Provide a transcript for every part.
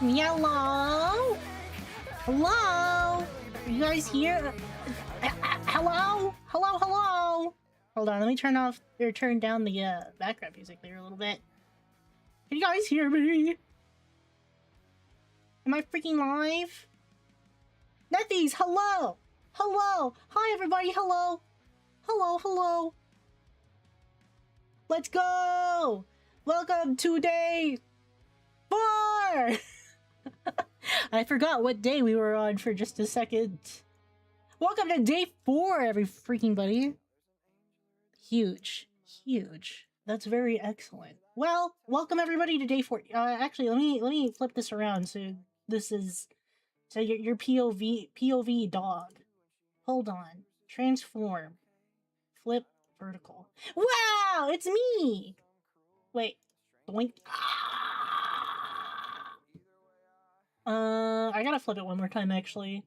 Hello? Hello? Are you guys here? Hello? Hello, hello? Hold on, let me turn down the background music there a little bit. Can you guys hear me? Am I freaking live? Nethies, hello! Hello! Hi everybody, hello! Hello, hello! Let's go! Welcome to day 4! I forgot what day we were on for just a second. Welcome to day 4, every freaking buddy. Huge. Huge. That's very excellent. Well, welcome everybody to day 4. Actually, let me flip this around so this is... So your POV dog. Hold on. Transform. Flip vertical. Wow! It's me! Wait. Doink. I gotta flip it one more time, actually.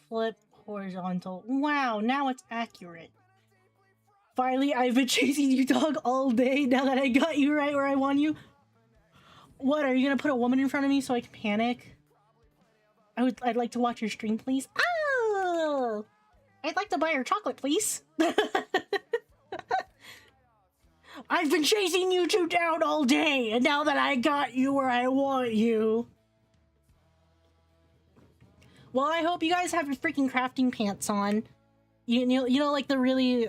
Flip horizontal. Wow, now it's accurate. Finally, I've been chasing you, dog, all day now that I got you right where I want you. What, are you gonna put a woman in front of me so I can panic? I'd like to watch your stream, please. Oh! I'd like to buy your chocolate, please. I've been chasing you two down all day, and now that I got you where I want you. Well, I hope you guys have your freaking crafting pants on. You know, like the really,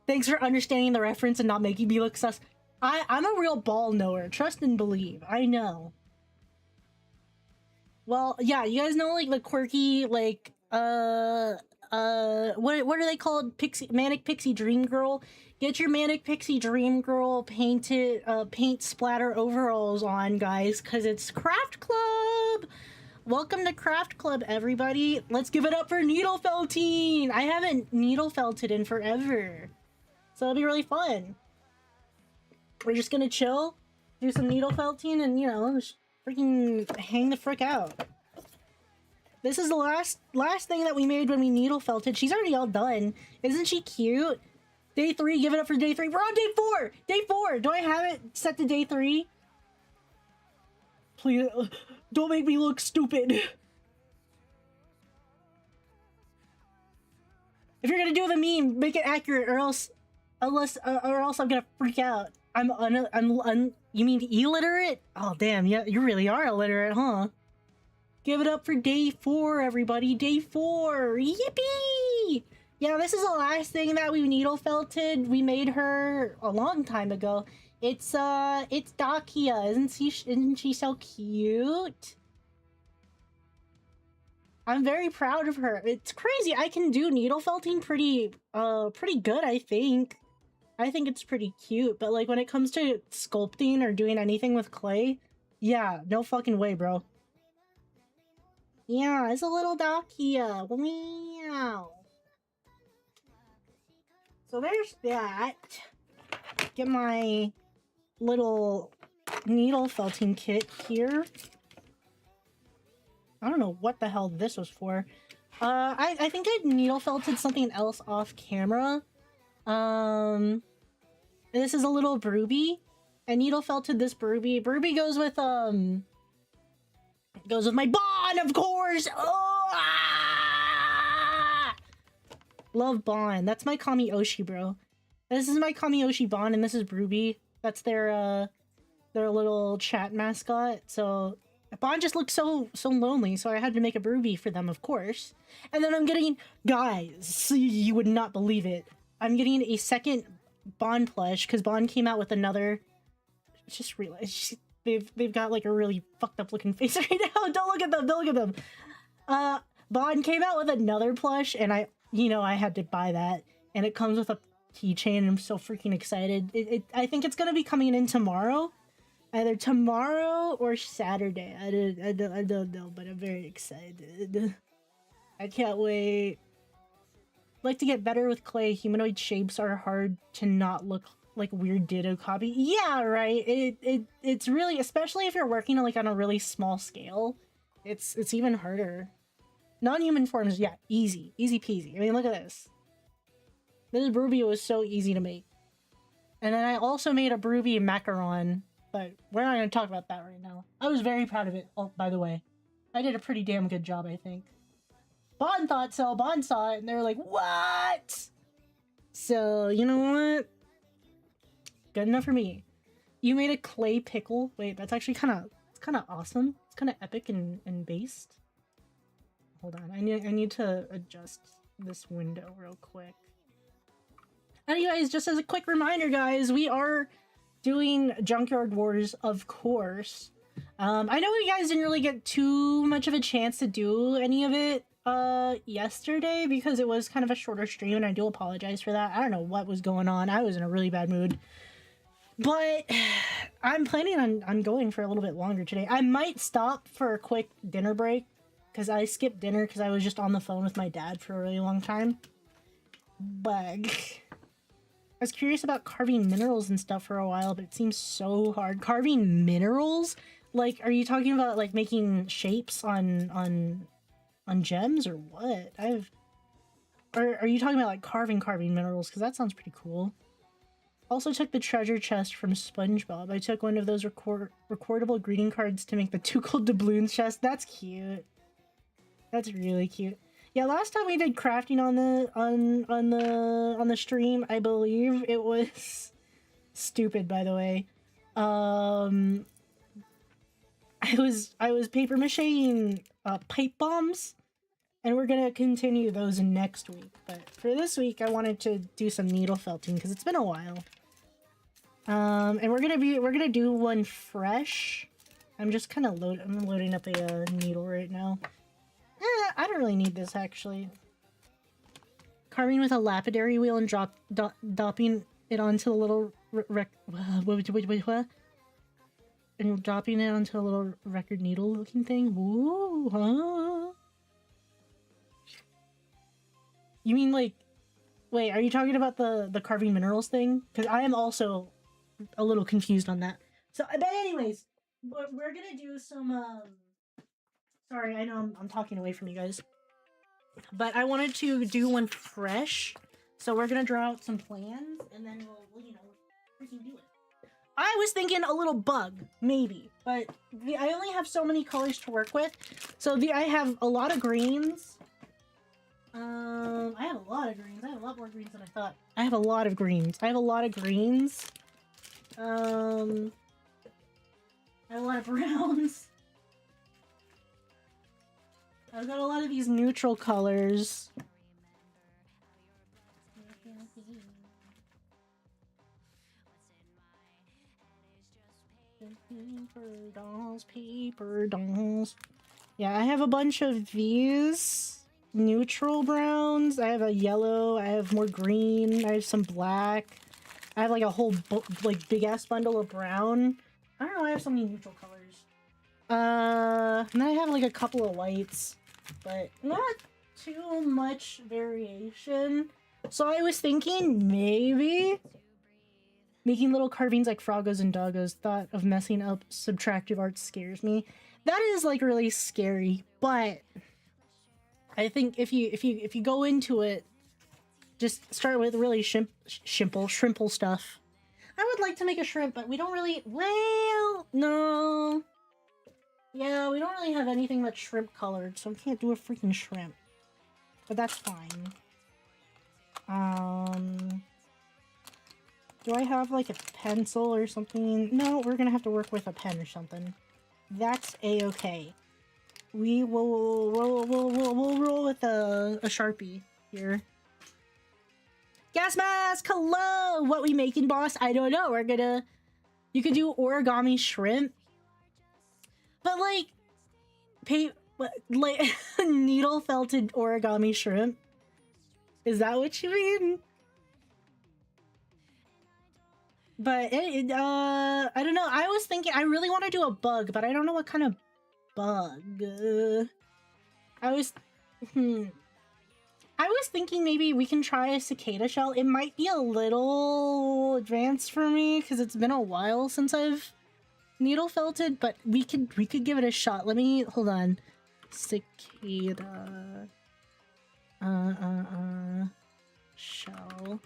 thanks for understanding the reference and not making me look sus. I'm a real ball knower. Trust and believe. I know. Well, yeah, you guys know, like, the quirky, like, what are they called? Manic Pixie Dream Girl? Get your Manic Pixie Dream Girl paint splatter overalls on, guys, because it's Craft Club! Welcome to Craft Club, everybody. Let's give it up for needlefelting! I haven't needlefelted in forever. So it'll be really fun. We're just gonna chill, do some needlefelting, and, you know, just freaking hang the frick out. This is the last thing that we made when we needlefelted. She's already all done. Isn't she cute? Day 3, give it up for day 3. We're on day 4! Day 4! Do I have it set to day 3? Please, don't make me look stupid. If you're gonna do the meme, make it accurate, or else I'm gonna freak out. You mean illiterate? Oh damn, yeah, you really are illiterate, huh? Give it up for day 4, everybody. Day 4! Yippee! Yeah, this is the last thing that we needlefelted. We made her a long time ago. It's Dakia. Isn't she so cute? I'm very proud of her. It's crazy. I can do needlefelting pretty good, I think. I think it's pretty cute, but like when it comes to sculpting or doing anything with clay, yeah, no fucking way, bro. Yeah, it's a little Dakia. Meow. So there's that. Get my little needlefelting kit here. I don't know what the hell this was for. I think I needlefelted something else off camera. This is a little Brooby. I needlefelted this Brooby. Brooby goes with my Bond, of course! Oh, ah! Love Bond. That's my Kami-Oshi, bro. This is my Kami-Oshi Bond, and this is Brooby. That's their little chat mascot. So Bond just looks so lonely, so I had to make a Brooby for them, of course. And then I'm getting... Guys, you would not believe it. I'm getting a second Bond plush, because Bond came out with another... Just realized... They've got like a really fucked up looking face right now. Don't look at them, don't look at them. Bond came out with another plush, and I had to buy that. And it comes with a keychain, and I'm so freaking excited. I think it's gonna be coming in tomorrow. Either tomorrow or Saturday. I don't know, but I'm very excited. I can't wait. I'd like to get better with clay. Humanoid shapes are hard to not look like weird Ditto copy. Yeah, right. It's really, especially if you're working on a really small scale, it's even harder. Non-human forms, yeah, easy peasy. I mean, look at this. This Brooby was so easy to make. And then I also made a Brooby macaron but we're not going to talk about that right now. I was very proud of it, oh, by the way. I did a pretty damn good job, I think. Bond thought so, Bond saw it, and they were like, what? So, you know what? Good enough for me. You made a clay pickle. Wait, that's actually kind of awesome. It's kind of epic and based. Hold on, I need to adjust this window real quick. Anyways, just as a quick reminder, guys, we are doing Junkyard Wars, of course. I know you guys didn't really get too much of a chance to do any of it yesterday because it was kind of a shorter stream, and I do apologize for that. I don't know what was going on. I was in a really bad mood. But I'm planning on going for a little bit longer today. I might stop for a quick dinner break because I skipped dinner because I was just on the phone with my dad for a really long time. But I was curious about carving minerals and stuff for a while, but it seems so hard. Carving minerals? Like, are you talking about like making shapes on gems or what? Or are you talking about like carving minerals? Because that sounds pretty cool. Also took the treasure chest from SpongeBob. I took one of those recordable greeting cards to make the Too Cold Doubloons chest. That's cute. That's really cute. Yeah, last time we did crafting on the stream, I believe it was stupid, by the way. I was paper macheing pipe bombs, and we're gonna continue those next week. But for this week, I wanted to do some needle felting because it's been a while. And we're gonna do one fresh. I'm just kind of loading up a needle right now. I don't really need this, actually. Carving with a lapidary wheel and dropping it onto a little what? And dropping it onto a little record needle looking thing. Woo, huh? You mean like, wait, are you talking about the carving minerals thing? Because I am also a little confused on that. So, but anyways, we're gonna do some, sorry, I know I'm talking away from you guys. But I wanted to do one fresh. So we're gonna draw out some plans, and then we'll you know, freaking do it. I was thinking a little bug, maybe. But I only have so many colors to work with. So I have a lot of greens. I have a lot of greens. I have a lot more greens than I thought. I have a lot of greens. I have a lot of greens. I have a lot of browns. I've got a lot of these neutral colors. Paper dolls. Yeah, I have a bunch of these neutral browns. I have a yellow. I have more green. I have some black. I have like a whole like big ass bundle of brown. I don't know. I have so many neutral colors. And I have like a couple of whites, but not too much variation. So I was thinking maybe making little carvings like Froggos and Doggos. Thought of messing up subtractive art scares me. That is like really scary, but I think if you go into it, just start with really shrimple stuff. I would like to make a shrimp, but we don't really, well, no. Yeah, we don't really have anything that's shrimp colored, so we can't do a freaking shrimp. But that's fine. Do I have like a pencil or something? No, we're gonna have to work with a pen or something. That's a-okay. We'll roll with a Sharpie here. Gas mask, hello! What we making, boss? I don't know. We're gonna... You could do origami shrimp. But like... like needle felted origami shrimp? Is that what you mean? But I don't know. I was thinking I really want to do a bug, but I don't know what kind of bug. I was thinking maybe we can try a cicada shell. It might be a little advanced for me because it's been a while since I've needle felted, but we could give it a shot. Let me hold on. Cicada shell.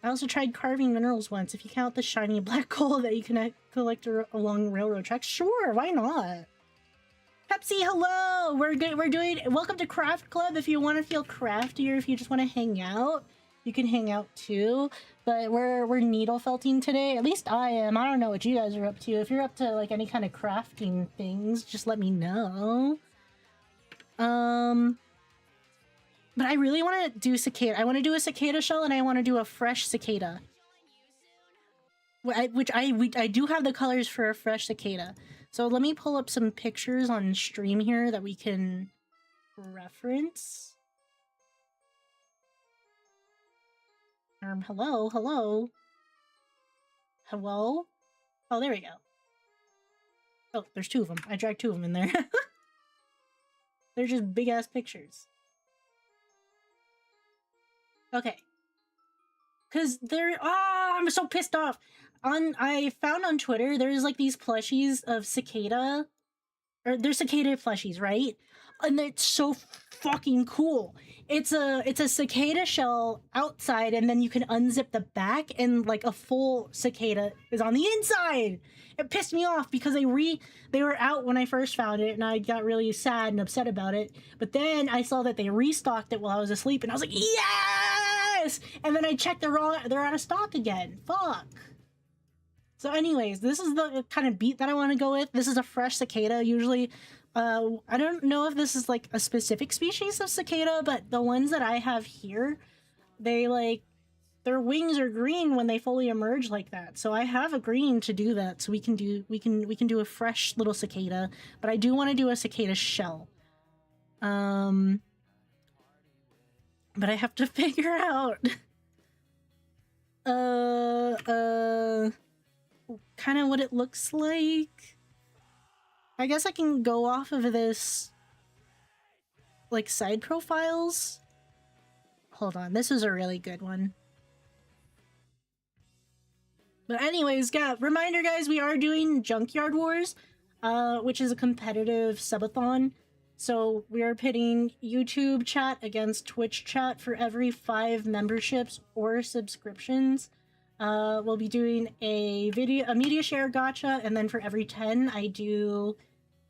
I also tried carving minerals once. If you count the shiny black coal that you can collect along railroad tracks, sure, why not? Pepsi, hello! We're doing... Welcome to Craft Club. If you want to feel crafty or if you just want to hang out, you can hang out too. But we're needle felting today. At least I am. I don't know what you guys are up to. If you're up to like any kind of crafting things, just let me know. But I really want to do cicada. I want to do a cicada shell and I want to do a fresh cicada. Which I do have the colors for a fresh cicada. So let me pull up some pictures on stream here that we can reference. Hello? Hello? Hello? Oh, there we go. Oh, there's two of them. I dragged two of them in there. They're just big-ass pictures. Okay. Because they're... Ah, I'm so pissed off! I found on Twitter, there's like these plushies of cicada. Or they're cicada plushies, right? And it's so fucking cool. It's a cicada shell outside, and then you can unzip the back, and like a full cicada is on the inside. It pissed me off because they were out when I first found it, and I got really sad and upset about it. But then I saw that they restocked it while I was asleep, and I was like, yes! And then I checked, they're out of stock again. Fuck. So anyways, this is the kind of beat that I want to go with. This is a fresh cicada. Usually, I don't know if this is like a specific species of cicada, but the ones that I have here, they like, their wings are green when they fully emerge like that. So I have a green to do that. So we can do a fresh little cicada, but I do want to do a cicada shell. But I have to figure out, kind of what it looks like. I guess I can go off of this, like, side profiles. Hold on, this is a really good one. But anyways, yeah, reminder guys, we are doing Junkyard Wars, which is a competitive subathon. So we are pitting YouTube chat against Twitch chat for every 5 memberships or subscriptions. We'll be doing a media share gacha, and then for every 10, I do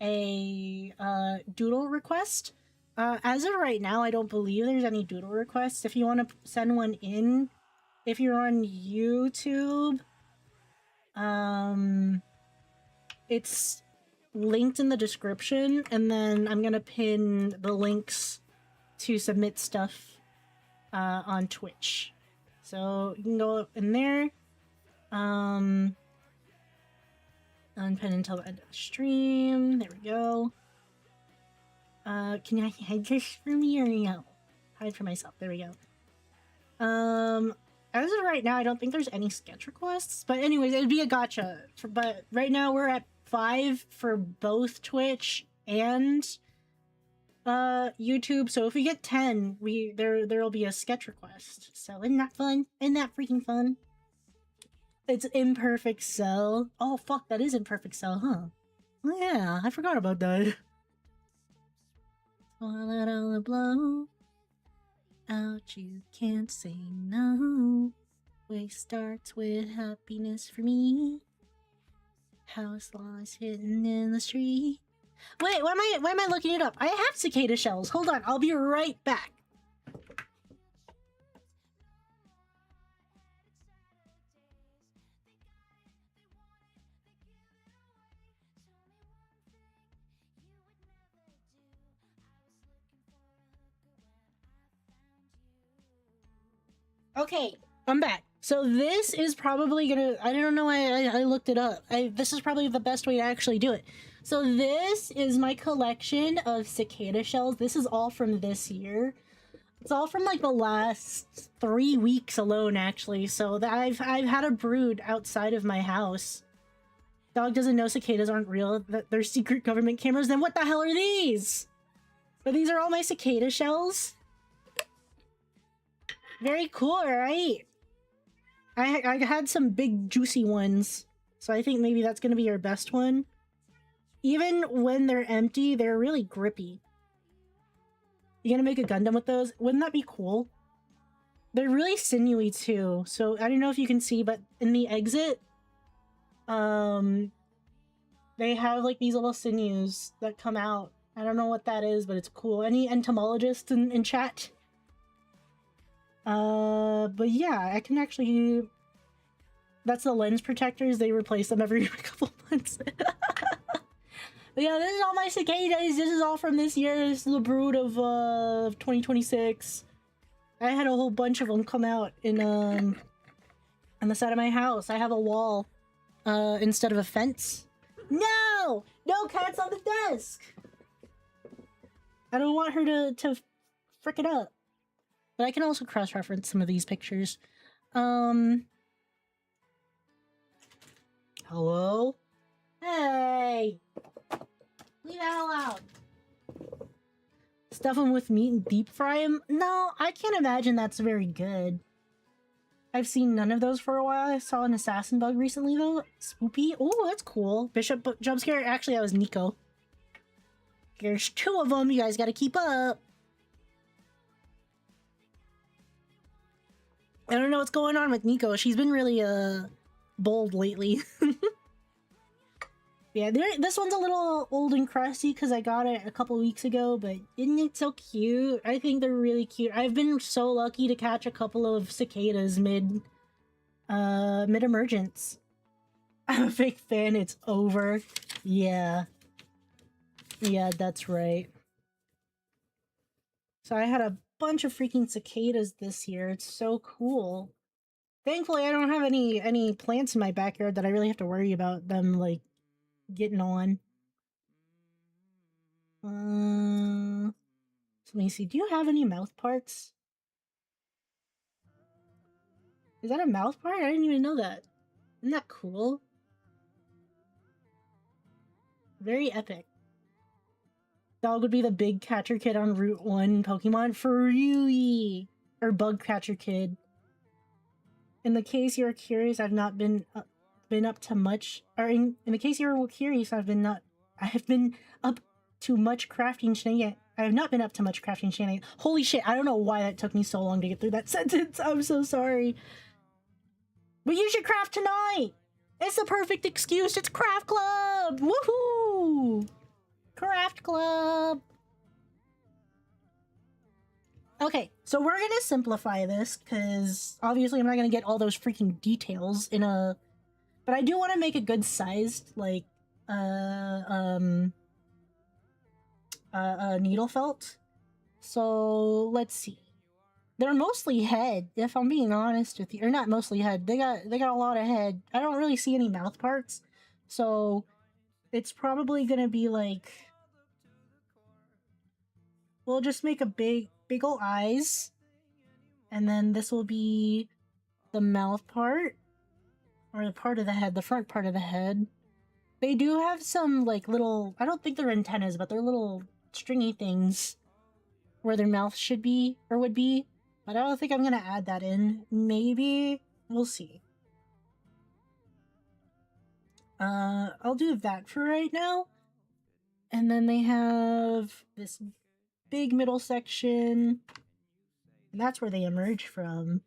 a doodle request. As of right now, I don't believe there's any doodle requests. If you want to send one in, if you're on YouTube, it's linked in the description, and then I'm gonna pin the links to submit stuff on Twitch. So you can go up in there, unpin until the end of the stream. There we go. Can I hide this for me or no? Hide for myself. There we go. As of right now, I don't think there's any sketch requests, but anyways, it would be a gacha. But right now we're at 5 for both Twitch and YouTube. So if we get 10, there'll be a sketch request. So isn't that fun? Isn't that freaking fun? It's Imperfect Cell. Oh fuck, that is Imperfect Cell, huh? Oh, yeah, I forgot about that. Swallow all the blow. Out, you can't say no. Way starts with happiness for me. House laws hidden in the street. Wait, why am I looking it up? I have cicada shells. Hold on, I'll be right back. Okay, I'm back. So this is probably gonna, I don't know why I looked it up. This is probably the best way to actually do it. So this is my collection of cicada shells. This is all from this year. It's all from like the last 3 weeks alone, actually. So that I've had a brood outside of my house. Dog doesn't know cicadas aren't real, that they're secret government cameras. Then what the hell are these? But these are all my cicada shells. Very cool, right? I had some big juicy ones, so I think maybe that's gonna be our best one. Even when they're empty, they're really grippy. You gonna make a Gundam with those? Wouldn't that be cool? They're really sinewy too. So I don't know if you can see, but in the exit, they have like these little sinews that come out. I don't know what that is, but it's cool. Any entomologists in chat? But yeah, I can actually... That's the lens protectors. They replace them every couple months. But yeah, this is all my cicadas. This is all from this year. This is the brood of 2026. I had a whole bunch of them come out in on the side of my house. I have a wall instead of a fence. No! No cats on the desk! I don't want her to frick it up. But I can also cross-reference some of these pictures. Hello? Hey! Leave that alone. Stuff them with meat and deep fry them? No, I can't imagine that's very good. I've seen none of those for a while. I saw an assassin bug recently though. Spoopy. Oh, that's cool. Bishop jump scare. Actually, that was Nico. There's 2 of them. You guys gotta keep up. I don't know what's going on with Nico. She's been really bold lately. Yeah, this one's a little old and crusty because I got it a couple weeks ago, but isn't it so cute? I think they're really cute. I've been so lucky to catch a couple of cicadas mid-emergence. I'm a big fan. It's over. Yeah. Yeah, that's right. So I had a bunch of freaking cicadas this year. It's so cool. Thankfully, I don't have any plants in my backyard that I really have to worry about them, like, getting on. So let me see. Do you have any mouth parts? Is that a mouth part? I didn't even know that. Isn't that cool? Very epic. Dog would be the big catcher kid on Route 1 Pokemon for really, or bug catcher kid. In the case you're curious, I've not been up to much, or in the case you're curious, I have been up to much crafting shenanigans. I have not been up to much crafting shenanigans. Holy shit, I don't know why that took me so long to get through that sentence. I'm so sorry. But you should craft tonight! It's the perfect excuse. It's Craft Club! Woohoo! Craft Club! Okay, so we're gonna simplify this, because obviously I'm not gonna get all those freaking details in a... But I do want to make a good sized, like, needle felt. So, let's see. They're mostly head, if I'm being honest with you. Or not mostly head. They got a lot of head. I don't really see any mouth parts. So, it's probably gonna be like... We'll just make a big ol' eyes. And then this will be the mouth part. Or the part of the head, the front part of the head. They do have some, like, little... I don't think they're antennas, but they're little stringy things where their mouth should be, or would be. But I don't think I'm gonna add that in. Maybe. We'll see. I'll do that for right now. And then they have this big middle section. And that's where they emerge from.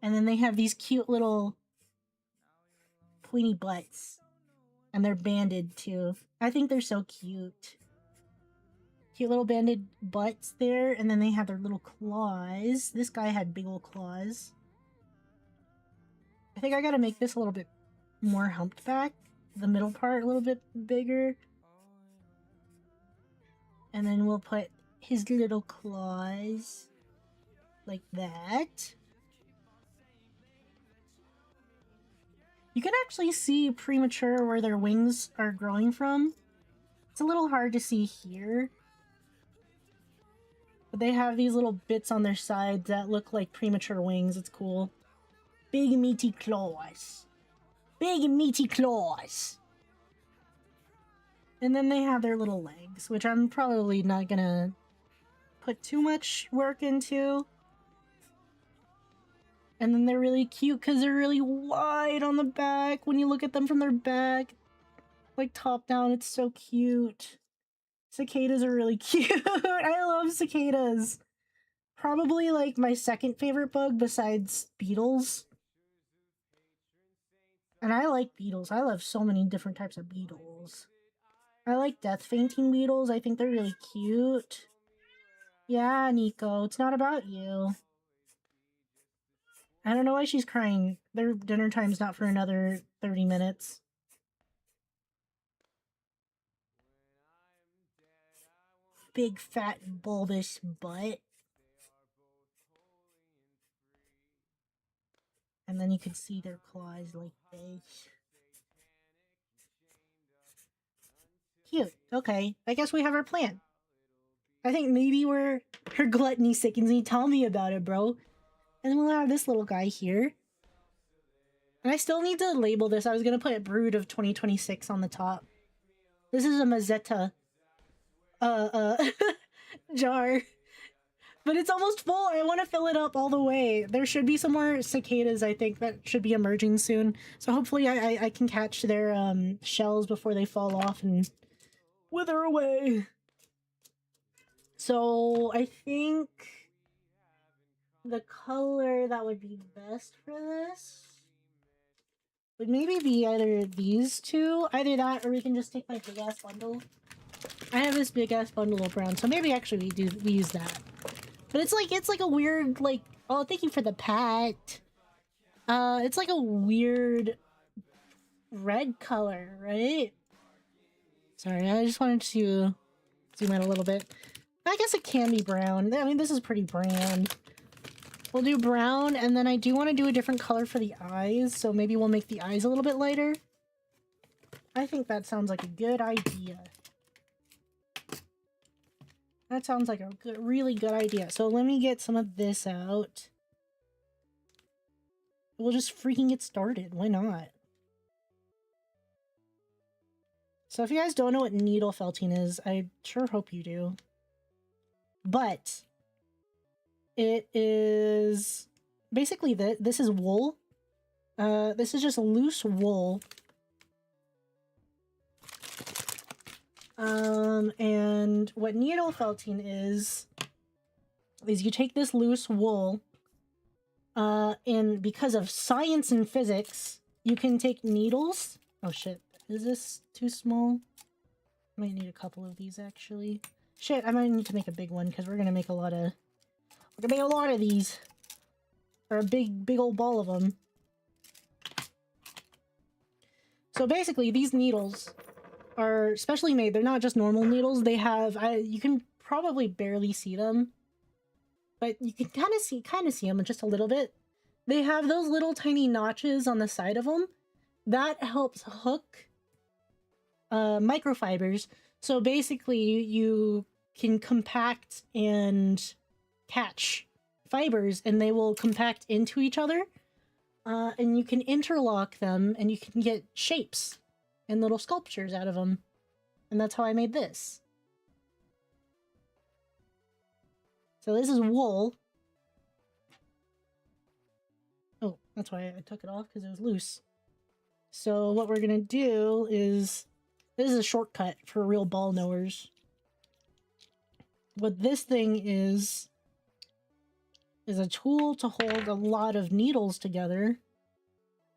And then they have these cute little pointy butts. And they're banded too. I think they're so cute. Cute little banded butts there. And then they have their little claws. This guy had big old claws. I think I gotta make this a little bit more humped back. The middle part a little bit bigger. And then we'll put his little claws like that. You can actually see premature where their wings are growing from. It's a little hard to see here. But they have these little bits on their sides that look like premature wings. It's cool. Big meaty claws. Big meaty claws. And then they have their little legs, which I'm probably not gonna put too much work into. And then they're really cute because they're really wide on the back. When you look at them from their back, like top down, it's so cute. Cicadas are really cute. I love cicadas. probably like my second favorite bug besides beetles. And I like beetles. I love so many different types of beetles. I like death fainting beetles. I think they're really cute. Yeah, Nico, it's not about you. I don't know why she's crying. Their dinner time's not for another 30 minutes. Big fat bulbous butt. And then you could see their claws like this. Cute. Okay, I guess we have our plan. I think maybe her gluttony sickens me. Tell me about it, bro. And then we'll have this little guy here. And I still need to label this. I was gonna put Brood of 2026 on the top. This is a Mazetta jar. But it's almost full. I want to fill it up all the way. There should be some more cicadas, I think, that should be emerging soon. So hopefully I can catch their shells before they fall off and wither away. So I think the color that would be best for this would maybe be either these two. Either that or we can just take my big ass bundle. I have this big ass bundle of brown, so maybe actually we use that. But it's like a weird, like, oh, thank you for the pat. It's like a weird red color, right? Sorry, I just wanted to zoom in a little bit. I guess it can be brown. I mean, this is pretty brand. We'll do brown, and then I do want to do a different color for the eyes, so maybe we'll make the eyes a little bit lighter. I think that sounds like a good idea. That sounds like a really good idea. So let me get some of this out. We'll just freaking get started. Why not? So if you guys don't know what needle felting is, I sure hope you do. But it is basically this is wool. This is just loose wool. And what needle felting is you take this loose wool, and because of science and physics, you can take needles. Oh shit, is this too small? I might need a couple of these actually. Shit, I might need to make a big one because we're gonna make a lot of these. Or a big old ball of them. So basically, these needles are specially made. They're not just normal needles. They have, you can probably barely see them, but you can kind of see them just a little bit. They have those little tiny notches on the side of them. That helps hook microfibers. So basically, you can compact and catch fibers, and they will compact into each other. And you can interlock them, and you can get shapes and little sculptures out of them. And that's how I made this. So this is wool. Oh, that's why I took it off, because it was loose. So what we're gonna do is, this is a shortcut for real ball knowers. What this thing is a tool to hold a lot of needles together.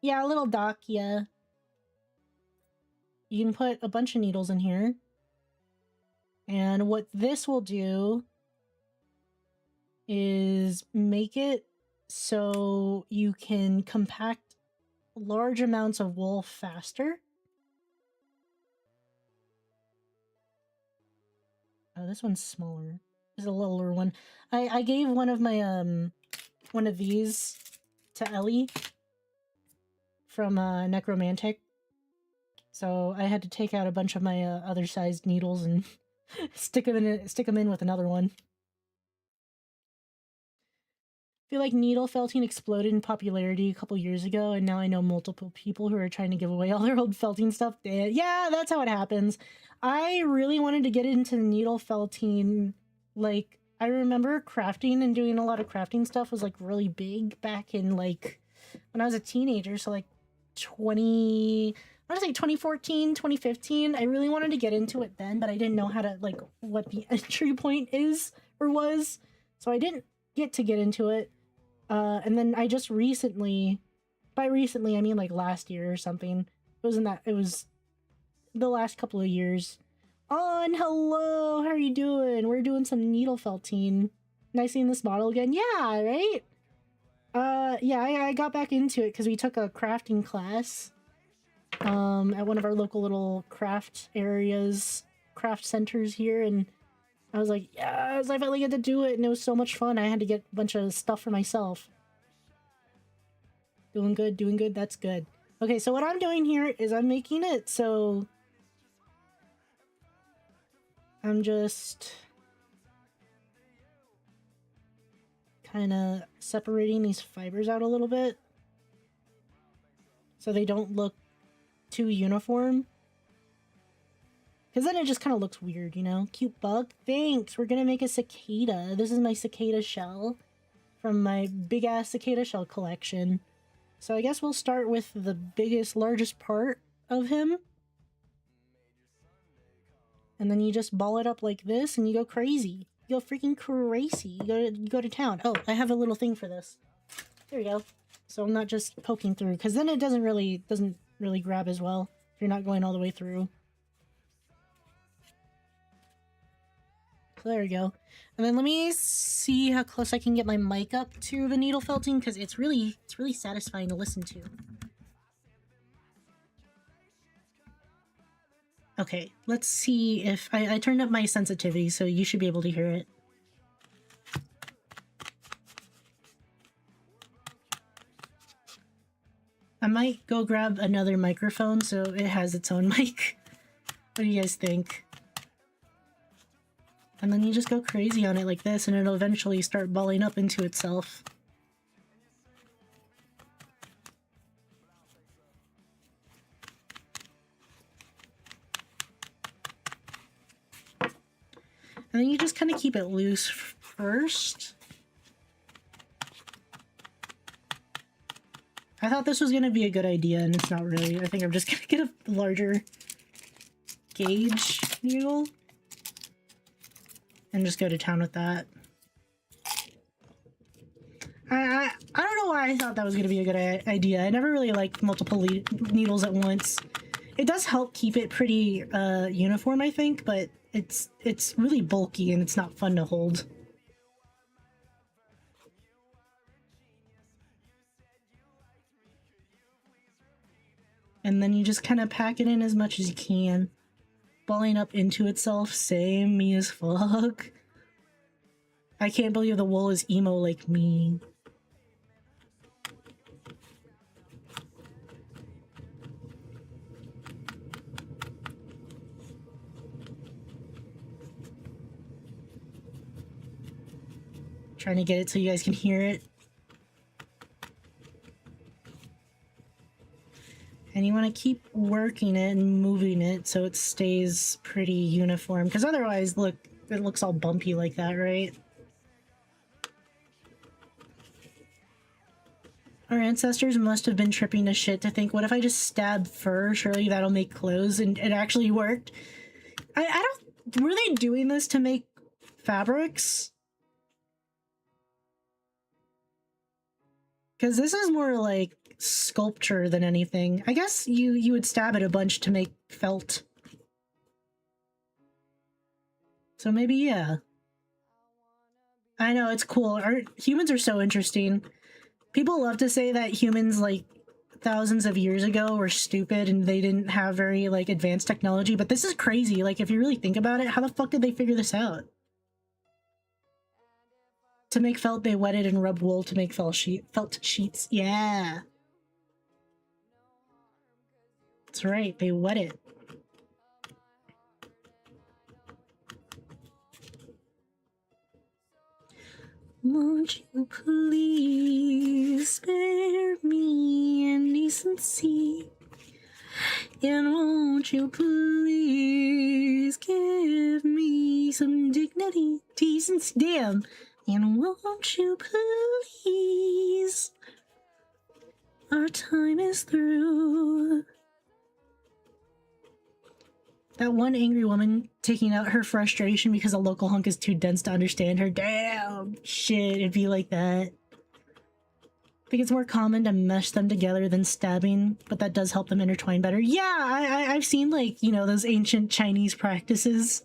Yeah, a little dock, yeah. You can put a bunch of needles in here. And what this will do is make it so you can compact large amounts of wool faster. Oh, this one's smaller. This is a littler one. I gave one of my, one of these to Ellie from, Necromantic. So I had to take out a bunch of my other sized needles and stick them in with another one. I feel like needle felting exploded in popularity a couple years ago, and now I know multiple people who are trying to give away all their old felting stuff. Yeah, that's how it happens. I really wanted to get into needle felting. Like, I remember crafting and doing a lot of crafting stuff was like really big back in like when I was a teenager. So like 2014, 2015. I really wanted to get into it then, but I didn't know how to, like, what the entry point is or was. So I didn't. get into it. And then I just recently, by recently I mean like last year or something. It was the last couple of years. On, hello, how are you doing? We're doing some needle felting. Nice seeing this model again. Yeah, right? Yeah, I got back into it because we took a crafting class at one of our local little craft areas, craft centers here, and I was like, yes, I finally get to do it, and it was so much fun. I had to get a bunch of stuff for myself. Doing good, that's good. Okay, so what I'm doing here is I'm making it so I'm just kind of separating these fibers out a little bit so they don't look too uniform. Because then it just kind of looks weird, you know? Cute bug. Thanks! We're gonna make a cicada. This is my cicada shell from my big-ass cicada shell collection. So I guess we'll start with the largest part of him. And then you just ball it up like this and you go crazy. You go freaking crazy. You go to town. Oh, I have a little thing for this. There you go. So I'm not just poking through, because then it doesn't really grab as well if you're not going all the way through. So there we go. And then let me see how close I can get my mic up to the needle felting, because it's really satisfying to listen to. Okay, let's see if I turned up my sensitivity, so you should be able to hear it. I might go grab another microphone so it has its own mic. What do you guys think? And then you just go crazy on it like this, and it'll eventually start balling up into itself. And then you just kind of keep it loose first. I thought this was going to be a good idea, and it's not really. I think I'm just going to get a larger gauge needle and just go to town with that. I don't know why I thought that was going to be a good idea. I never really liked multiple needles at once. It does help keep it pretty uniform, I think, but it's really bulky and it's not fun to hold. And then you just kind of pack it in as much as you can. Balling up into itself, same me as fuck. I can't believe the wool is emo like me. Trying to get it so you guys can hear it. And you want to keep working it and moving it so it stays pretty uniform, because otherwise, look, it looks all bumpy like that, right? Our ancestors must have been tripping to shit to think, what if I just stab fur? Surely that'll make clothes, and it actually worked. I don't... Were they doing this to make fabrics? Because this is more like sculpture than anything. I guess you would stab it a bunch to make felt. So maybe, yeah. I know, it's cool. Humans are so interesting. People love to say that humans, like, thousands of years ago were stupid and they didn't have very, like, advanced technology, but this is crazy. Like, if you really think about it, how the fuck did they figure this out? To make felt, they wetted and rubbed wool to make felt sheets. Yeah. That's right, they wet it. Won't you please spare me in decency? And won't you please give me some dignity, decency? Damn. And won't you please? Our time is through. That one angry woman taking out her frustration because a local hunk is too dense to understand her. Damn! Shit, it'd be like that. I think it's more common to mesh them together than stabbing, but that does help them intertwine better. Yeah, I've seen, like, you know, those ancient Chinese practices.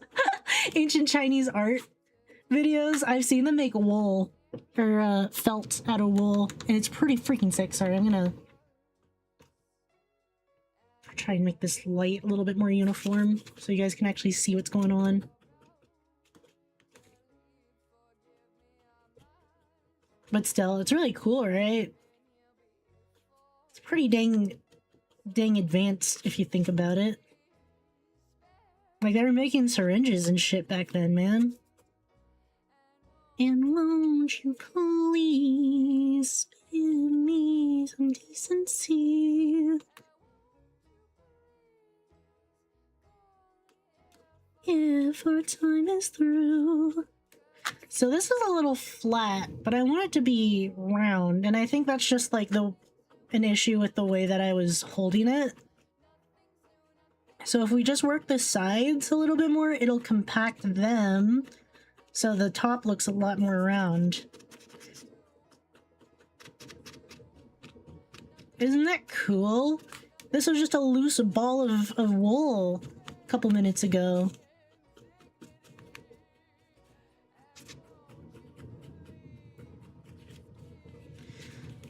Ancient Chinese art videos. I've seen them make wool, or felt out of wool, and it's pretty freaking sick. Sorry, I'm gonna try and make this light a little bit more uniform so you guys can actually see what's going on. But still, it's really cool, right? It's pretty dang advanced if you think about it. Like, they were making syringes and shit back then, man. And won't you please give me some decency? If our time is through. So this is a little flat, but I want it to be round, and I think that's just like an issue with the way that I was holding it. So if we just work the sides a little bit more, it'll compact them, so the top looks a lot more round. Isn't that cool? This was just a loose ball of wool a couple minutes ago.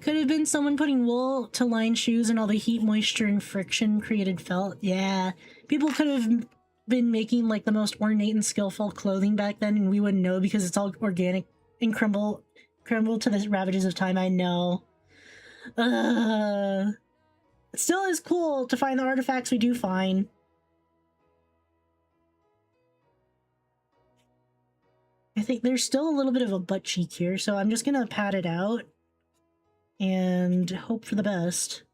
Could have been someone putting wool to line shoes and all the heat, moisture, and friction created felt. Yeah. People could have been making like the most ornate and skillful clothing back then, and we wouldn't know because it's all organic and crumble to the ravages of time. I know. It still is cool to find the artifacts we do find. I think there's still a little bit of a butt cheek here, so I'm just gonna pat it out and hope for the best.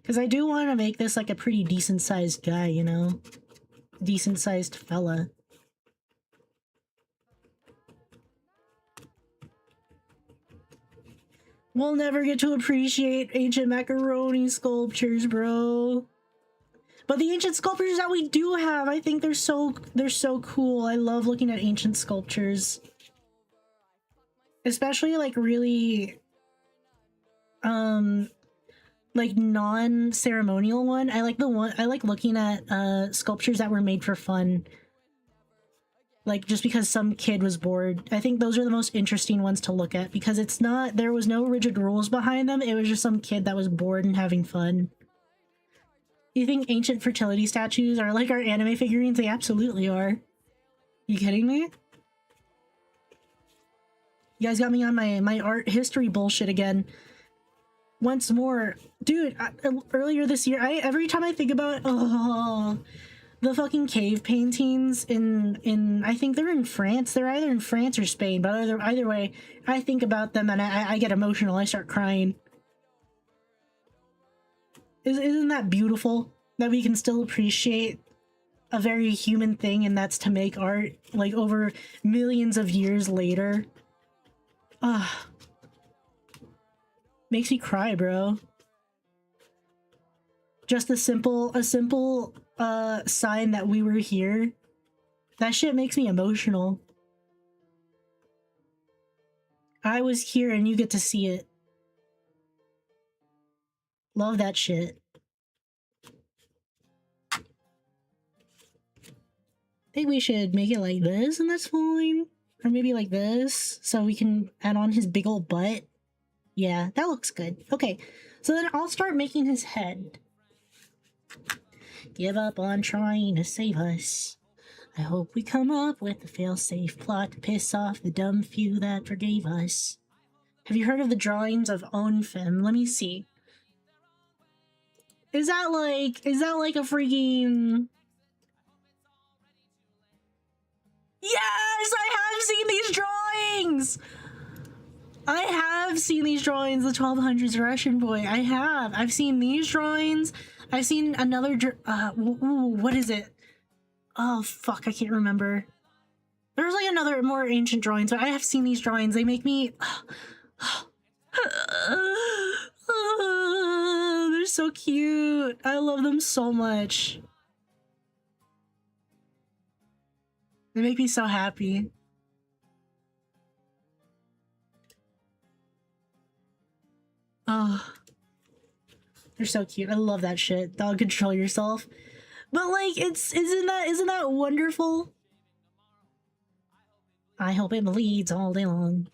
Because I do want to make this like a pretty decent-sized guy, you know? Decent-sized fella. We'll never get to appreciate ancient macaroni sculptures, bro. But the ancient sculptures that we do have, I think they're so cool. I love looking at ancient sculptures. Especially like really like non-ceremonial one. I like looking at sculptures that were made for fun. Like just because some kid was bored. I think those are the most interesting ones to look at because there was no rigid rules behind them. It was just some kid that was bored and having fun. You think ancient fertility statues are like our anime figurines? They absolutely are. You kidding me? You guys got me on my art history bullshit again. Once more. Dude, earlier this year, every time I think about the fucking cave paintings in I think they're in France. They're either in France or Spain, but either way, I think about them and I get emotional. I start crying. Isn't that beautiful? That we can still appreciate a very human thing, and that's to make art, like, over millions of years later. Makes me cry, bro. Just a simple sign that we were here. That shit makes me emotional. I was here and you get to see it. Love that shit. I think we should make it like this and that's fine. Or maybe like this, so we can add on his big old butt. Yeah, that looks good. Okay, so then I'll start making his head. Give up on trying to save us. I hope we come up with a fail-safe plot to piss off the dumb few that forgave us. Have you heard of the drawings of Onfem? Let me see. Is that like a freaking... Yes! I have seen these drawings! I have seen these drawings, the 1200s Russian boy. I have. I've seen these drawings. I've seen another what is it? Oh, fuck, I can't remember. There's like another more ancient drawings, but I have seen these drawings. They make me... they're so cute. I love them so much. They make me so happy. Oh, they're so cute. I love that shit. Dog, control yourself. But like, isn't that wonderful? I hope it bleeds all day long.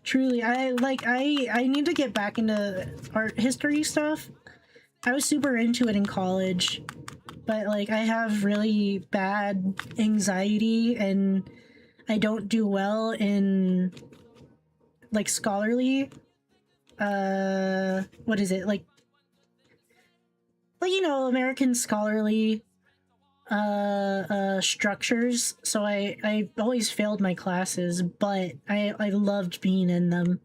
Truly, I need to get back into art history stuff. I was super into it in college, but like I have really bad anxiety and I don't do well in like scholarly what is it, like you know, American scholarly structures, so I always failed my classes, but I loved being in them.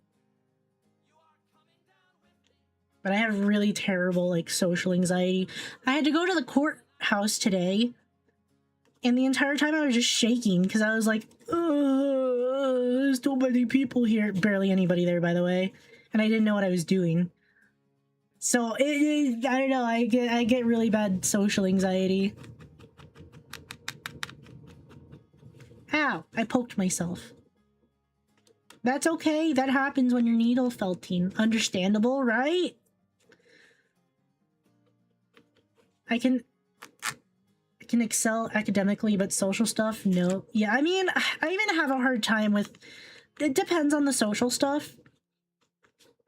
But I have really terrible like social anxiety. I had to go to the courthouse today, and the entire time I was just shaking because I was like, there's too many people here. Barely anybody there, by the way, and I didn't know what I was doing. So I don't know. I get really bad social anxiety. Ow! I poked myself. That's okay. That happens when you're needle felting. Understandable, right? I can excel academically, but social stuff, no. Yeah, I mean, I even have a hard time with... It depends on the social stuff.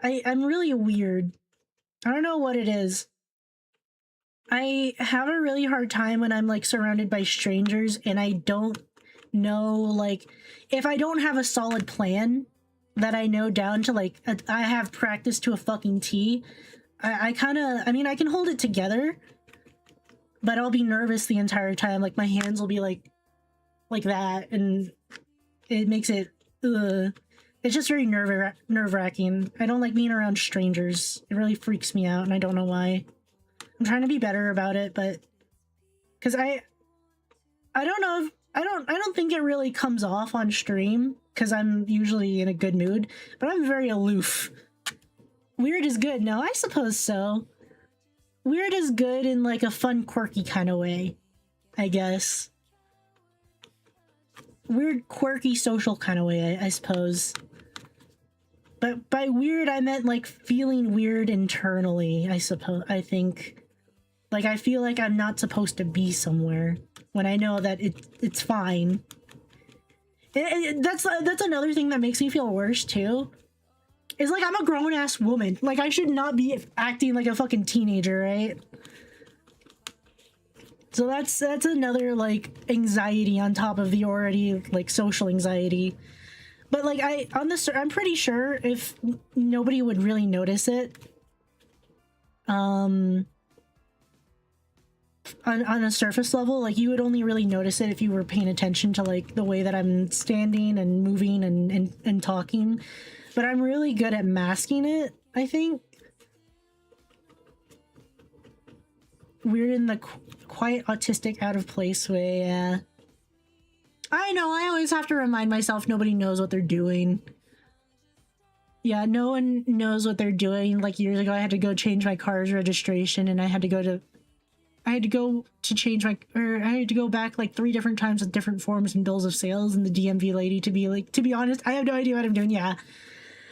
I'm really weird. I don't know what it is. I have a really hard time when I'm, like, surrounded by strangers, and I don't know, like, if I don't have a solid plan that I know down to, like, I have practice to a fucking T, I mean, I can hold it together, but I'll be nervous the entire time. Like, my hands will be, like that, and it makes it, it's just very nerve-wracking. I don't like being around strangers. It really freaks me out, and I don't know why. I'm trying to be better about it, but... Because I don't know if... I don't think it really comes off on stream, because I'm usually in a good mood, but I'm very aloof. Weird is good. No, I suppose so. Weird is good in, like, a fun, quirky kind of way, I guess. Weird, quirky, social kind of way, I suppose. But by weird, I meant, like, feeling weird internally, I suppose. I think... Like, I feel like I'm not supposed to be somewhere when I know that it's fine. That's another thing that makes me feel worse, too. Is, like, I'm a grown-ass woman. Like, I should not be acting like a fucking teenager, right? So that's another, like, anxiety on top of the already, like, social anxiety. But, like, I'm pretty sure if nobody would really notice it, on a surface level, like, you would only really notice it if you were paying attention to, like, the way that I'm standing and moving and talking. But I'm really good at masking it, I think. Weird in the quiet, autistic, out of place way, yeah. I know, I always have to remind myself nobody knows what they're doing. Yeah, no one knows what they're doing. Like, years ago, I had to go change my car's registration, and I had to go back like 3 different times with different forms and bills of sales, and the DMV lady to be honest, I have no idea what I'm doing. Yeah,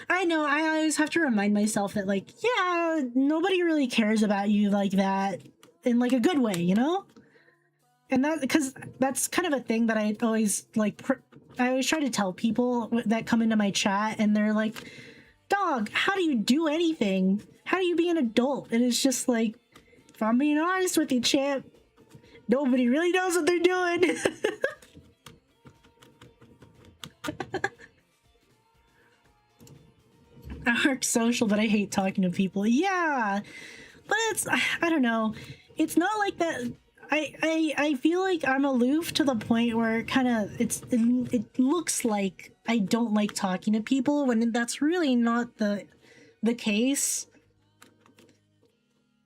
I know, I always have to remind myself that, like, yeah, nobody really cares about you like that in, like, a good way, you know? And that, because that's kind of a thing that I always, like, I always try to tell people that come into my chat, and they're like, dog, how do you do anything? How do you be an adult? And it's just like, if I'm being honest with you, champ, nobody really knows what they're doing. I work social, but I hate talking to people. Yeah, but it's, I don't know. It's not like that. I feel like I'm aloof to the point where it looks like I don't like talking to people when that's really not the case.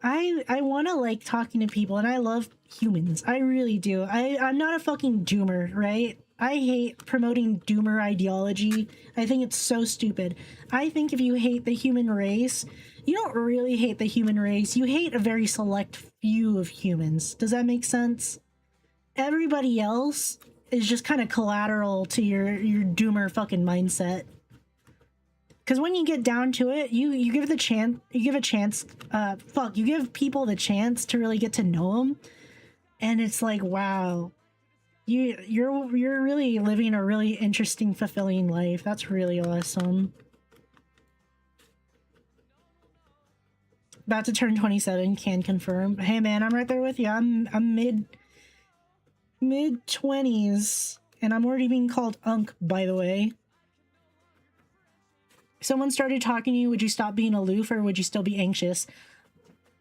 I want to like talking to people, and I love humans. I really do. I'm not a fucking doomer, right? I hate promoting doomer ideology. I think it's so stupid. I think if you hate the human race, You don't really hate the human race. You hate a very select few of humans. Does that make sense? Everybody else is just kind of collateral to your doomer fucking mindset. Because when you get down to it, you give the chance, you give a chance, you give people the chance to really get to know them, and it's like, wow, you're really living a really interesting, fulfilling life. That's really awesome. About to turn 27, can confirm. Hey man, I'm right there with you. I'm mid 20s, and I'm already being called Unk, by the way. If someone started talking to you, would you stop being aloof or would you still be anxious?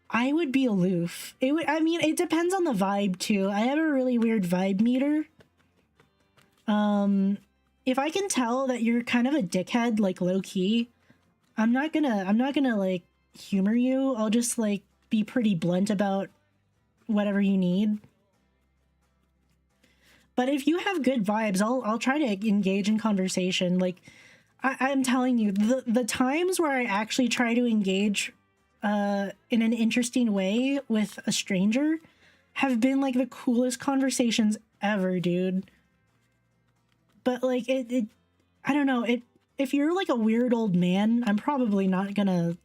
I would be aloof. I mean, it depends on the vibe too. I have a really weird vibe meter. If I can tell that you're kind of a dickhead, like low key, I'm not gonna like humor you. I'll just like be pretty blunt about whatever you need. But if you have good vibes, I'll try to engage in conversation. Like, I'm telling you, the times where I actually try to engage in an interesting way with a stranger have been like the coolest conversations ever, dude. But like I don't know, if you're like a weird old man, I'm probably not gonna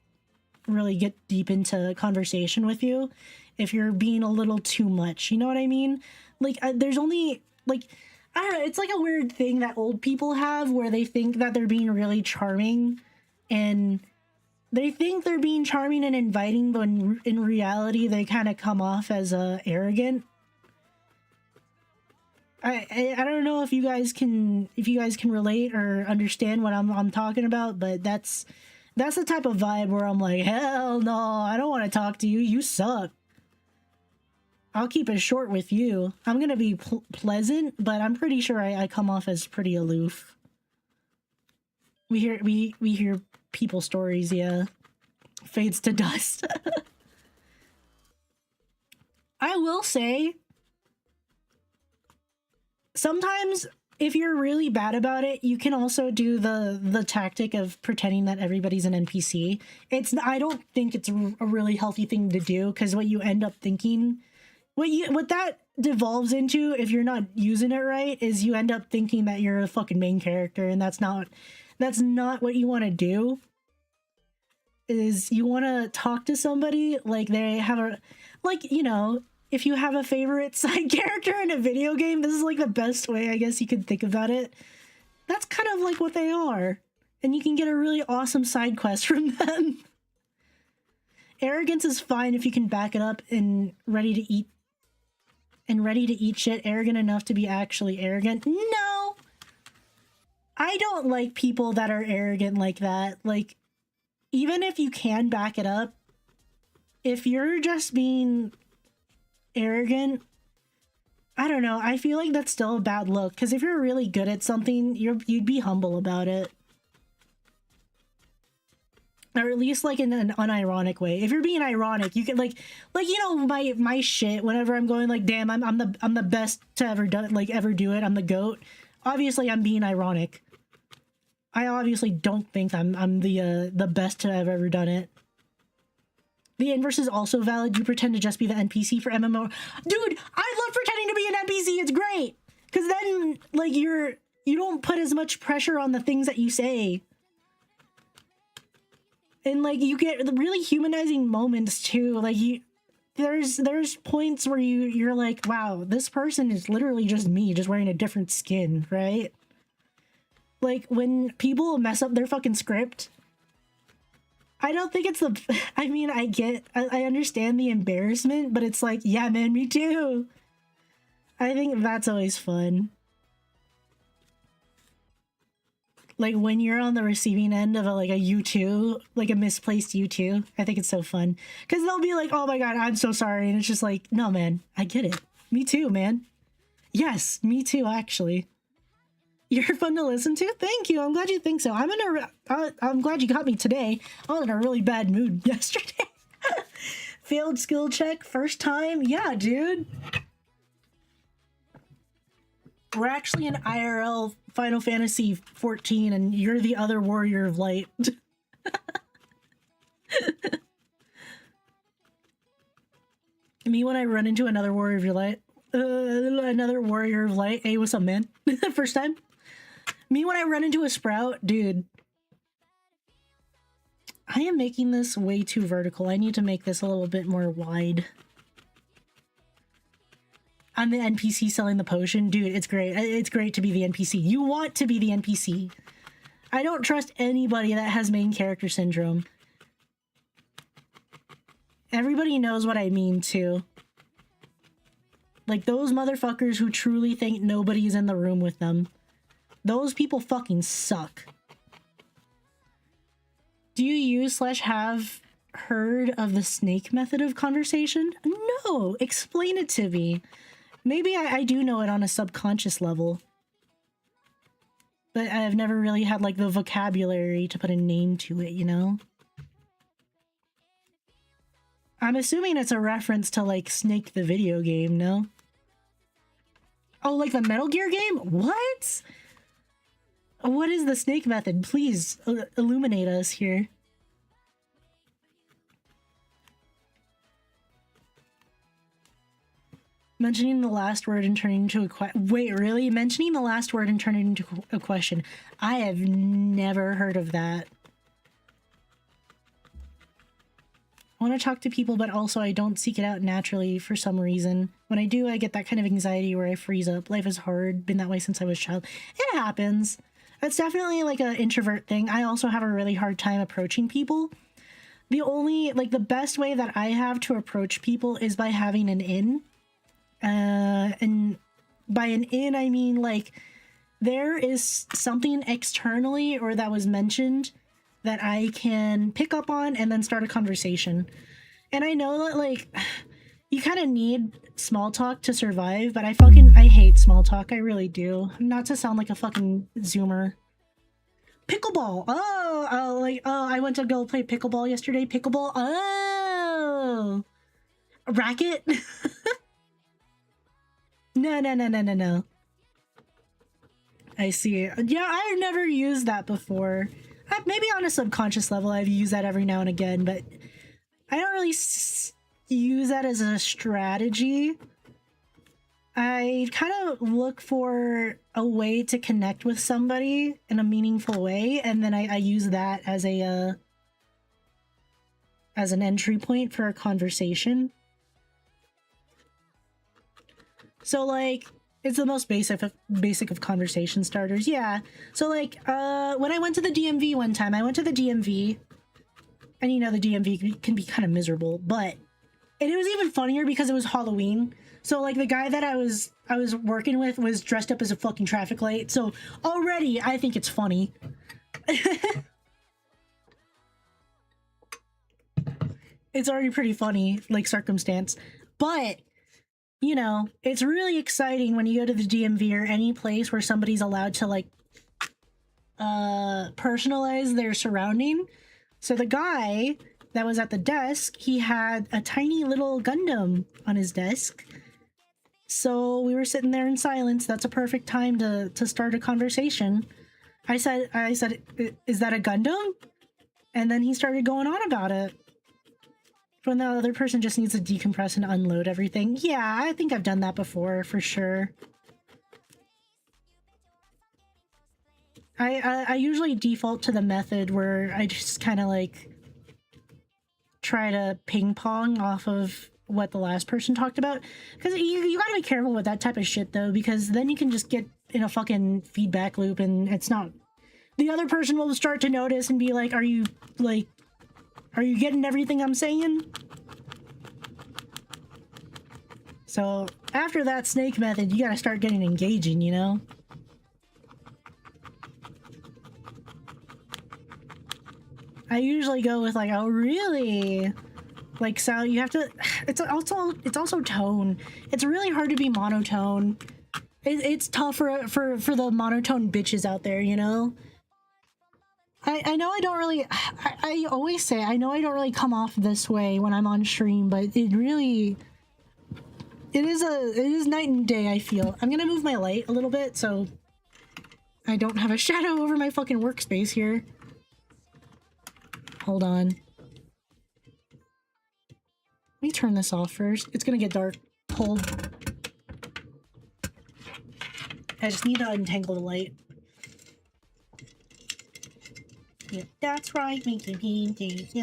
really get deep into conversation with you if you're being a little too much, you know what I mean? Like there's only like, I don't know, it's like a weird thing that old people have where they think that they're being really charming, and they think they're being charming and inviting, but in reality they kind of come off as arrogant. I don't know if you guys can relate or understand what I'm talking about, but that's the type of vibe where I'm like, hell no, I don't want to talk to you. You suck. I'll keep it short with you. I'm gonna be pleasant, but I'm pretty sure I come off as pretty aloof. We hear people stories, yeah. Fades to dust. I will say, sometimes if you're really bad about it, you can also do the tactic of pretending that everybody's an NPC. I don't think it's a really healthy thing to do, because what you end up thinking, what that devolves into, if you're not using it right, is you end up thinking that you're a fucking main character, and that's not what you want to do. Is you want to talk to somebody like they have a, like, you know, if you have a favorite side character in a video game, this is like the best way I guess you could think about it. That's kind of like what they are, and you can get a really awesome side quest from them. Arrogance is fine if you can back it up and ready to eat shit. Arrogant enough to be actually arrogant? No! I don't like people that are arrogant like that. Like, even if you can back it up, if you're just being arrogant, I don't know, I feel like that's still a bad look, because if you're really good at something, you'd be humble about it. Or at least like in an unironic way. If you're being ironic, you can like you know, my shit whenever I'm going like, damn, I'm the best to ever do it, I'm the GOAT. Obviously I'm being ironic. I obviously don't think I'm the best to have ever done it. The inverse is also valid. You pretend to just be the NPC for MMO. Dude, I love pretending to be an NPC. It's great. Because then like you don't put as much pressure on the things that you say. And like you get the really humanizing moments too. Like there's points where you're like, wow, this person is literally just me, just wearing a different skin, right? Like when people mess up their fucking script, I don't think it's I mean, I understand the embarrassment, but it's like, yeah, man, me too. I think that's always fun. Like when you're on the receiving end of a U2, like a misplaced U2, I think it's so fun. Because they'll be like, oh my god, I'm so sorry. And it's just like, no, man, I get it. Me too, man. Yes, me too, actually. You're fun to listen to? Thank you. I'm glad you think so. I'm glad you got me today. I was in a really bad mood yesterday. Failed skill check, first time? Yeah, dude. We're actually in IRL Final Fantasy 14, and you're the other Warrior of Light. Me when I run into another warrior of light. Another warrior of light. Hey, what's up, man? First time. Me when I run into a sprout, dude. I am making this way too vertical. I need to make this a little bit more wide. I'm the NPC selling the potion. Dude, it's great. It's great to be the NPC. You want to be the NPC. I don't trust anybody that has main character syndrome. Everybody knows what I mean, too. Like, those motherfuckers who truly think nobody's in the room with them. Those people fucking suck. Do you use/have heard of the snake method of conversation? No! Explain it to me. Maybe I do know it on a subconscious level. But I've never really had, like, the vocabulary to put a name to it, you know? I'm assuming it's a reference to, like, Snake the video game, no? Oh, like the Metal Gear game? What? What is the snake method? Please illuminate us here. Mentioning the last word and turning into a question. Wait, really? Mentioning the last word and turning into a question. I have never heard of that. I want to talk to people, but also I don't seek it out naturally for some reason. When I do, I get that kind of anxiety where I freeze up. Life is hard. Been that way since I was a child. It happens. That's definitely like an introvert thing. I also have a really hard time approaching people. The only, like, the best way that I have to approach people is by having an in. And by an in, I mean, like, there is something externally or that was mentioned that I can pick up on and then start a conversation. And I know that, like, you kind of need small talk to survive, but I hate small talk. I really do. Not to sound like a fucking zoomer. Pickleball. Oh, I went to go play pickleball yesterday. Pickleball. Oh. Racket? No. I see. Yeah, I've never used that before. Maybe on a subconscious level, I've used that every now and again, but I don't really use that as a strategy. I kind of look for a way to connect with somebody in a meaningful way, and then I use that as a as an entry point for a conversation. So, like, it's the most basic of conversation starters. Yeah. So, like, when I went to the DMV one time, I went to the DMV, and, you know, the DMV can be kind of miserable, but and it was even funnier because it was Halloween. So, like, the guy that I was working with was dressed up as a fucking traffic light. So already I think it's funny. It's already pretty funny, like, circumstance. But, you know, it's really exciting when you go to the DMV or any place where somebody's allowed to, like, personalize their surrounding. So the guy that was at the desk, he had a tiny little Gundam on his desk. So we were sitting there in silence. That's a perfect time to start a conversation. I said, is that a Gundam? And then he started going on about it. When the other person just needs to decompress and unload everything. Yeah, I think I've done that before, for sure. I usually default to the method where I just kind of, like, try to ping pong off of what the last person talked about. Because you gotta be careful with that type of shit, though, because then you can just get in a fucking feedback loop and it's not... The other person will start to notice and be like, are you getting everything I'm saying? So, after that snake method, you gotta start getting engaging, you know? I usually go with, like, oh, really? Like, so you have to... It's also tone. It's really hard to be monotone. It's tough for the monotone bitches out there, you know? I know I don't really... I always say, I know I don't really come off this way when I'm on stream, but it really... It is night and day, I feel. I'm gonna move my light a little bit, so I don't have a shadow over my fucking workspace here. Hold on. Let me turn this off first. It's gonna get dark. Hold. I just need to untangle the light. Yep, that's right, making paintings. What's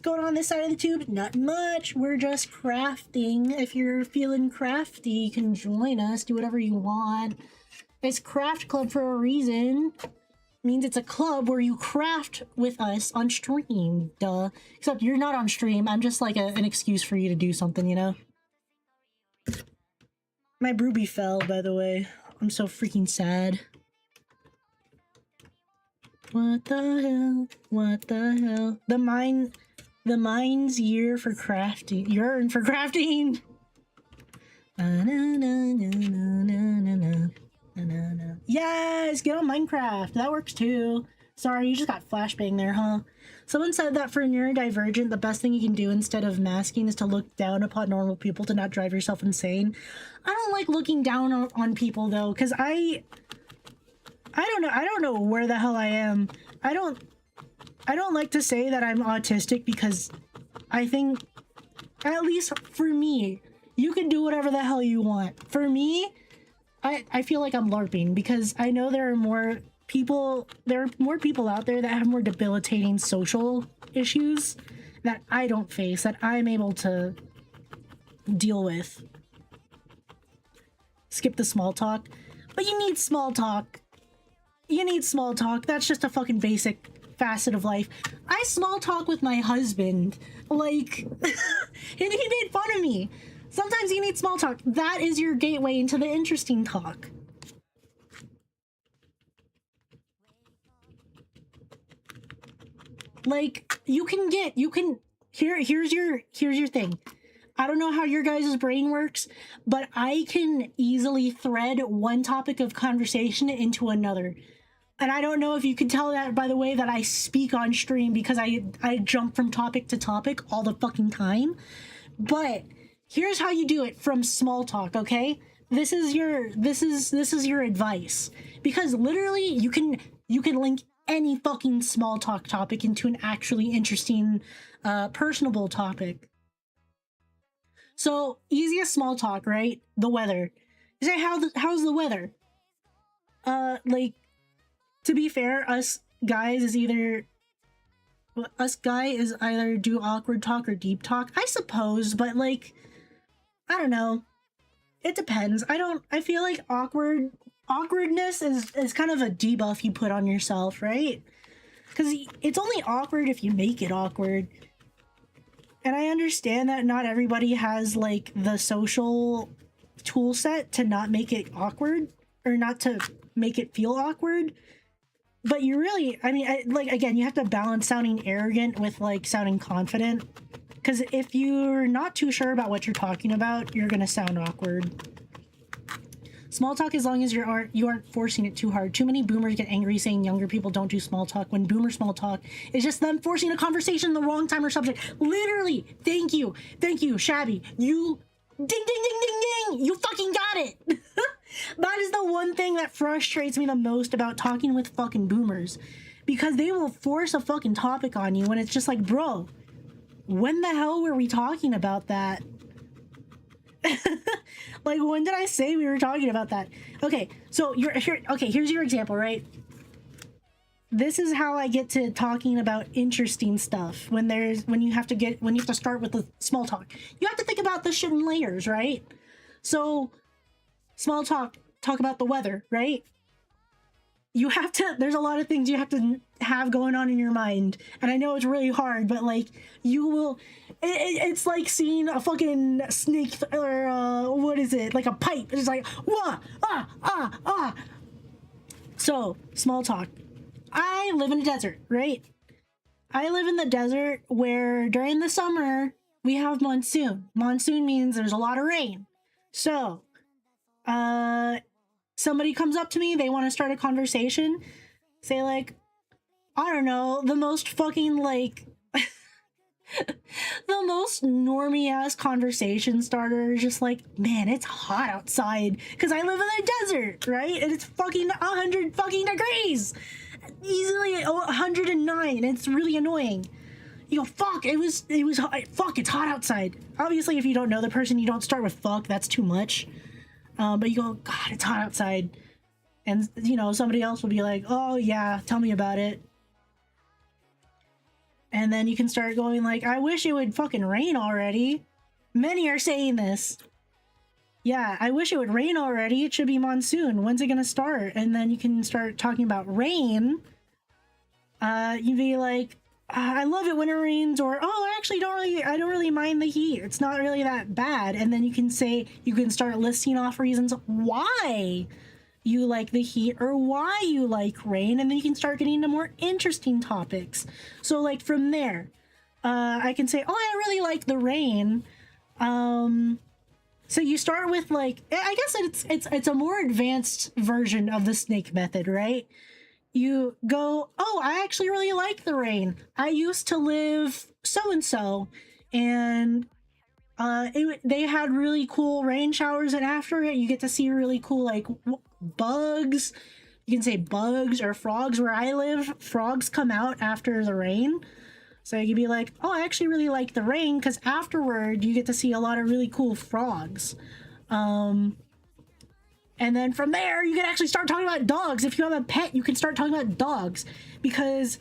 going on this side of the tube? Not much. We're just crafting. If you're feeling crafty, you can join us. Do whatever you want. It's Craft Club for a reason. Means it's a club where you craft with us on stream, duh. Except you're not on stream, I'm just like an excuse for you to do something, you know? My Ruby fell, by the way. I'm so freaking sad. What the hell? What the hell? The mine's year for crafting. Yearn for crafting! Yes, get on Minecraft. That works too. Sorry, you just got flashbang there, huh? Someone said that for neurodivergent, the best thing you can do instead of masking is to look down upon normal people to not drive yourself insane. I don't like looking down on people though, because I don't know where the hell I am. I don't like to say that I'm autistic because I think, at least for me, you can do whatever the hell you want. For me, I feel like I'm LARPing because I know there are more people out there that have more debilitating social issues that I don't face, that I'm able to deal with. Skip the small talk. But you need small talk. You need small talk. That's just a fucking basic facet of life. I small talk with my husband. Like, and he made fun of me. Sometimes you need small talk. That is your gateway into the interesting talk. Like, here's your thing. I don't know how your guys' brain works, but I can easily thread one topic of conversation into another. And I don't know if you can tell that by the way that I speak on stream because I jump from topic to topic all the fucking time. But here's how you do it from small talk, okay? This is your advice. Because literally you can link any fucking small talk topic into an actually interesting personable topic. So, easiest small talk, right? The weather. You say, how's the weather? Like, to be fair, us guys is either do awkward talk or deep talk, I suppose, but like, I don't know. It depends. I feel like awkwardness is kind of a debuff you put on yourself, right? Because it's only awkward if you make it awkward. And I understand that not everybody has like the social tool set to not make it awkward or not to make it feel awkward. But you really, I mean, like, again, you have to balance sounding arrogant with like sounding confident. Because if you're not too sure about what you're talking about, you're gonna sound awkward. Small talk as long as you aren't forcing it too hard. Too many boomers get angry saying younger people don't do small talk when boomer small talk is just them forcing a conversation in the wrong time or subject. Literally, thank you, Shabby. You ding ding ding ding ding. You fucking got it. That is the one thing that frustrates me the most about talking with fucking boomers, because they will force a fucking topic on you when it's just like, bro, when the hell were we talking about that? Like, when did I say we were talking about that? Okay, so here's your example, right? This is how I get to talking about interesting stuff when you have to start with the small talk. You have to think about this shit in layers, right? So small talk about the weather, right? There's a lot of things you have to have going on in your mind. And I know it's really hard, but like, it's like seeing a fucking snake, or what is it? Like a pipe. It's like, wah, ah, ah, ah. So, small talk. I live in a desert, right? I live in the desert where during the summer, we have monsoon. Monsoon means there's a lot of rain. So, somebody comes up to me, they want to start a conversation, say like, I don't know, the most fucking like The most normie ass conversation starter is just like, man, it's hot outside because I live in the desert, right? And it's fucking 100 fucking degrees, easily 109, and it's really annoying. You go, fuck, it was hot. Fuck, it's hot outside. Obviously, if you don't know the person, you don't start with fuck. That's too much. But you go, God, it's hot outside, and you know somebody else will be like, oh yeah, tell me about it. And then you can start going like, I wish it would fucking rain already. Many are saying this. Yeah, I wish it would rain already. It should be monsoon. When's it gonna start? And then you can start talking about rain. You'd be like, I love it when it rains, or oh, I actually I don't really mind the heat. It's not really that bad. And then you can start listing off reasons why you like the heat or why you like rain, and then you can start getting into more interesting topics. So like from there, I can say, oh, I really like the rain. So you start with like, I guess it's a more advanced version of the snake method, right? You go, oh, I actually really like the rain. I used to live so-and-so, and they had really cool rain showers, and after it you get to see really cool like bugs. You can say bugs or frogs. Where I live, frogs come out after the rain, so you can be like, oh, I actually really like the rain because afterward you get to see a lot of really cool frogs. And then from there you can actually start talking about dogs. If you have a pet, you can start talking about dogs, because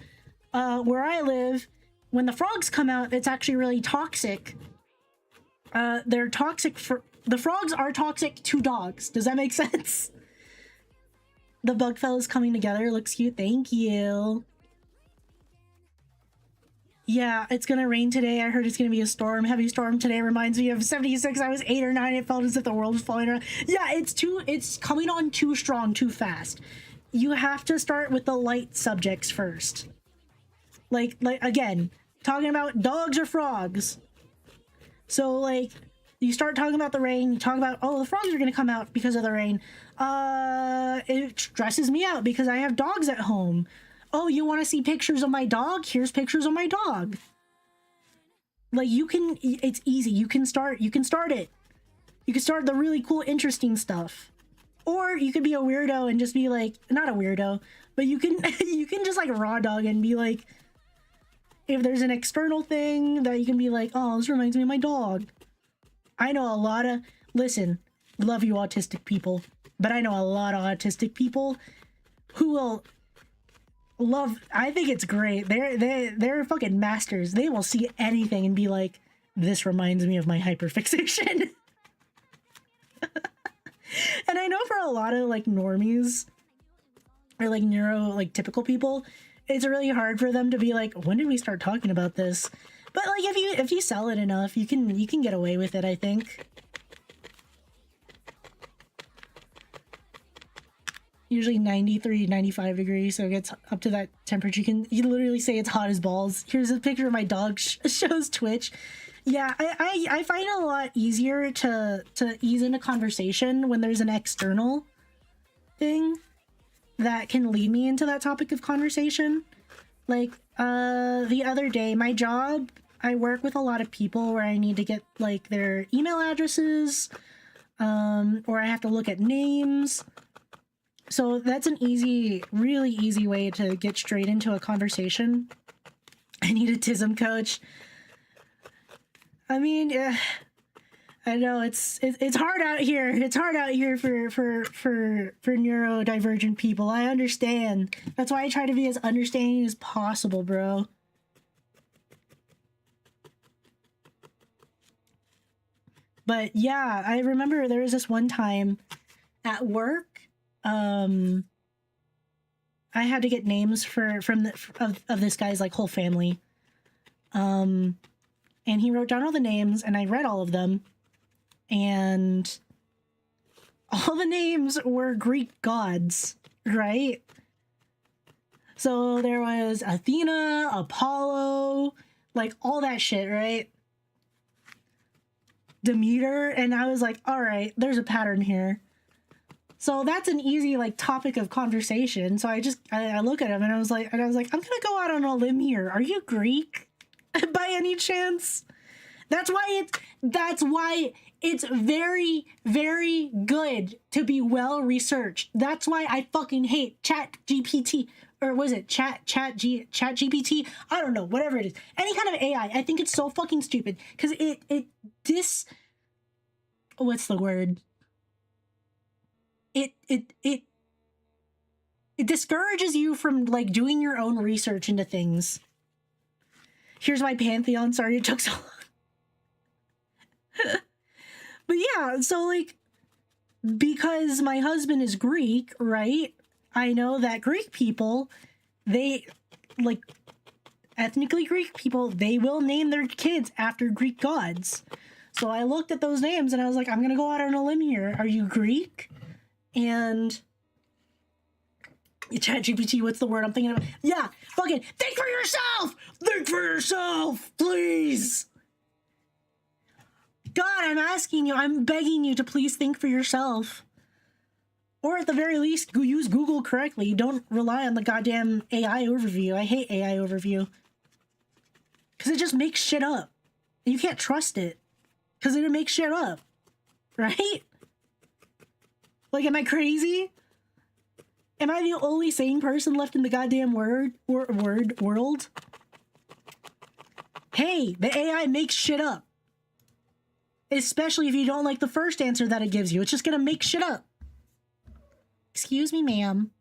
where I live, when the frogs come out, it's actually really toxic. They're toxic for the frogs are toxic to dogs. Does that make sense? The bug fellas coming together looks cute. Thank you. Yeah, it's gonna rain today. I heard it's gonna be a storm. Heavy storm today. Reminds me of 76. I was 8 or 9. It felt as if the world was falling around. Yeah, it's coming on too strong, too fast. You have to start with the light subjects first. Like again, talking about dogs or frogs. So like, you start talking about the rain, you talk about, oh, the frogs are gonna come out because of the rain. It stresses me out because I have dogs at home. Oh, you want to see pictures of my dog? Here's pictures of my dog. Like, it's easy. You can start it. You can start the really cool, interesting stuff. Or you could be a weirdo and just be like, not a weirdo, but you can just like raw dog and be like, if there's an external thing that you can be like, oh, this reminds me of my dog. I know a lot of, listen, love you autistic people, but I know a lot of autistic people who will love, I think it's great. They're fucking masters. They will see anything and be like, this reminds me of my hyperfixation. And I know for a lot of like normies or like typical people, it's really hard for them to be like, when did we start talking about this? But like if you sell it enough, you can get away with it, I think. Usually 93, 95 degrees, so it gets up to that temperature. You can literally say it's hot as balls. Here's a picture of my dog shows Twitch. Yeah, I find it a lot easier to ease into conversation when there's an external thing that can lead me into that topic of conversation. Like, the other day, my job, I work with a lot of people where I need to get, like, their email addresses, or I have to look at names. So that's an really easy way to get straight into a conversation. I need a TISM coach. I mean, I know it's hard out here. It's hard out here for neurodivergent people. I understand. That's why I try to be as understanding as possible, bro. But yeah, I remember there was this one time at work. I had to get names of this guy's like whole family. And he wrote down all the names and I read all of them, and all the names were Greek gods, right? So there was Athena, Apollo, like all that shit, right? Demeter, and I was like, all right, there's a pattern here. So that's an easy like topic of conversation. So I look at him and I was like, I'm gonna go out on a limb here. Are you Greek? By any chance? That's why it's very, very good to be well researched. That's why I fucking hate Chat GPT, or was it Chat GPT? I don't know, whatever it is. Any kind of AI, I think it's so fucking stupid because what's the word? It discourages you from like doing your own research into things. Here's my pantheon. Sorry it took so long. But yeah, so like, because my husband is Greek, right? I know that Greek people, they, like, ethnically Greek people, they will name their kids after Greek gods. So I looked at those names and I was like, I'm gonna go out on a limb here. Are you Greek? And ChatGPT, what's the word I'm thinking of? Yeah, fucking think for yourself! Think for yourself, please! God, I'm asking you, I'm begging you to please think for yourself. Or at the very least, use Google correctly. Don't rely on the goddamn AI overview. I hate AI overview. Because it just makes shit up. And you can't trust it. Because it makes shit up. Right? Like, am I crazy? Am I the only sane person left in the goddamn world? Hey, the AI makes shit up. Especially if you don't like the first answer that it gives you. It's just gonna make shit up. Excuse me, ma'am.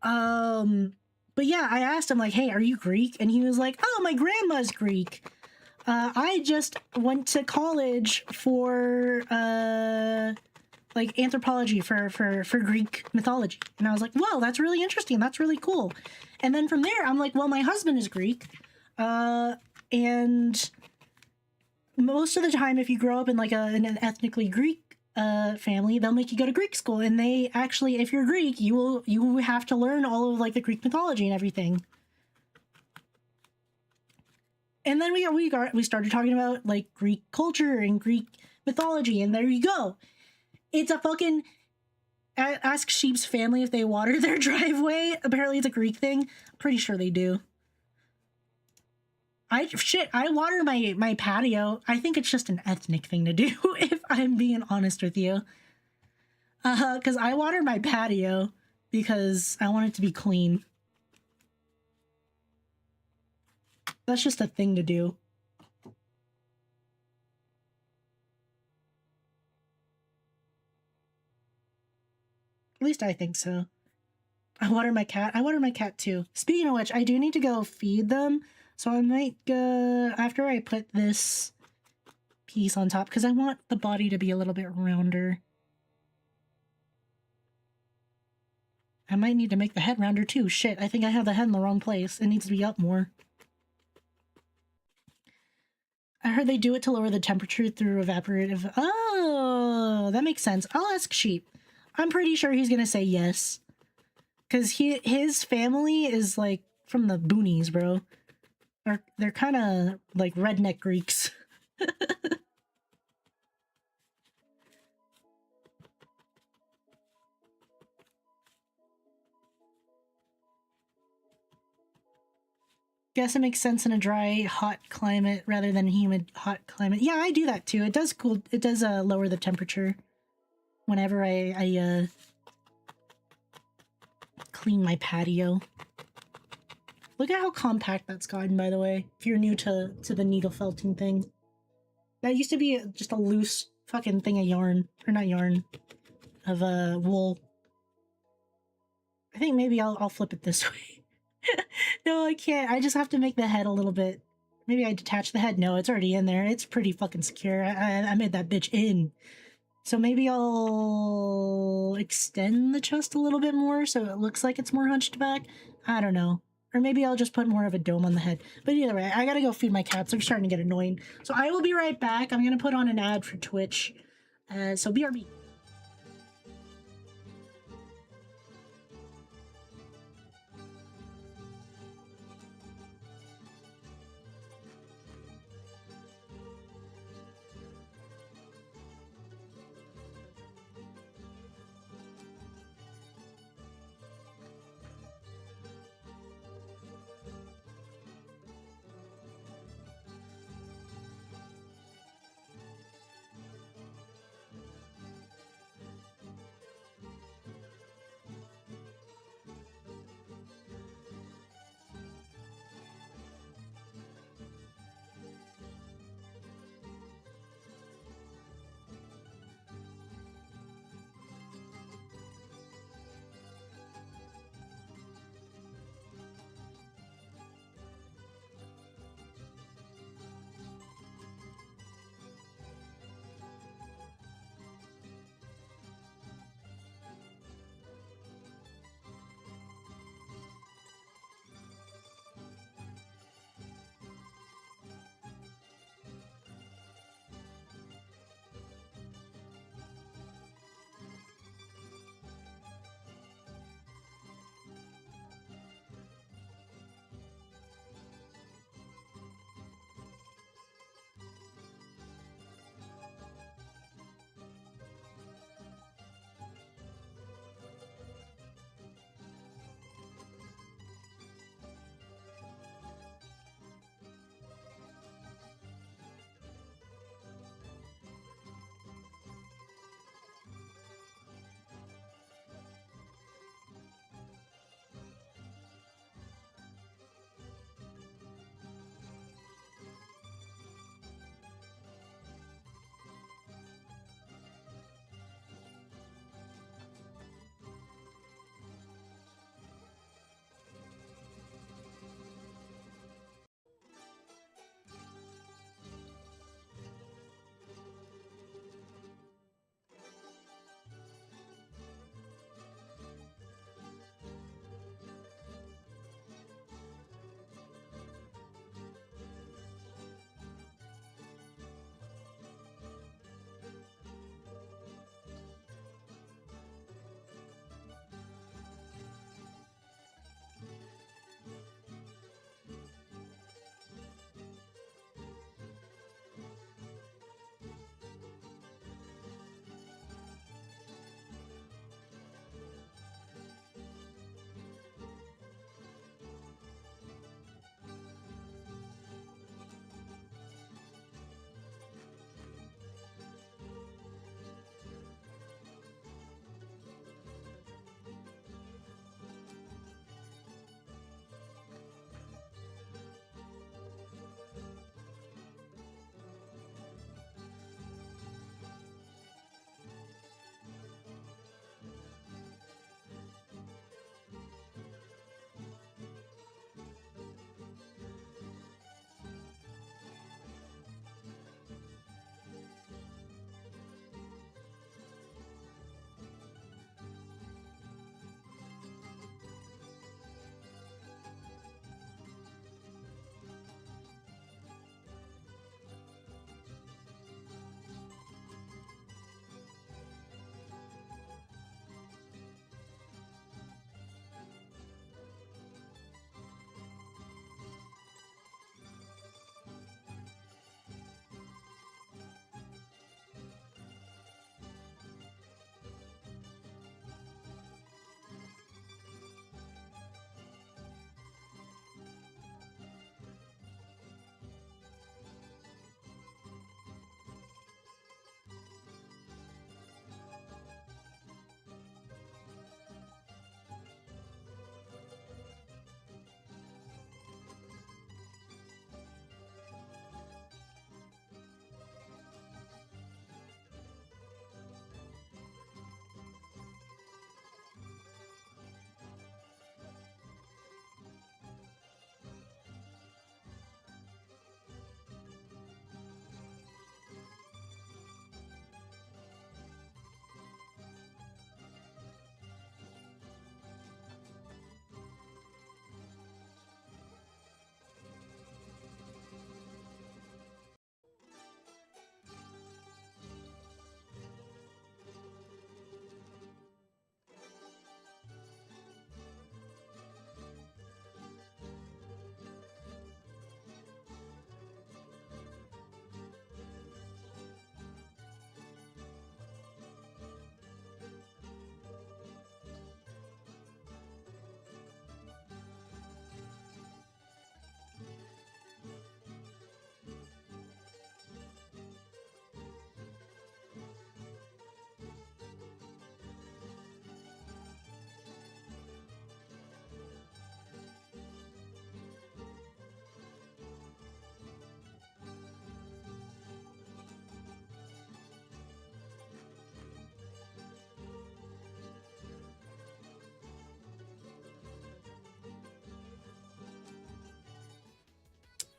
But yeah, I asked him, like, hey, are you Greek? And he was like, oh, my grandma's Greek. I just went to college for, like, anthropology for Greek mythology. And I was like, whoa, that's really interesting. That's really cool. And then from there, I'm like, well, my husband is Greek. And most of the time, if you grow up in, like, an ethnically Greek family, they'll make you go to Greek school, and they actually, if you're Greek, you have to learn all of like the Greek mythology and everything. And then we started talking about like Greek culture and Greek mythology, and there you go. It's a fucking ask sheep's family if they water their driveway. Apparently, it's a Greek thing. I'm pretty sure they do. I water my patio. I think it's just an ethnic thing to do, if I'm being honest with you. Because I water my patio because I want it to be clean. That's just a thing to do. At least I think so. I water my cat. I water my cat too. Speaking of which, I do need to go feed them. So I might go, after I put this piece on top, because I want the body to be a little bit rounder. I might need to make the head rounder too. Shit, I think I have the head in the wrong place. It needs to be up more. I heard they do it to lower the temperature through evaporative. Oh, that makes sense. I'll ask Sheep. I'm pretty sure he's gonna say yes. Because his family is like from the boonies, bro. They're kind of like redneck Greeks. Guess it makes sense in a dry, hot climate rather than humid, hot climate. Yeah, I do that too. It does cool. It does lower the temperature whenever I clean my patio. Look at how compact that's gotten, by the way, if you're new to the needle felting thing. That used to be just a loose fucking thing of yarn. Or not yarn. Of wool. I think maybe I'll flip it this way. No, I can't. I just have to make the head a little bit. Maybe I detach the head. No, it's already in there. It's pretty fucking secure. I made that bitch in. So maybe I'll extend the chest a little bit more so it looks like it's more hunched back. I don't know. Or maybe I'll just put more of a dome on the head. But either way, I gotta go feed my cats. They're starting to get annoying. So I will be right back. I'm gonna put on an ad for Twitch. So BRB.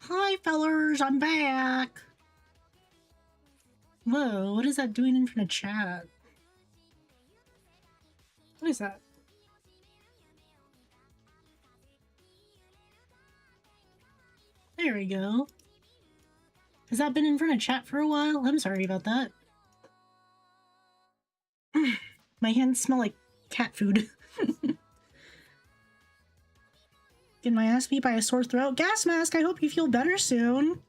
Hi, fellers, I'm back. Whoa, what is that doing in front of chat? What is that? There we go. Has that been in front of chat for a while? I'm sorry about that. My hands smell like cat food. Getting my ass beat by a sore throat. Gas mask, I hope you feel better soon.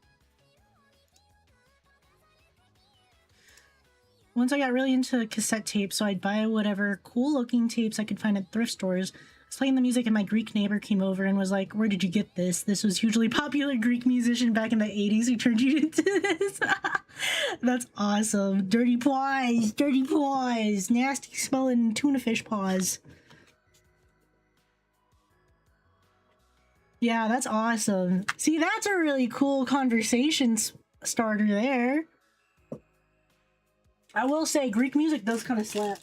Once I got really into cassette tapes, so I'd buy whatever cool-looking tapes I could find at thrift stores. I was playing the music and my Greek neighbor came over and was like, "Where did you get this? This was hugely popular Greek musician back in the 80s who turned you into this." That's awesome. Dirty paws! Dirty paws! Nasty smelling tuna fish paws. Yeah, that's awesome. See, that's a really cool conversation starter there. I will say, Greek music does kind of slap.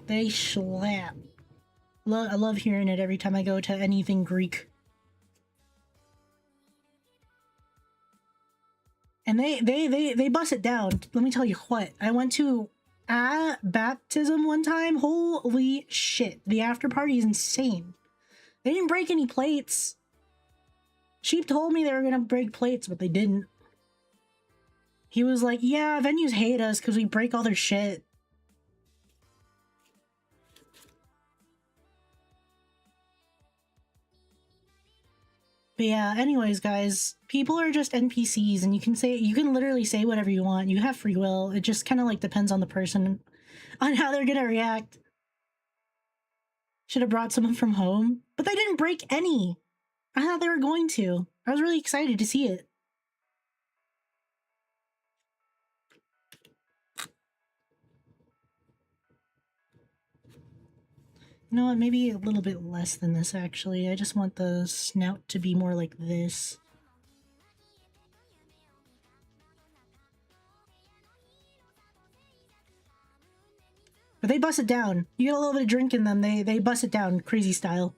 They slap. I love hearing it every time I go to anything Greek. And they bust it down. Let me tell you what. I went to a baptism one time. Holy shit. The after party is insane. They didn't break any plates. Sheep told me they were gonna break plates, but they didn't. He was like, yeah, venues hate us because we break all their shit. But yeah, anyways, guys, people are just NPCs and you can literally say whatever you want. You have free will. It just kind of like depends on the person, on how they're gonna react. Should have brought someone from home, but they didn't break any. I thought they were going to. I was really excited to see it. You know what, maybe a little bit less than this actually. I just want the snout to be more like this. But they bust it down. You get a little bit of drink in them, they bust it down crazy style.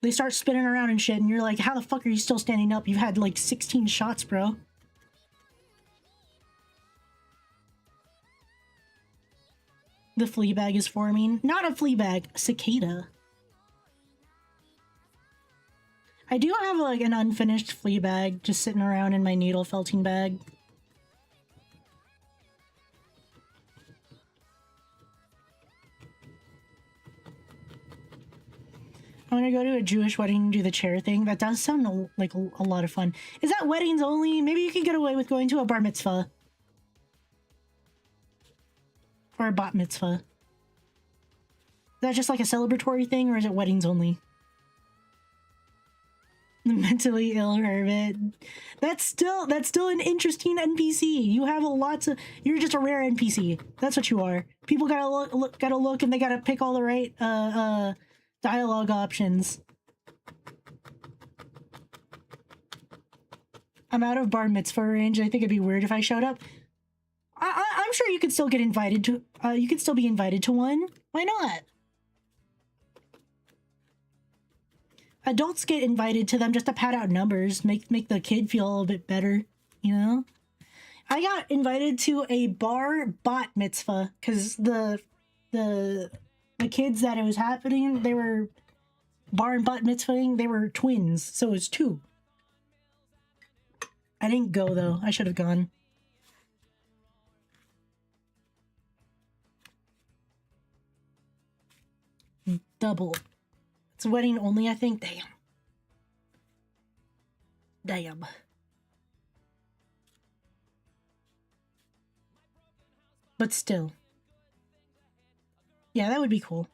They start spinning around and shit, and you're like, how the fuck are you still standing up? You've had like 16 shots, bro. The flea bag is forming. Not a flea bag, a cicada. I do have like an unfinished flea bag just sitting around in my needle felting bag. I'm gonna go to a Jewish wedding and do the chair thing. That does sound like a lot of fun. Is that weddings only? Maybe you could get away with going to a bar mitzvah. Or a bat mitzvah. Is that just like a celebratory thing, or is it weddings only? The mentally ill hermit. That's still an interesting NPC. You have you're just a rare NPC. That's what you are. People gotta look and they gotta pick all the right dialogue options. I'm out of bar mitzvah range. I think it'd be weird if I showed up. I'm sure you could still get invited to. You could still be invited to one. Why not? Adults get invited to them just to pad out numbers, make the kid feel a little bit better, you know? I got invited to a bar bat mitzvah because the kids that it was happening, they were bar and bat mitzvahing, they were twins, so it was two. I didn't go though. I should have gone. Double. It's wedding only, I think. Damn. Damn. But still. Yeah, that would be cool.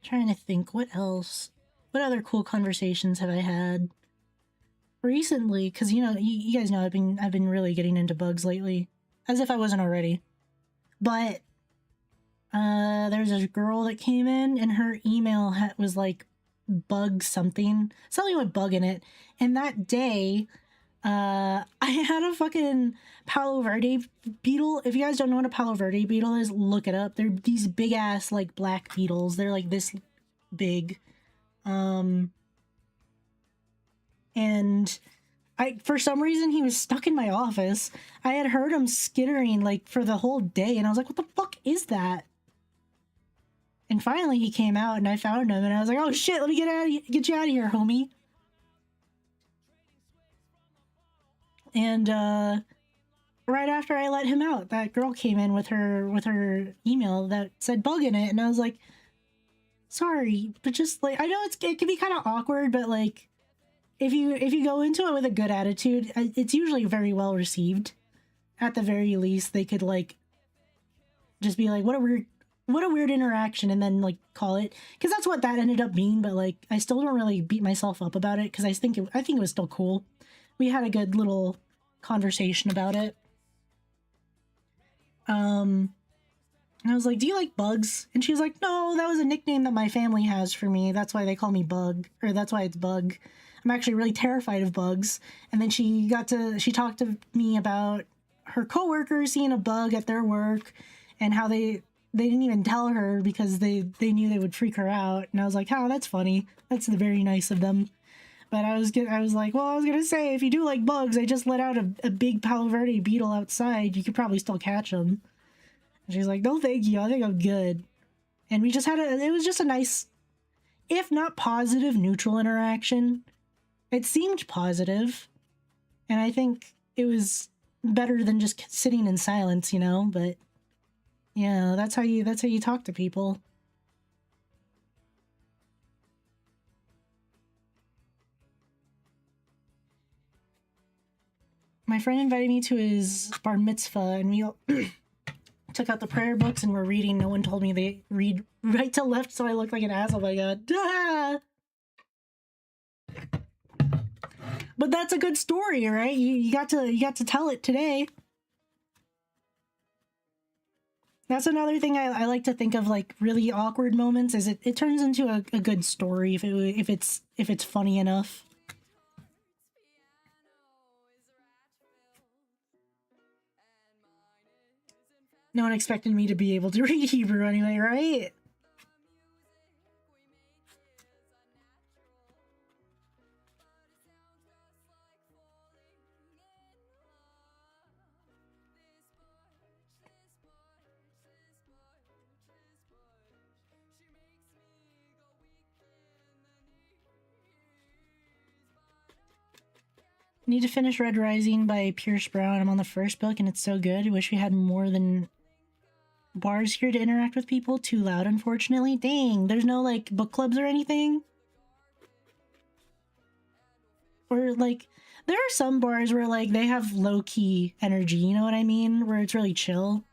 Trying to think, what else? What other cool conversations have I had recently? Because you know, you guys know I've been really getting into bugs lately. as if I wasn't already. But there's a girl that came in and her email was like bug something with bug in it. And that day, I had a fucking Palo Verde beetle. If you guys don't know what a Palo Verde beetle is, look it up. They're these big ass like black beetles. They're like this big. And for some reason he was stuck in my office. I had heard him skittering like for the whole day and I was like, what the fuck is that? And finally he came out and I found him and I was like, oh shit, let me get you out of here, homie. And right after I let him out, that girl came in with her email that said bug in it and I was like, sorry, but just like, I know it can be kind of awkward, but like if you go into it with a good attitude, it's usually very well received. At the very least, they could like just be like, what a weird interaction, and then like call it, because that's what that ended up being. But like, I still don't really beat myself up about it because I think it was still cool. We had a good little conversation about it. And I was like, do you like bugs? And she was like, no, that was a nickname that my family has for me. That's why they call me Bug, or that's why it's Bug. I'm actually really terrified of bugs. And then she talked to me about her coworkers seeing a bug at their work and how they didn't even tell her because they knew they would freak her out. And I was like, oh, that's funny. That's very nice of them. But I was like, well, I was going to say, if you do like bugs, I just let out a big Palo Verde beetle outside. You could probably still catch them. And she's like, no, thank you. I think I'm good. And we just it was just a nice, if not positive, neutral interaction. It seemed positive, and I think it was better than just sitting in silence, you know, but yeah, that's how you talk to people. My friend invited me to his bar mitzvah, and we took out the prayer books and were reading. No one told me they read right to left, so I looked like an ass. Oh my god. Ah! But that's a good story, right? You got to tell it today. That's another thing I like to think of, like really awkward moments, is it turns into a good story if it's funny enough. No one expected me to be able to read Hebrew anyway, right? Need to finish Red Rising by Pierce Brown. I'm on the first book and it's so good. I wish we had more than bars here to interact with people. Too loud, unfortunately. Dang, there's no like book clubs or anything? Or like, there are some bars where like they have low-key energy, you know what I mean? Where it's really chill.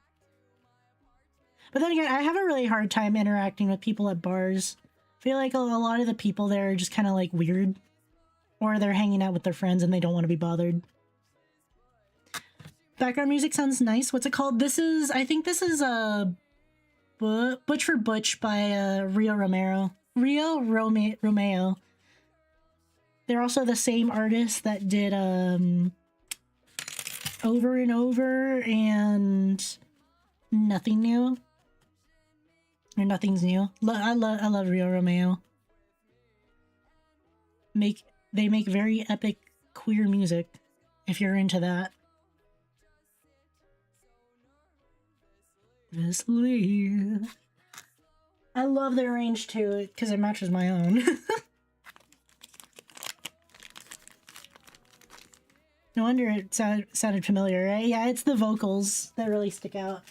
But then again, I have a really hard time interacting with people at bars. I feel like a lot of the people there are just kind of like weird. Or they're hanging out with their friends and they don't want to be bothered. Background music sounds nice. What's it called? I think this is Butch for Butch by Rio Romeo. They're also the same artist that did Over and Over and Nothing New. Or Nothing's New. I love Rio Romeo. They make very epic queer music, if you're into that. I love their range too, because it matches my own. No wonder it sounded familiar, right? Yeah, it's the vocals that really stick out.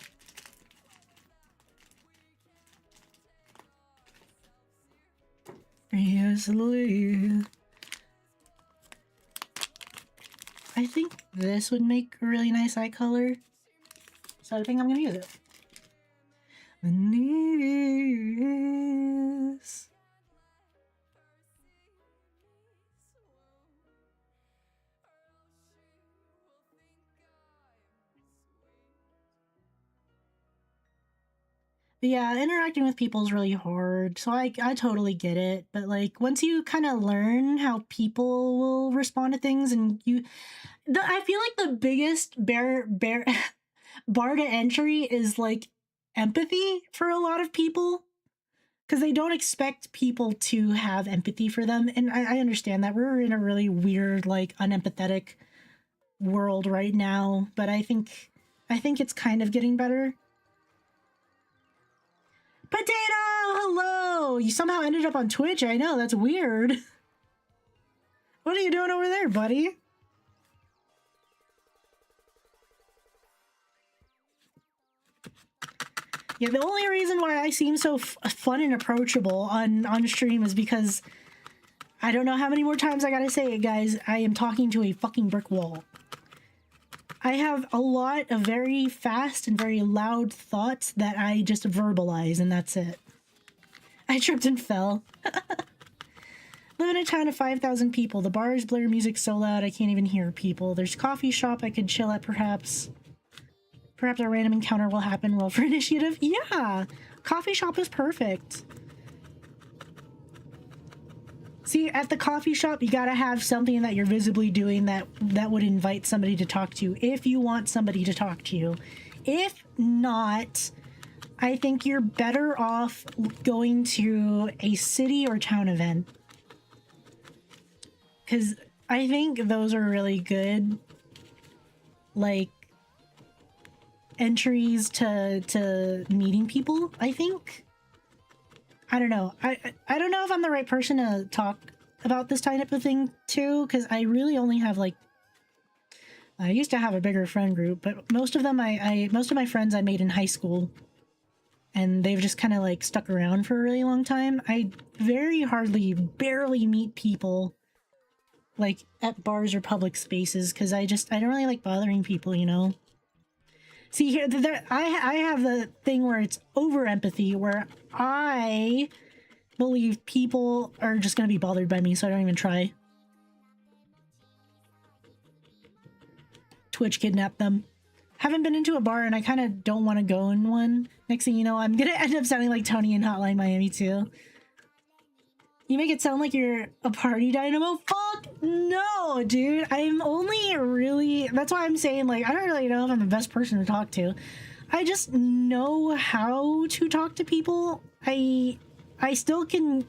Seriously. I think this would make a really nice eye color, so I think I'm gonna use it. Venice. But yeah, interacting with people is really hard, so I totally get it. But like once you kind of learn how people will respond to things, and I feel like the biggest bar to entry is like empathy for a lot of people, because they don't expect people to have empathy for them, and I understand that we're in a really weird, like, unempathetic world right now. But I think it's kind of getting better. Potato, hello! You somehow ended up on Twitch. I know, that's weird. What are you doing over there, buddy? Yeah, the only reason why I seem so fun and approachable on stream is because I don't know how many more times I gotta say it, guys. I am talking to a fucking brick wall. I have a lot of very fast and very loud thoughts that I just verbalize, and that's it. I tripped and fell. Live in a town of 5,000 people. The bars blare music so loud I can't even hear people. There's a coffee shop I could chill at, perhaps. Perhaps a random encounter will happen. Roll for initiative. Yeah! Coffee shop is perfect. See, at the coffee shop, you gotta have something that you're visibly doing that would invite somebody to talk to you, if you want somebody to talk to you. If not, I think you're better off going to a city or town event. Because I think those are really good, like, entries to meeting people, I think. I don't know. I don't know if I'm the right person to talk about this type of thing too, because I really only have, like, I used to have a bigger friend group, but most of them most of my friends I made in high school, and they've just kind of like stuck around for a really long time. I barely meet people like at bars or public spaces, because I don't really like bothering people, you know. See, here, I have the thing where it's over empathy, where I believe people are just going to be bothered by me, so I don't even try. Twitch kidnapped them. Haven't been into a bar, and I kind of don't want to go in one. Next thing you know, I'm going to end up sounding like Tony in Hotline Miami, too. You make it sound like you're a party dynamo? Fuck no, dude. I'm only really... That's why I'm saying, like, I don't really know if I'm the best person to talk to. I just know how to talk to people. I still can...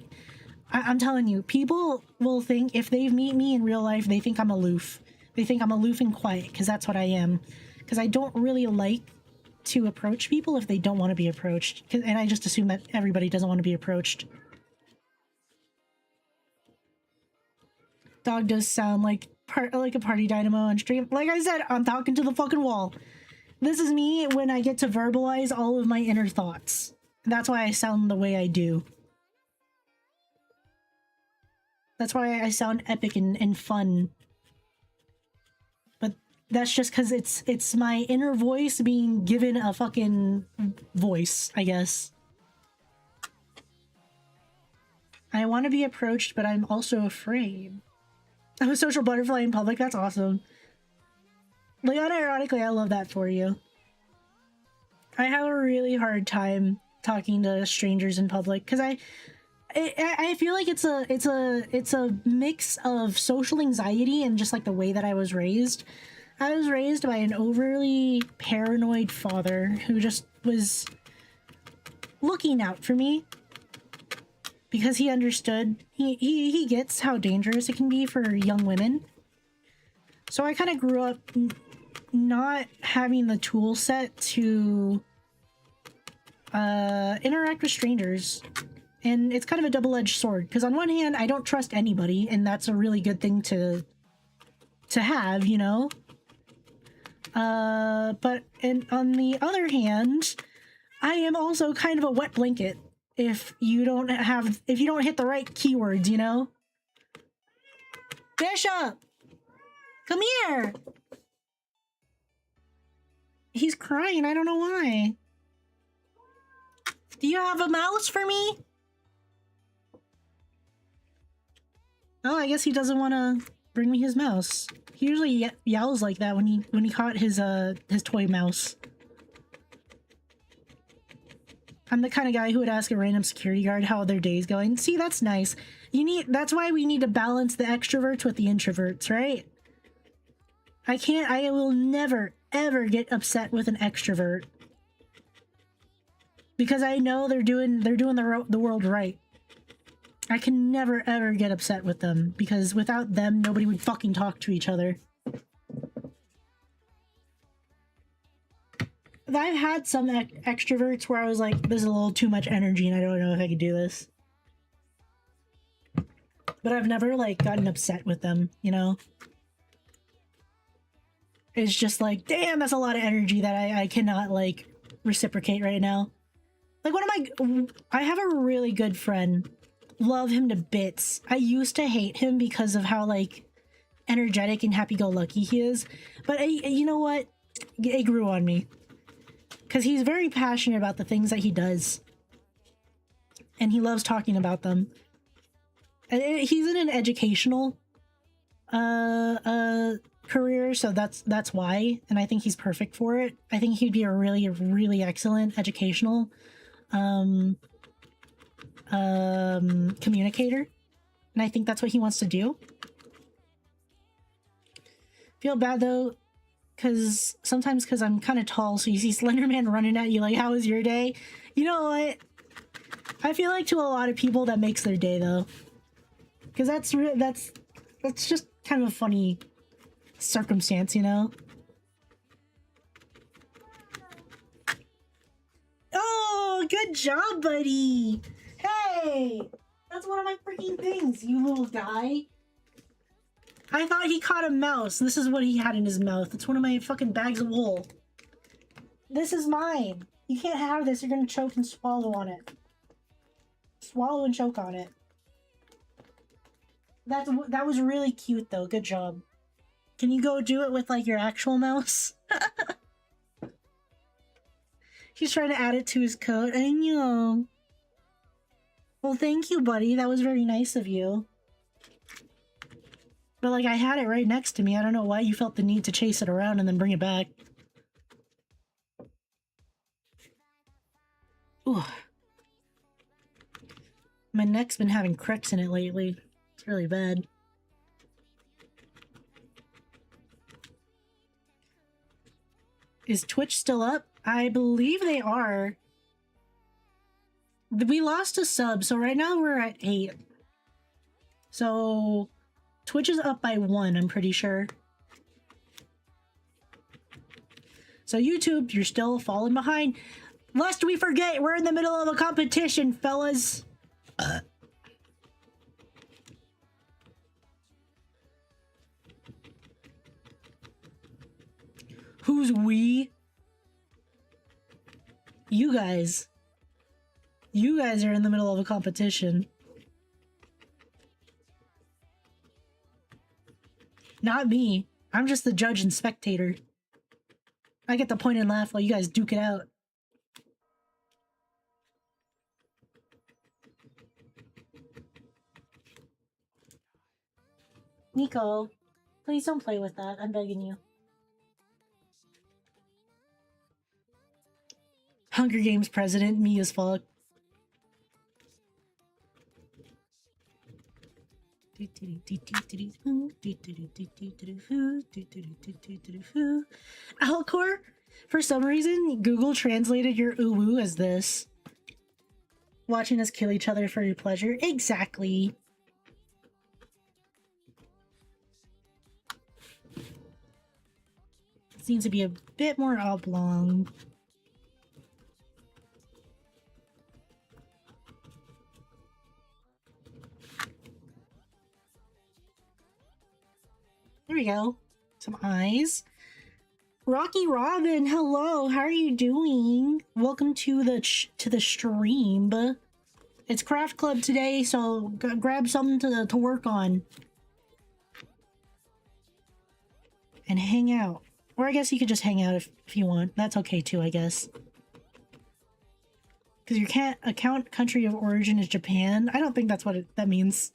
I'm telling you, people will think, if they meet me in real life, they think I'm aloof. They think I'm aloof and quiet, because that's what I am. Because I don't really like to approach people if they don't want to be approached. And I just assume that everybody doesn't want to be approached. Dog does sound like a party dynamo on stream. Like I said, I'm talking to the fucking wall. This is me when I get to verbalize all of my inner thoughts. That's why I sound the way I do. That's why I sound epic and fun. But that's just because it's my inner voice being given a fucking voice, I guess. I want to be approached, but I'm also afraid. I'm a social butterfly in public. That's awesome. Like, unironically, I love that for you. I have a really hard time talking to strangers in public because I feel like it's a mix of social anxiety and just like the way that I was raised. I was raised by an overly paranoid father who just was looking out for me. Because he understood, he gets how dangerous it can be for young women. So I kind of grew up not having the tool set to interact with strangers. And it's kind of a double-edged sword. Because on one hand, I don't trust anybody, and that's a really good thing to have, you know? But on the other hand, I am also kind of a wet blanket. If you don't hit the right keywords, you know? Bishop! Come here! He's crying, I don't know why. Do you have a mouse for me? Oh, I guess he doesn't want to bring me his mouse. He usually yells like that when he caught his toy mouse. I'm the kind of guy who would ask a random security guard how their day's going. See, that's nice. That's why we need to balance the extroverts with the introverts, right? I will never, ever get upset with an extrovert. Because I know they're doing the world right. I can never, ever get upset with them. Because without them, nobody would fucking talk to each other. I've had some extroverts where I was like, there's a little too much energy and I don't know if I could do this. But I've never, like, gotten upset with them, you know? It's just like, damn, that's a lot of energy that I cannot, like, reciprocate right now. Like, I have a really good friend. Love him to bits. I used to hate him because of how, like, energetic and happy-go-lucky he is. But, you know what? It grew on me. Because he's very passionate about the things that he does. And he loves talking about them. And he's in an educational career, so that's why. And I think he's perfect for it. I think he'd be a really, really excellent educational communicator. And I think that's what he wants to do. Feel bad, though. Sometimes because I'm kind of tall, so you see Slenderman running at you like, how was your day? You know what? I feel like to a lot of people that makes their day, though. Because that's just kind of a funny circumstance, you know? Oh, good job, buddy! Hey! That's one of my freaking things, you little guy. I thought he caught a mouse. This is what he had in his mouth. It's one of my fucking bags of wool. This is mine. You can't have this. You're gonna choke and swallow on it. Swallow and choke on it. That was really cute, though. Good job. Can you go do it with, like, your actual mouse? He's trying to add it to his coat. I know. Well, thank you, buddy. That was very nice of you. But, like, I had it right next to me. I don't know why you felt the need to chase it around and then bring it back. Ooh. My neck's been having cracks in it lately. It's really bad. Is Twitch still up? I believe they are. We lost a sub, so right now we're at 8. So Twitch is up by 1, I'm pretty sure. So YouTube, you're still falling behind. Lest we forget, we're in the middle of a competition, fellas. Who's we? You guys. You guys are in the middle of a competition. Not me. I'm just the judge and spectator. I get to point and laugh while you guys duke it out. Nico, please don't play with that. I'm begging you. Hunger Games president, me as fuck. Alcor, for some reason, Google translated your uwu as this. Watching us kill each other for your pleasure. Exactly. It seems to be a bit more oblong. There we go. Some eyes. Rocky Robin, hello. How are you doing? Welcome to the stream. It's Craft Club today, so grab something to work on and hang out. Or I guess you could just hang out if you want. That's okay too, I guess. Because your account country of origin is Japan. I don't think that's what that means.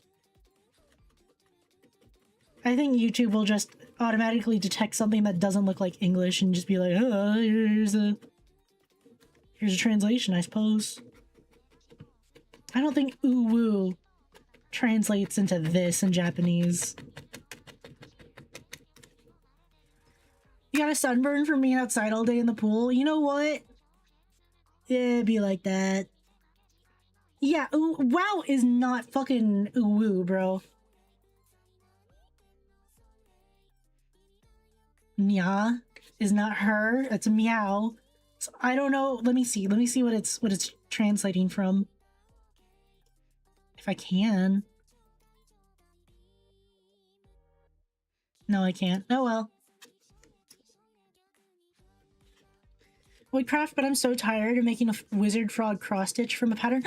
I think YouTube will just automatically detect something that doesn't look like English and just be like, oh, here's a translation, I suppose. I don't think uwu translates into this in Japanese. You got a sunburn from being outside all day in the pool? You know what? It'd be like that. Yeah, wow is not fucking uwu, bro. Nya is not her. It's a meow. So I don't know. Let me see. Let me see what it's translating from. If I can. No, I can't. Oh well. Woodcraft, but I'm so tired of making a wizard frog cross stitch from a pattern.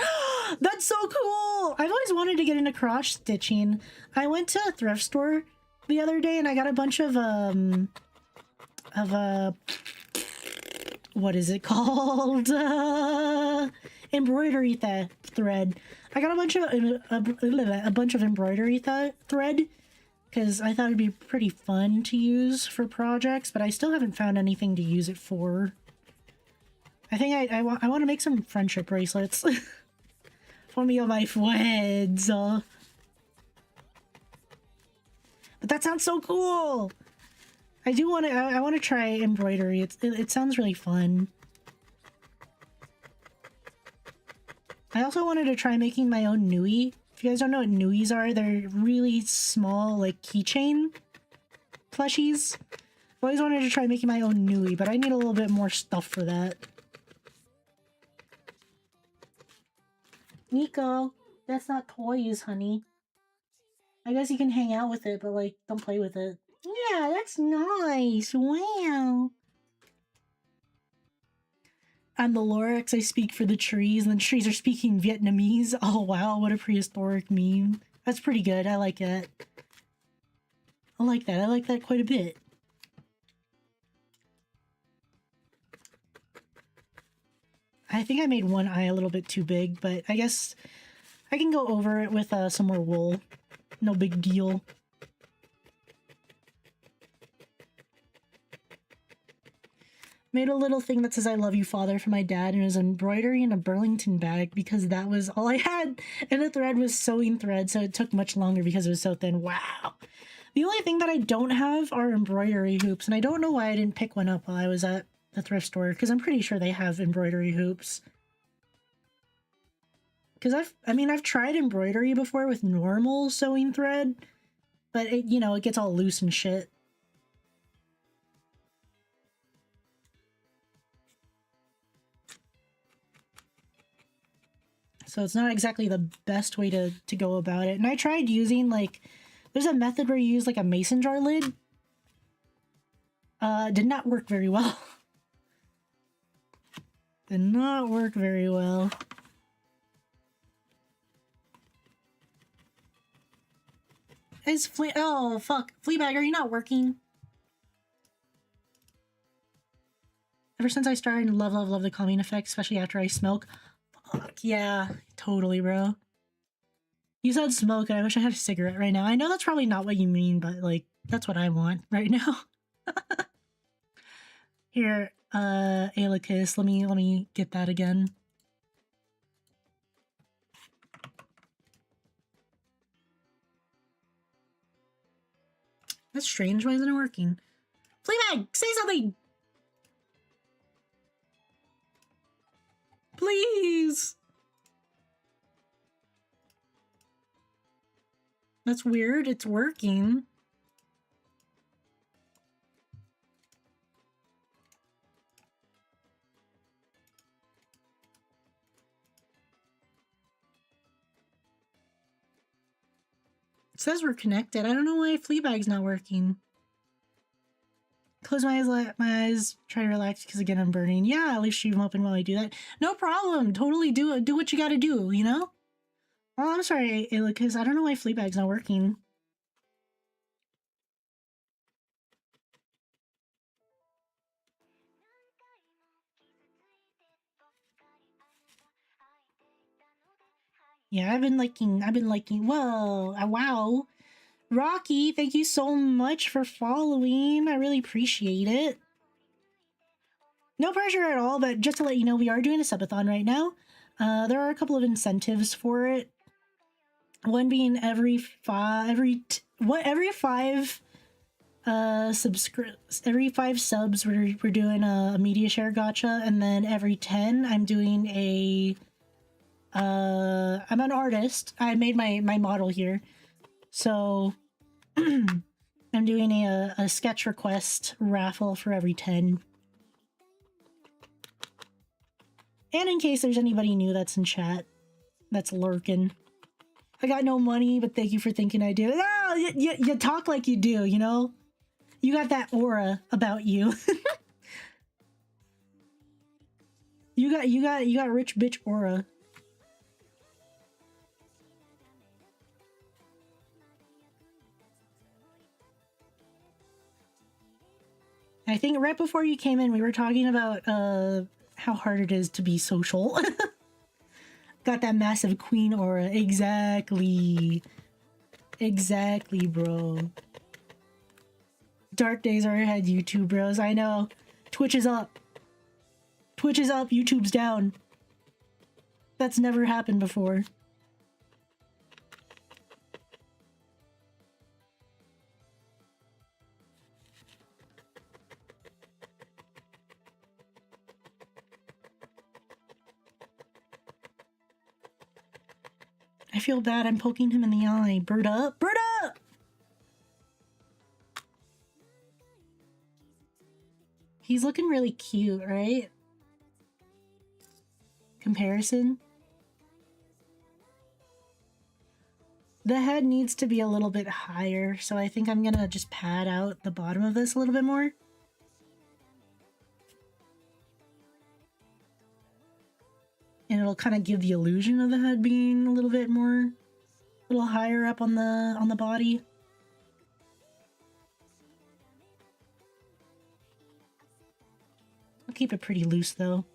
That's so cool! I've always wanted to get into cross stitching. I went to a thrift store the other day and I got a bunch of what is it called? Embroidery thread. I got a bunch of embroidery thread because I thought it'd be pretty fun to use for projects, but I still haven't found anything to use it for. I think I want to make some friendship bracelets for me and my friends. But that sounds so cool. I do want to. I want to try embroidery. It sounds really fun. I also wanted to try making my own nui. If you guys don't know what nuis are, they're really small, like keychain plushies. I always wanted to try making my own nui, but I need a little bit more stuff for that. Nico, that's not toys, honey. I guess you can hang out with it, but like, don't play with it. Yeah, that's nice. Wow. I'm the Lorax, I speak for the trees, and the trees are speaking Vietnamese. Oh wow, what a prehistoric meme. That's pretty good. I like that. I like that. I like that quite a bit. I think I made one eye a little bit too big, but I guess I can go over it with some more wool. No big deal. Made a little thing that says I love you, father, for my dad, and it was embroidery in a Burlington bag because that was all I had. And the thread was sewing thread, so it took much longer because it was so thin. Wow. The only thing that I don't have are embroidery hoops, and I don't know why I didn't pick one up while I was at the thrift store, because I'm pretty sure they have embroidery hoops. Because I've tried embroidery before with normal sewing thread, but it, you know, it gets all loose and shit. So it's not exactly the best way to go about it. And I tried using, like, there's a method where you use, like, a mason jar lid. Did not work very well. Did not work very well. Oh, fuck. Fleabag, are you not working? Ever since I started to love the calming effect, especially after I smoke. Fuck, yeah. Totally, bro. You said smoke, and I wish I had a cigarette right now. I know that's probably not what you mean, but, like, that's what I want right now. Here, Alicus, let me get that again. That's strange. Why isn't it working? Fleabag, say something! Please! That's weird. It's working. It says we're connected. I don't know why Fleabag's not working. Close my eyes, let my eyes, try to relax because again I'm burning. Yeah, at least leave them open while I do that. No problem. Totally do what you gotta do, you know? Oh, I'm sorry, because I don't know why Fleabag's not working. Yeah, I've been liking, whoa, wow. Rocky, thank you so much for following. I really appreciate it. No pressure at all, but just to let you know, we are doing a subathon right now. There are a couple of incentives for it. One being every five subs we're doing a media share gotcha, and then every 10 I'm doing a I'm an artist. I made my model here, so I'm doing a sketch request raffle for every 10. And in case there's anybody new that's in chat that's lurking, I got no money, but thank you for thinking I do. No, you talk like you do, you know? You got that aura about you. you got rich bitch aura. I think right before you came in, we were talking about how hard it is to be social. Got that massive queen aura. Exactly. Exactly, bro. Dark days are ahead, YouTube bros. I know. Twitch is up. Twitch is up, YouTube's down. That's never happened before. I feel bad, I'm poking him in the eye. Bird up! Bird up! He's looking really cute, right? Comparison. The head needs to be a little bit higher, so I think I'm gonna just pad out the bottom of this a little bit more. And it'll kind of give the illusion of the head being a little bit more, a little higher up on the body. I'll keep it pretty loose though.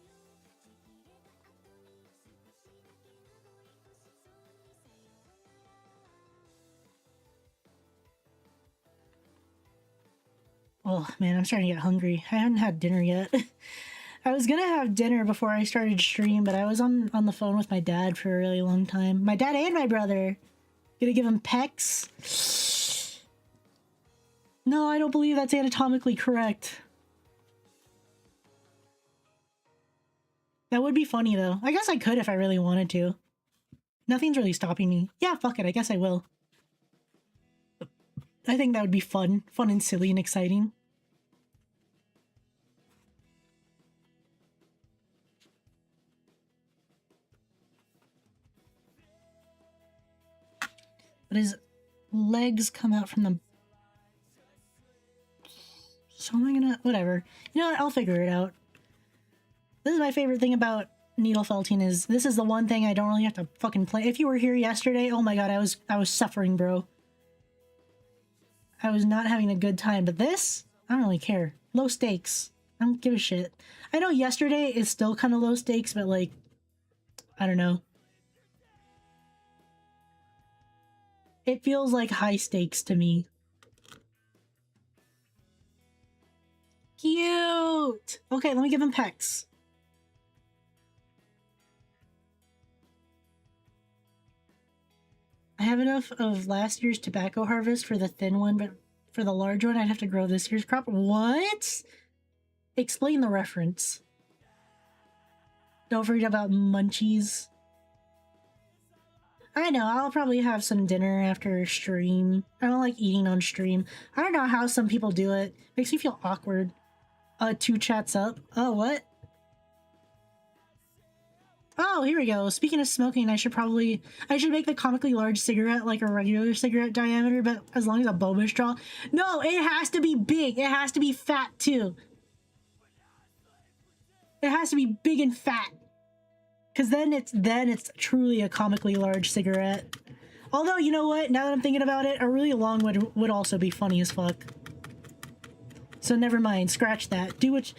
Oh man, I'm starting to get hungry. I haven't had dinner yet. I was gonna have dinner before I started stream, but I was on the phone with my dad for a really long time. My dad and my brother. Gonna give him pecs. No, I don't believe that's anatomically correct. That would be funny though. I guess I could if I really wanted to. Nothing's really stopping me. Yeah, fuck it, I guess I will. I think that would be fun. Fun and silly and exciting. But his legs come out from the... So am I gonna... Whatever. You know what? I'll figure it out. This is my favorite thing about needle felting is this is the one thing I don't really have to fucking play. If you were here yesterday, oh my god, I was suffering, bro. I was not having a good time. But this, I don't really care. Low stakes. I don't give a shit. I know yesterday is still kind of low stakes, but like, I don't know. It feels like high stakes to me. Cute! Okay, let me give him pecs. I have enough of last year's tobacco harvest for the thin one, but for the large one, I'd have to grow this year's crop. What? Explain the reference. Don't forget about munchies. I know, I'll probably have some dinner after stream. I don't like eating on stream. I don't know how some people do it. Makes me feel awkward. 2 chats up. Oh, what? Oh, here we go. Speaking of smoking, I should make the comically large cigarette like a regular cigarette diameter, but as long as a bulbous straw. No, it has to be big. It has to be fat too. It has to be big and fat. Cause then it's truly a comically large cigarette. Although, you know what? Now that I'm thinking about it, a really long one would also be funny as fuck. So never mind. Scratch that. Do what...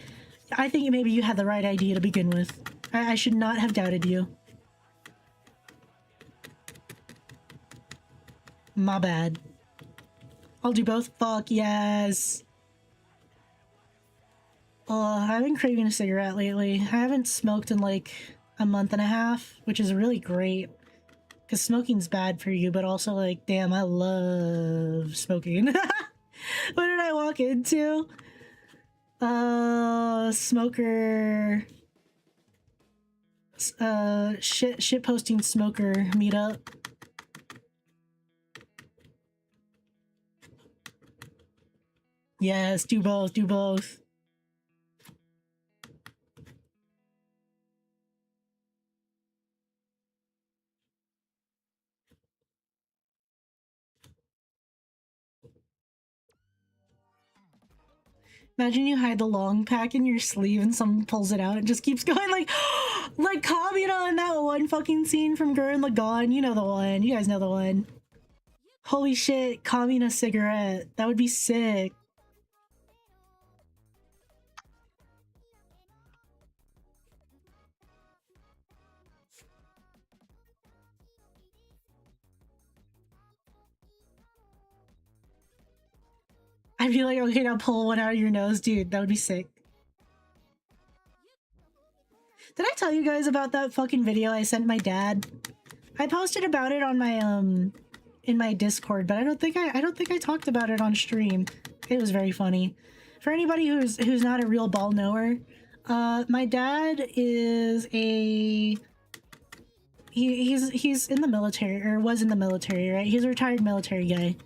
I think maybe you had the right idea to begin with. I should not have doubted you. My bad. I'll do both. Fuck yes. I've been craving a cigarette lately. I haven't smoked in like a month and a half, which is really great. Because smoking's bad for you, but also, like, damn, I love smoking. What did I walk into? Smoker... shit posting smoker meetup. Yes, do both, do both. Imagine you hide the long pack in your sleeve and someone pulls it out and just keeps going like Kamina in that one fucking scene from Gurren Lagann. You know the one. You guys know the one. Holy shit, Kamina cigarette. That would be sick. I'd be like, okay, now pull one out of your nose, dude. That would be sick. Did I tell you guys about that fucking video I sent my dad? I posted about it on my in my Discord, but I don't think I talked about it on stream. It was very funny. For anybody who's not a real ball knower, my dad is a he's in the military, or was in the military, right? He's a retired military guy.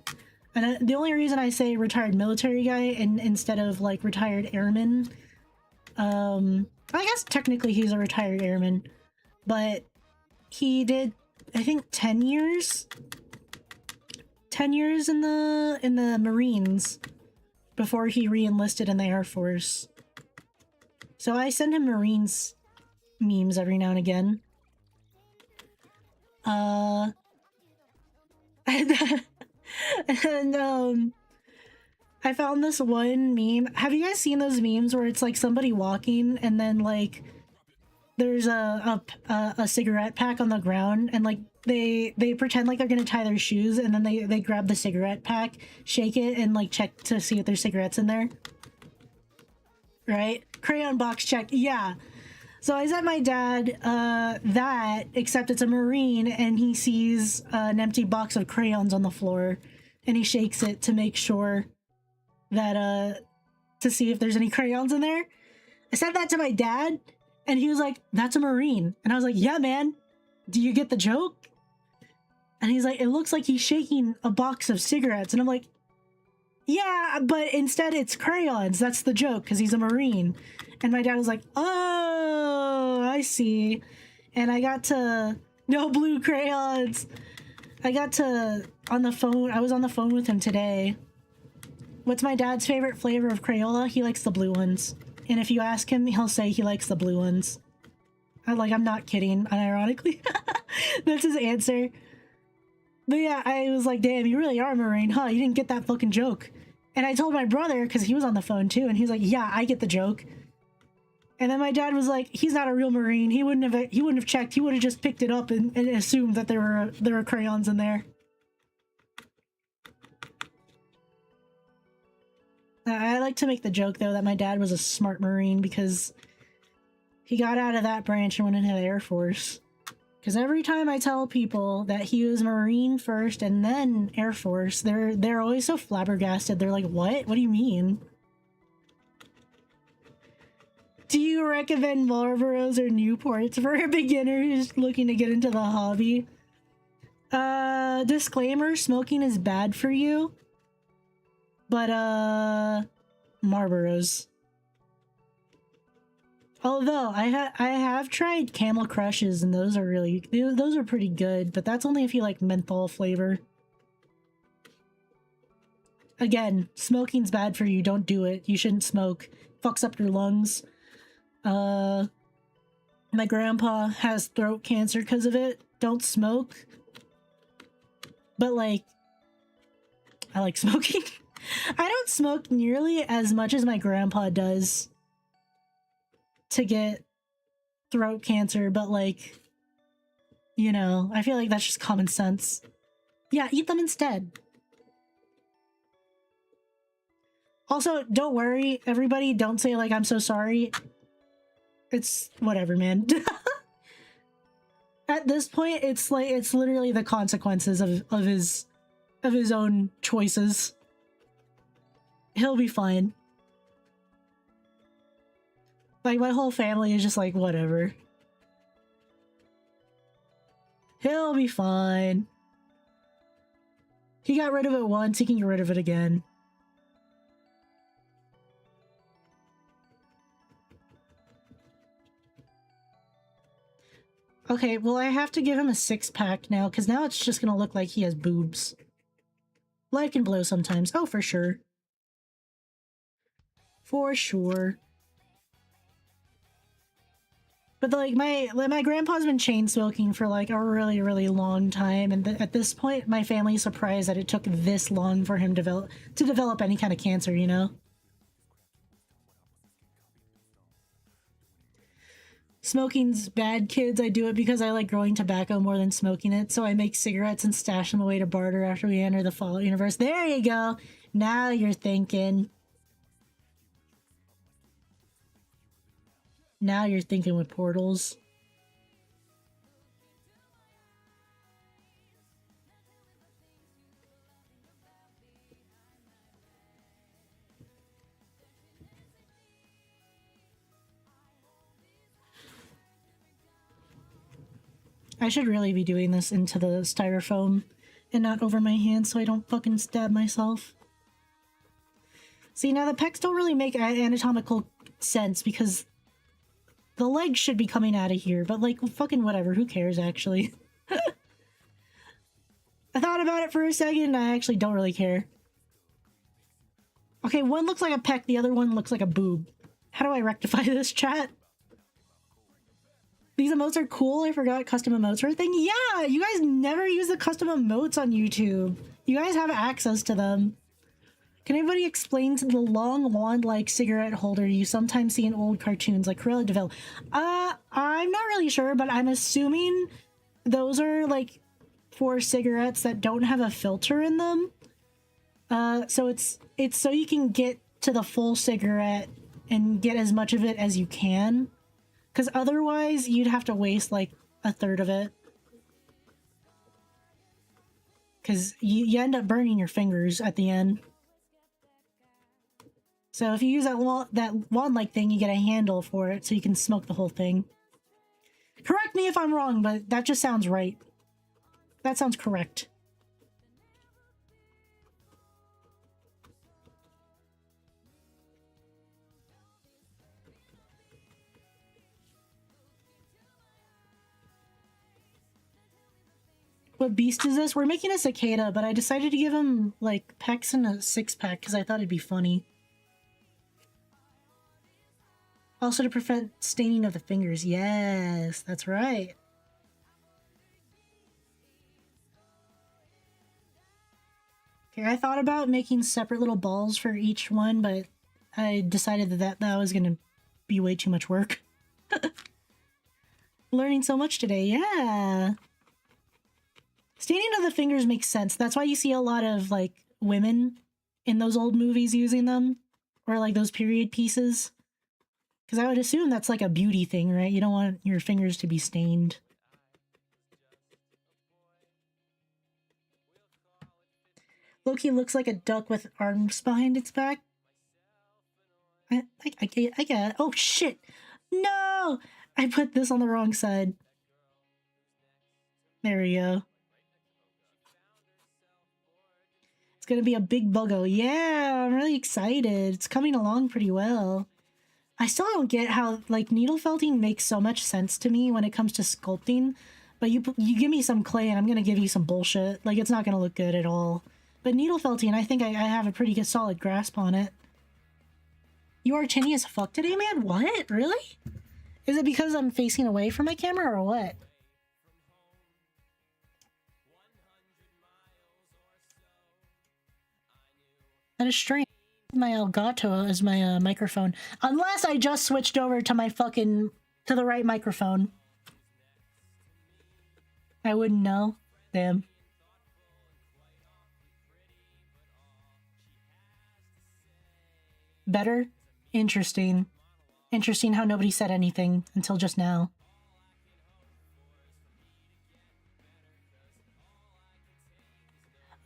And the only reason I say retired military guy instead of like retired airman, I guess technically he's a retired airman, but he did, I think 10 years in the Marines before he re-enlisted in the Air Force. So I send him Marines memes every now and again. And I found this one meme. Have you guys seen those memes where it's like somebody walking and then like there's a cigarette pack on the ground and like they pretend like they're gonna tie their shoes and then they grab the cigarette pack, shake it, and like check to see if there's cigarettes in there? Right? Crayon box check. Yeah. So I sent my dad that, except it's a Marine, and he sees an empty box of crayons on the floor, and he shakes it to make sure that, to see if there's any crayons in there. I sent that to my dad, and he was like, that's a Marine. And I was like, yeah, man, do you get the joke? And he's like, it looks like he's shaking a box of cigarettes. And I'm like, yeah, but instead it's crayons. That's the joke, because he's a Marine. And my dad was like, oh, I see. And I got to, no blue crayons. I got to, on the phone, I was on the phone with him today. What's my dad's favorite flavor of Crayola? He likes the blue ones. And if you ask him, he'll say he likes the blue ones. I'm not kidding, unironically. That's his answer. But yeah, I was like, damn, you really are a Marine, huh? You didn't get that fucking joke. And I told my brother, because he was on the phone too, and he's like, yeah, I get the joke. And then my dad was like, he's not a real Marine. He wouldn't have checked. He would have just picked it up and assumed that there were crayons in there. I like to make the joke though that my dad was a smart Marine because he got out of that branch and went into the Air Force. Because every time I tell people that he was Marine first and then Air Force, they're always so flabbergasted. They're like, what? What do you mean? Do you recommend Marlboros or Newports for a beginner who's looking to get into the hobby? Disclaimer, smoking is bad for you. But, Marlboros. Although, I have tried Camel Crushes, and those are pretty good, but that's only if you like menthol flavor. Again, smoking's bad for you, don't do it. You shouldn't smoke. Fucks up your lungs. My grandpa has throat cancer because of it. Don't smoke. But like, I like smoking. I don't smoke nearly as much as my grandpa does to get throat cancer, but like, you know, I feel like that's just common sense. Yeah, eat them instead. Also, don't worry, everybody, don't say like, I'm so sorry. It's whatever, man. At this point, it's like, it's literally the consequences of his own choices. He'll be fine. Like, my whole family is just like, whatever. He'll be fine. He got rid of it once, he can get rid of it again. Okay, well, I have to give him a 6-pack now, because now it's just gonna look like he has boobs. Life can blow sometimes. Oh, for sure. For sure. But like my grandpa's been chain smoking for like a really long time, and at this point my family's surprised that it took this long for him to develop any kind of cancer, you know? Smoking's bad, kids. I do it because I like growing tobacco more than smoking it, so I make cigarettes and stash them away to barter after we enter the Fallout universe. There you go! Now you're thinking. Now you're thinking with portals. I should really be doing this into the styrofoam and not over my hand so I don't fucking stab myself. See, now the pecs don't really make anatomical sense because the legs should be coming out of here, but like, fucking whatever, who cares actually? I thought about it for a second and I actually don't really care. Okay, one looks like a pec, the other one looks like a boob. How do I rectify this, chat? These emotes are cool. I forgot custom emotes are a thing. Yeah, you guys never use the custom emotes on YouTube. You guys have access to them. Can anybody explain the long wand-like cigarette holder you sometimes see in old cartoons like Cruella de Vil? I'm not really sure, but I'm assuming those are like for cigarettes that don't have a filter in them. So it's so you can get to the full cigarette and get as much of it as you can. Because otherwise, you'd have to waste, like, a third of it. Because you end up burning your fingers at the end. So if you use that wand-like thing, you get a handle for it, so you can smoke the whole thing. Correct me if I'm wrong, but that just sounds right. That sounds correct. What beast is this? We're making a cicada, but I decided to give him, like, pecs and a 6-pack because I thought it'd be funny. Also to prevent staining of the fingers. Yes, that's right. Okay, I thought about making separate little balls for each one, but I decided that was gonna be way too much work. Learning so much today, yeah! Staining of the fingers makes sense. That's why you see a lot of, like, women in those old movies using them. Or, like, those period pieces. Because I would assume that's, like, a beauty thing, right? You don't want your fingers to be stained. Loki looks like a duck with arms behind its back. I get it. Oh, shit! No! I put this on the wrong side. There we go. It's gonna be a big buggo. Yeah, I'm really excited. It's coming along pretty well. I still don't get how, like, needle felting makes so much sense to me when it comes to sculpting, but you give me some clay and I'm gonna give you some bullshit. Like, it's not gonna look good at all. But needle felting, I think I have a pretty good solid grasp on it. You are tinny as fuck today, man? What? Really? Is it because I'm facing away from my camera or what? That is strange. My Elgato as my microphone. Unless I just switched over to my fucking... to the right microphone. I wouldn't know. Damn. Better? Interesting. Interesting how nobody said anything until just now.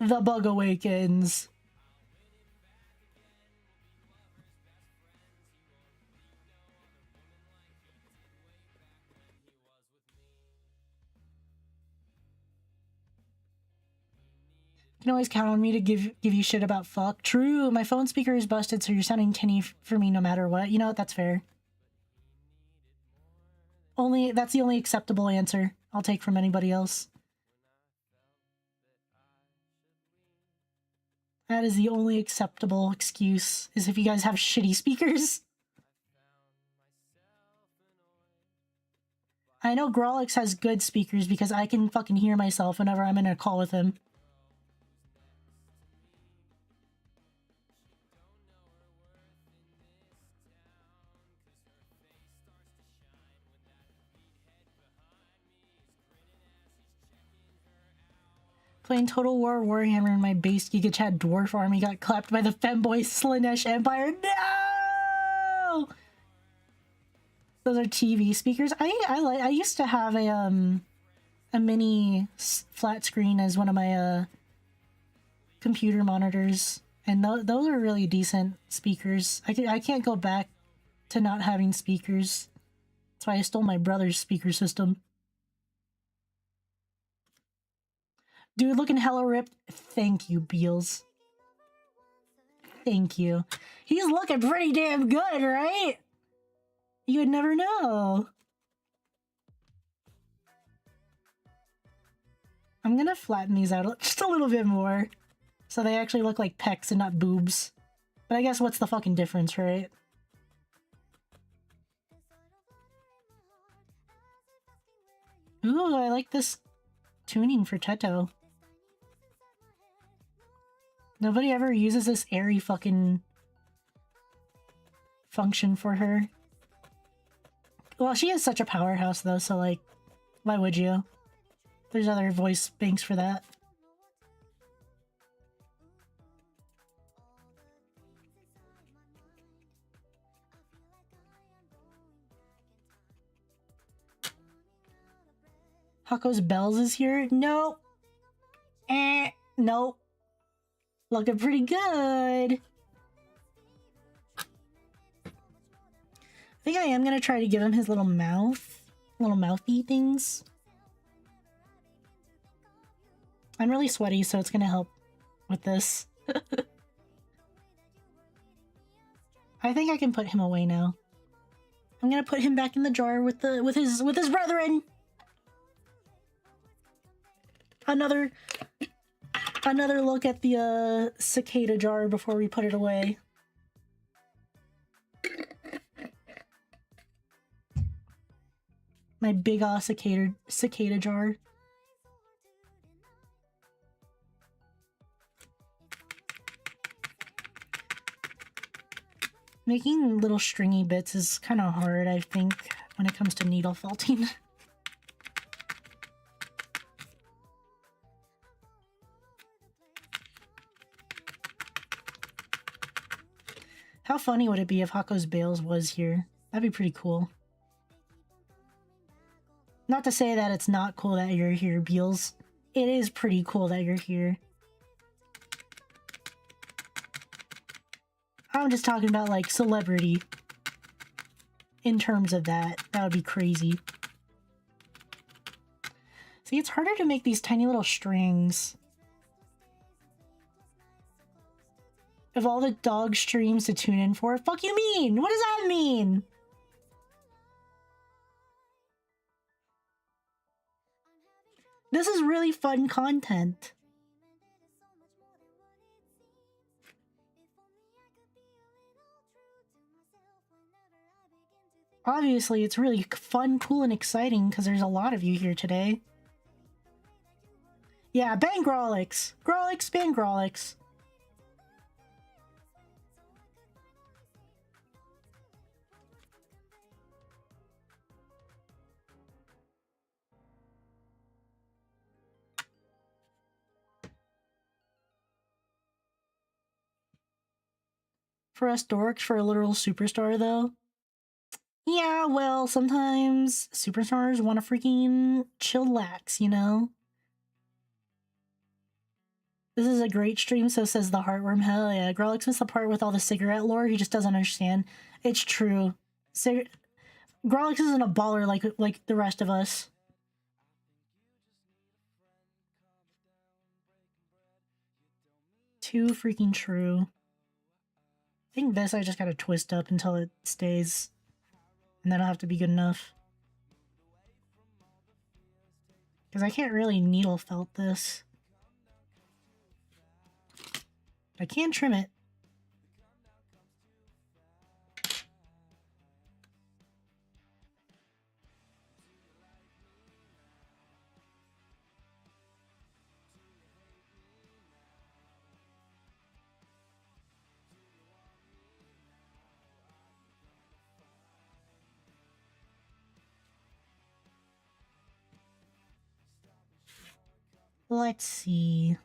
The bug awakens. You can always count on me to give you shit about fuck. True, my phone speaker is busted, so you're sounding tinny for me no matter what. You know what? That's fair. That's the only acceptable answer I'll take from anybody else. That is the only acceptable excuse, is if you guys have shitty speakers. I know Grolix has good speakers because I can fucking hear myself whenever I'm in a call with him. Playing Total War Warhammer in my base Giga Chad dwarf army got clapped by the femboy Slanesh Empire. No! Those are TV speakers. I used to have a mini flat screen as one of my computer monitors, and those are really decent speakers. I can't go back to not having speakers. That's why I stole my brother's speaker system. Dude, looking hella ripped. Thank you, Beals. Thank you. He's looking pretty damn good, right? You would never know. I'm gonna flatten these out just a little bit more, so they actually look like pecs and not boobs. But I guess what's the fucking difference, right? Ooh, I like this tuning for Teto. Nobody ever uses this airy fucking function for her. Well, she is such a powerhouse though, so like, why would you? There's other voice banks for that. Hako's Bells is here? Nope. Nope. Looking pretty good. I think I am gonna try to give him his little mouthy things. I'm really sweaty, so it's gonna help with this. I think I can put him away now. I'm gonna put him back in the jar with his brethren. Another look at the cicada jar before we put it away. My big ass cicada jar. Making little stringy bits is kind of hard, I think, when it comes to needle felting. How funny would it be if Hako's Bales was here? That'd be pretty cool. Not to say that it's not cool that you're here, Beals. It is pretty cool that you're here. I'm just talking about, like, celebrity. In terms of that. That would be crazy. See, it's harder to make these tiny little strings. Of all the dog streams to tune in for, fuck you mean? What does that mean? This is really fun content. Obviously, it's really fun, cool, and exciting because there's a lot of you here today. Yeah, ban Grolix. Grolix, ban Grolix. For us dorks, for a literal superstar, though. Yeah, well, sometimes superstars want to freaking chillax, you know? This is a great stream, so says the heartworm. Hell yeah. Grolix missed the part with all the cigarette lore. He just doesn't understand. It's true. Grolix isn't a baller like the rest of us. Too freaking true. I think this I just gotta twist up until it stays. And that'll have to be good enough. Because I can't really needle felt this. I can trim it. Let's see.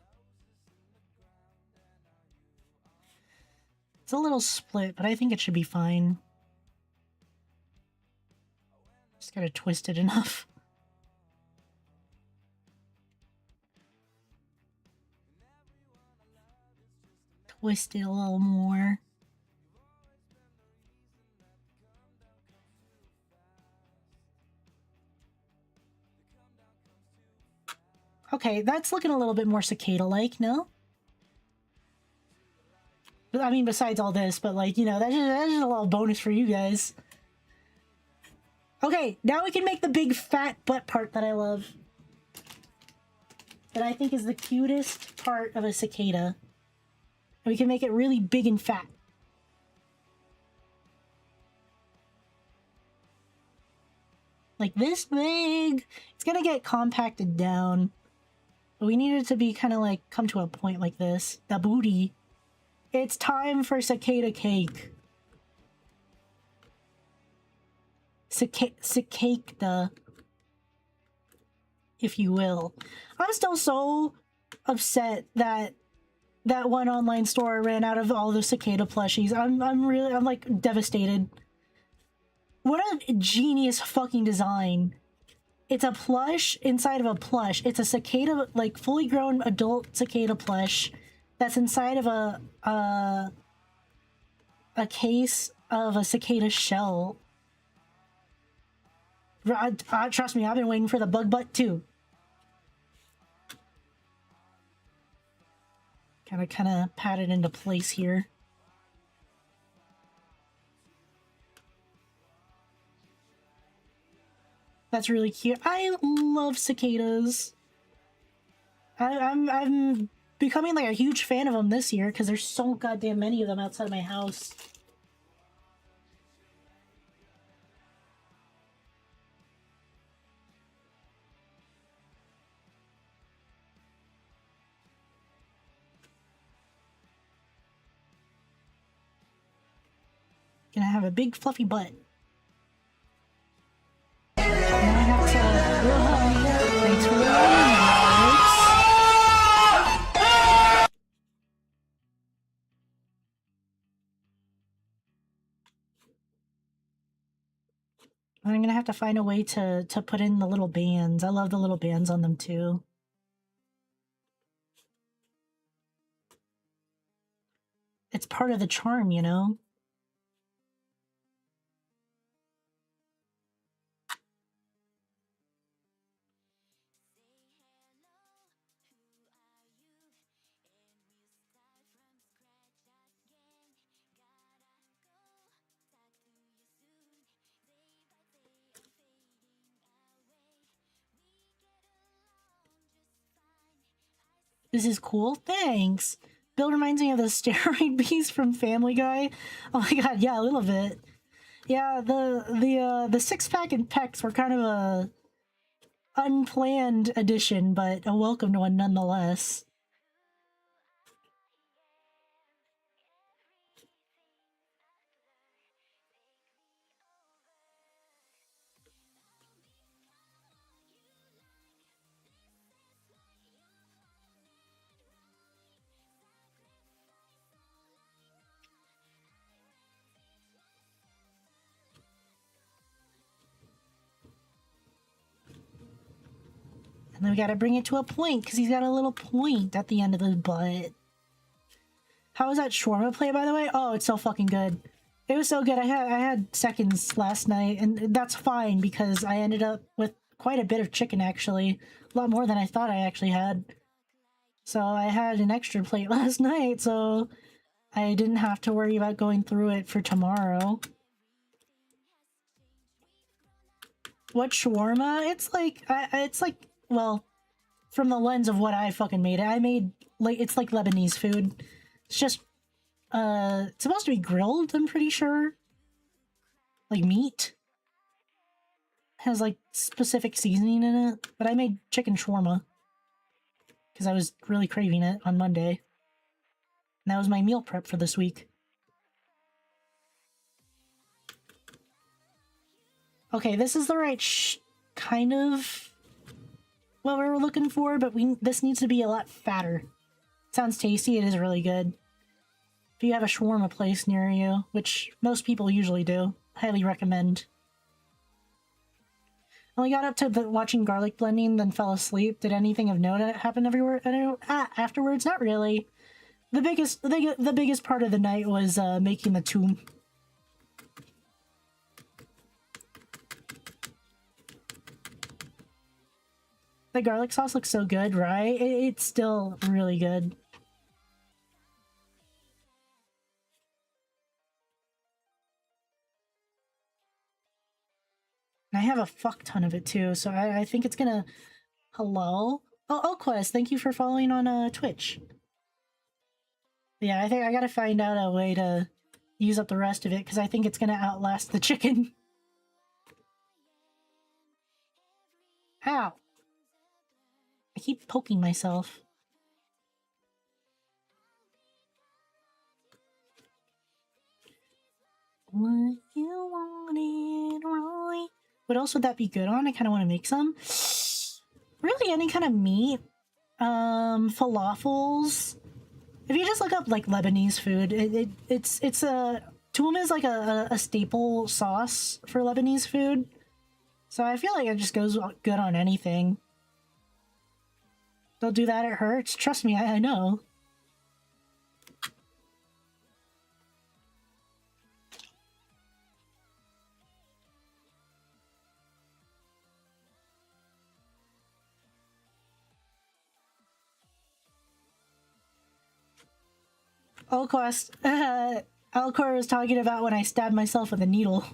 It's a little split, but I think it should be fine. Just gotta twist it enough. Twist it a little more. Okay, that's looking a little bit more cicada-like, no? I mean, besides all this, but like, you know, that's just a little bonus for you guys. Okay, now we can make the big fat butt part that I love. That I think is the cutest part of a cicada. And we can make it really big and fat. Like this big. It's gonna get compacted down. But we need it to be kind of like, come to a point like this. The booty. It's time for cicada cake. Cicada, if you will. I'm still so upset that that one online store ran out of all the cicada plushies. I'm like devastated. What a genius fucking design. It's a plush inside of a plush. It's a cicada, like fully grown adult cicada plush that's inside of a case of a cicada shell. Trust me, I've been waiting for the bug butt too. Gotta kind of pat it into place here. That's really cute. I love cicadas. I'm becoming like a huge fan of them this year because there's so goddamn many of them outside my house. Gonna have a big fluffy butt. Thanks for the I'm gonna have to find a way to put in the little bands. I love the little bands on them too. It's part of the charm, you know? This is cool. Thanks. Bill reminds me of the steroid beast from Family Guy. Oh my god, yeah, a little bit. Yeah, the six-pack and pecs were kind of a unplanned addition, but a welcome one nonetheless. And then we gotta bring it to a point, because he's got a little point at the end of the butt. How was that shawarma plate, by the way? Oh, it's so fucking good. It was so good. I had seconds last night, and that's fine, because I ended up with quite a bit of chicken, actually. A lot more than I thought I actually had. So I had an extra plate last night, so I didn't have to worry about going through it for tomorrow. What shawarma? It's like, well, from the lens of what I fucking made it, I made, like, it's like Lebanese food. It's just, it's supposed to be grilled, I'm pretty sure. Like meat. Has, like, specific seasoning in it. But I made chicken shawarma. Because I was really craving it on Monday. And that was my meal prep for this week. Okay, this is the right kind of what we were looking for, but this needs to be a lot fatter. Sounds tasty, it is really good. If you have a shawarma place near you, which most people usually do, highly recommend. Only got up to watching garlic blending, then fell asleep. Did anything of note happen everywhere? Afterwards? Not really. The biggest part of the night was making the tomb. The garlic sauce looks so good, right? It's still really good. And I have a fuck ton of it too, so I think it's gonna... Hello? Oh, Quest, thank you for following on Twitch. Yeah, I think I gotta find out a way to use up the rest of it, because I think it's gonna outlast the chicken. Ow! I keep poking myself. What you wanted, right? What else would that be good on? I kind of want to make some. Really, any kind of meat. Falafels. If you just look up, like, Lebanese food, it's a... Toum is, like, a staple sauce for Lebanese food. So I feel like it just goes good on anything. They'll do that, it hurts. Trust me, I know. Alcor was talking about when I stabbed myself with a needle.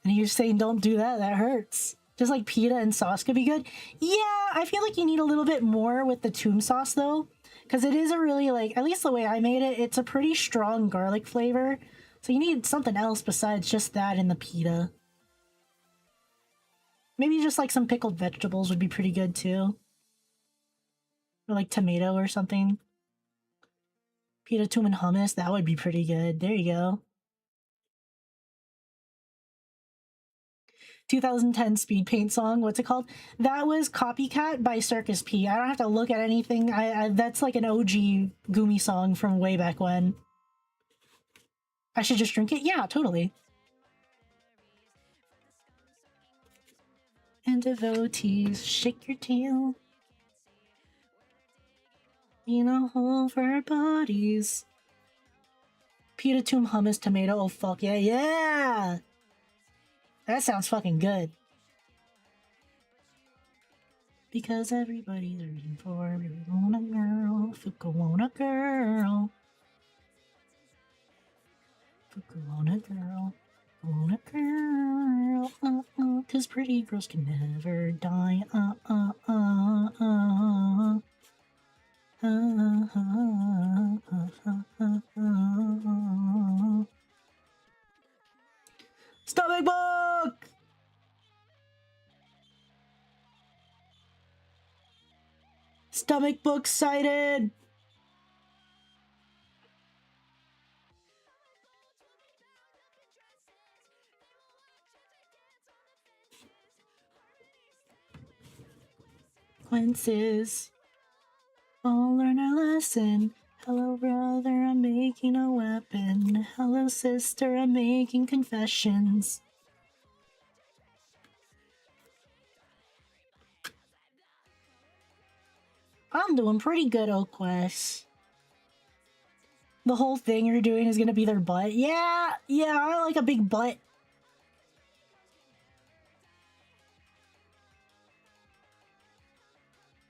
And he was saying, don't do that, that hurts. Just like pita and sauce could be good. Yeah, I feel like you need a little bit more with the toum sauce, though. Because it is a really, like, at least the way I made it, it's a pretty strong garlic flavor. So you need something else besides just that in the pita. Maybe just, like, some pickled vegetables would be pretty good, too. Or, like, tomato or something. Pita, toum, and hummus, that would be pretty good. There you go. 2010 speed paint song, what's it called? That was Copycat by Circus P. I don't have to look at anything. That's like an OG Gumi song from way back when. I should just drink it? Yeah, totally. And devotees, shake your tail. In a hole for our bodies. Pita, toum, hummus, tomato. Oh, fuck yeah, yeah! That sounds fucking good. Because everybody's rooting for a girl. Fuka want a girl. Fuka want a girl. Want a girl. Cause pretty girls can never die. Stomach bug! Stomach bug sighted! Consequences. I'll learn our lesson. Hello, brother, I'm making a weapon. Hello, sister, I'm making confessions. I'm doing pretty good, Oquest. The whole thing you're doing is gonna be their butt. Yeah, I like a big butt.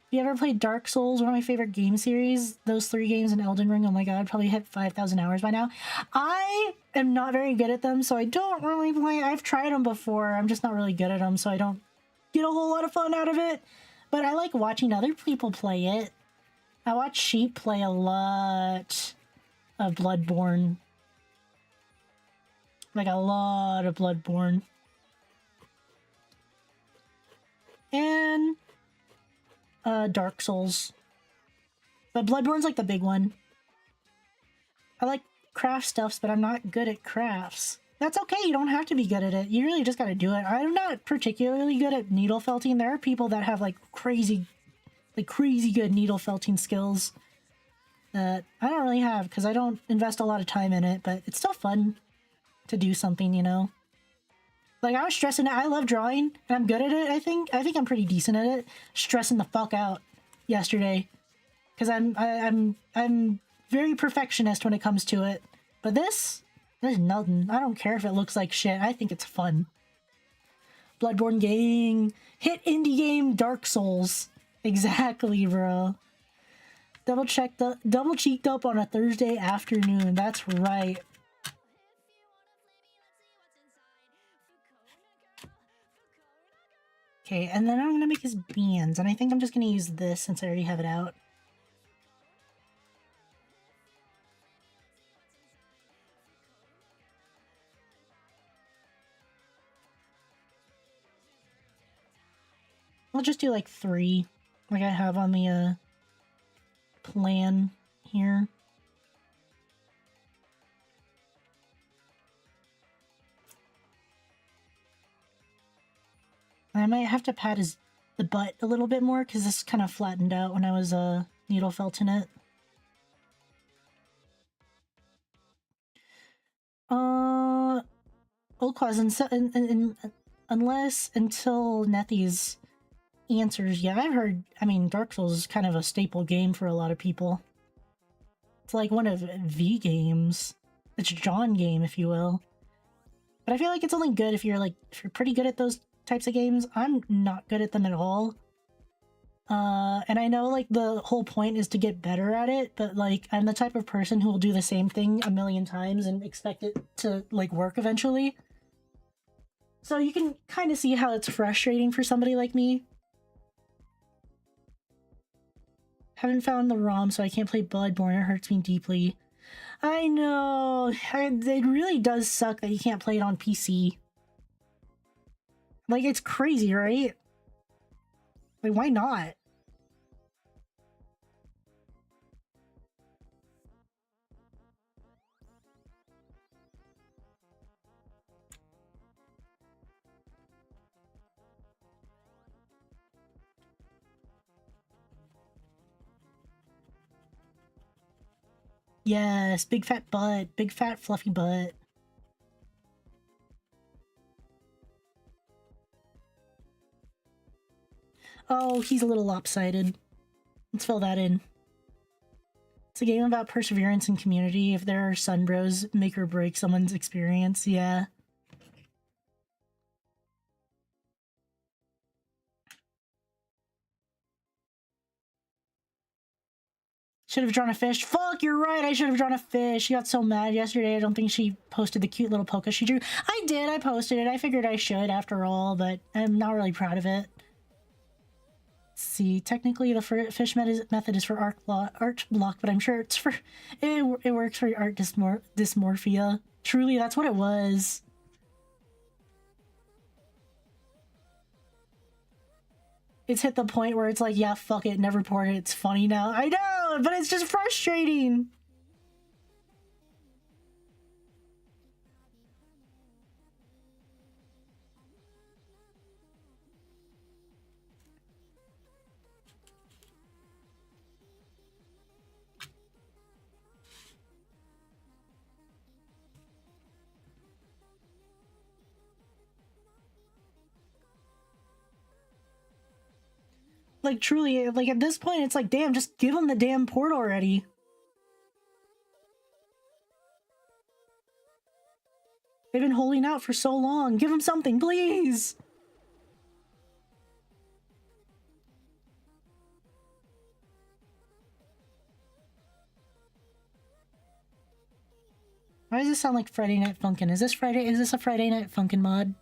You ever played Dark Souls, one of my favorite game series? Those 3 games and Elden Ring, oh my god, probably hit 5,000 hours by now. I am not very good at them, so I don't really play. I've tried them before, I'm just not really good at them, so I don't get a whole lot of fun out of it. But I like watching other people play it. I watch Sheep play a lot of Bloodborne. Like a lot of Bloodborne. And Dark Souls. But Bloodborne's like the big one. I like craft stuffs, but I'm not good at crafts. That's okay, you don't have to be good at it. You really just gotta do it. I'm not particularly good at needle felting. There are people that have like crazy good needle felting skills that I don't really have because I don't invest a lot of time in it, but it's still fun to do something, you know? Like, I was stressing out. I love drawing, and I'm good at it, I think. I think I'm pretty decent at it. Stressing the fuck out yesterday. Because I'm very perfectionist when it comes to it. But there's nothing. I don't care if it looks like shit. I think it's fun. Bloodborne gang. Hit indie game Dark Souls. Exactly, bro. Double cheeked up on a Thursday afternoon. That's right. Okay, and then I'm gonna make his bands, and I think I'm just gonna use this since I already have it out. I'll just do like 3, like I have on the plan here. I might have to pat the butt a little bit more because this kind of flattened out when I was needle felting it. Unless until Nethy's answers. Yeah, I've heard. I mean, Dark Souls is kind of a staple game for a lot of people. It's like one of V games. It's John game, if you will. But I feel like it's only good if you're pretty good at those types of games. I'm not good at them at all. And I know like the whole point is to get better at it, but like I'm the type of person who will do the same thing a million times and expect it to like work eventually. So you can kind of see how it's frustrating for somebody like me. Haven't found the ROM, so I can't play Bloodborne. It hurts me deeply. I know. It really does suck that you can't play it on PC. Like, it's crazy, right? Like, why not? Yes, big fat butt. Big fat fluffy butt. Oh, he's a little lopsided. Let's fill that in. It's a game about perseverance and community. If there are sunbros, make or break someone's experience. Yeah. Should have drawn a fish. Fuck, you're right. I should have drawn a fish. She got so mad yesterday. I don't think she posted the cute little polka she drew. I did. I posted it. I figured I should after all, but I'm not really proud of it. Let's see, technically the fish method is for art block, but I'm sure it's for it works for art dysmorphia. Truly, that's what it was. It's hit the point where it's like, yeah, fuck it, never report it. It's funny now. I know, but it's just frustrating. Like, truly, like, at this point, it's like, damn, just give him the damn port already. They've been holding out for so long. Give him something, please! Why does this sound like Friday Night Funkin'? Is this a Friday Night Funkin' mod?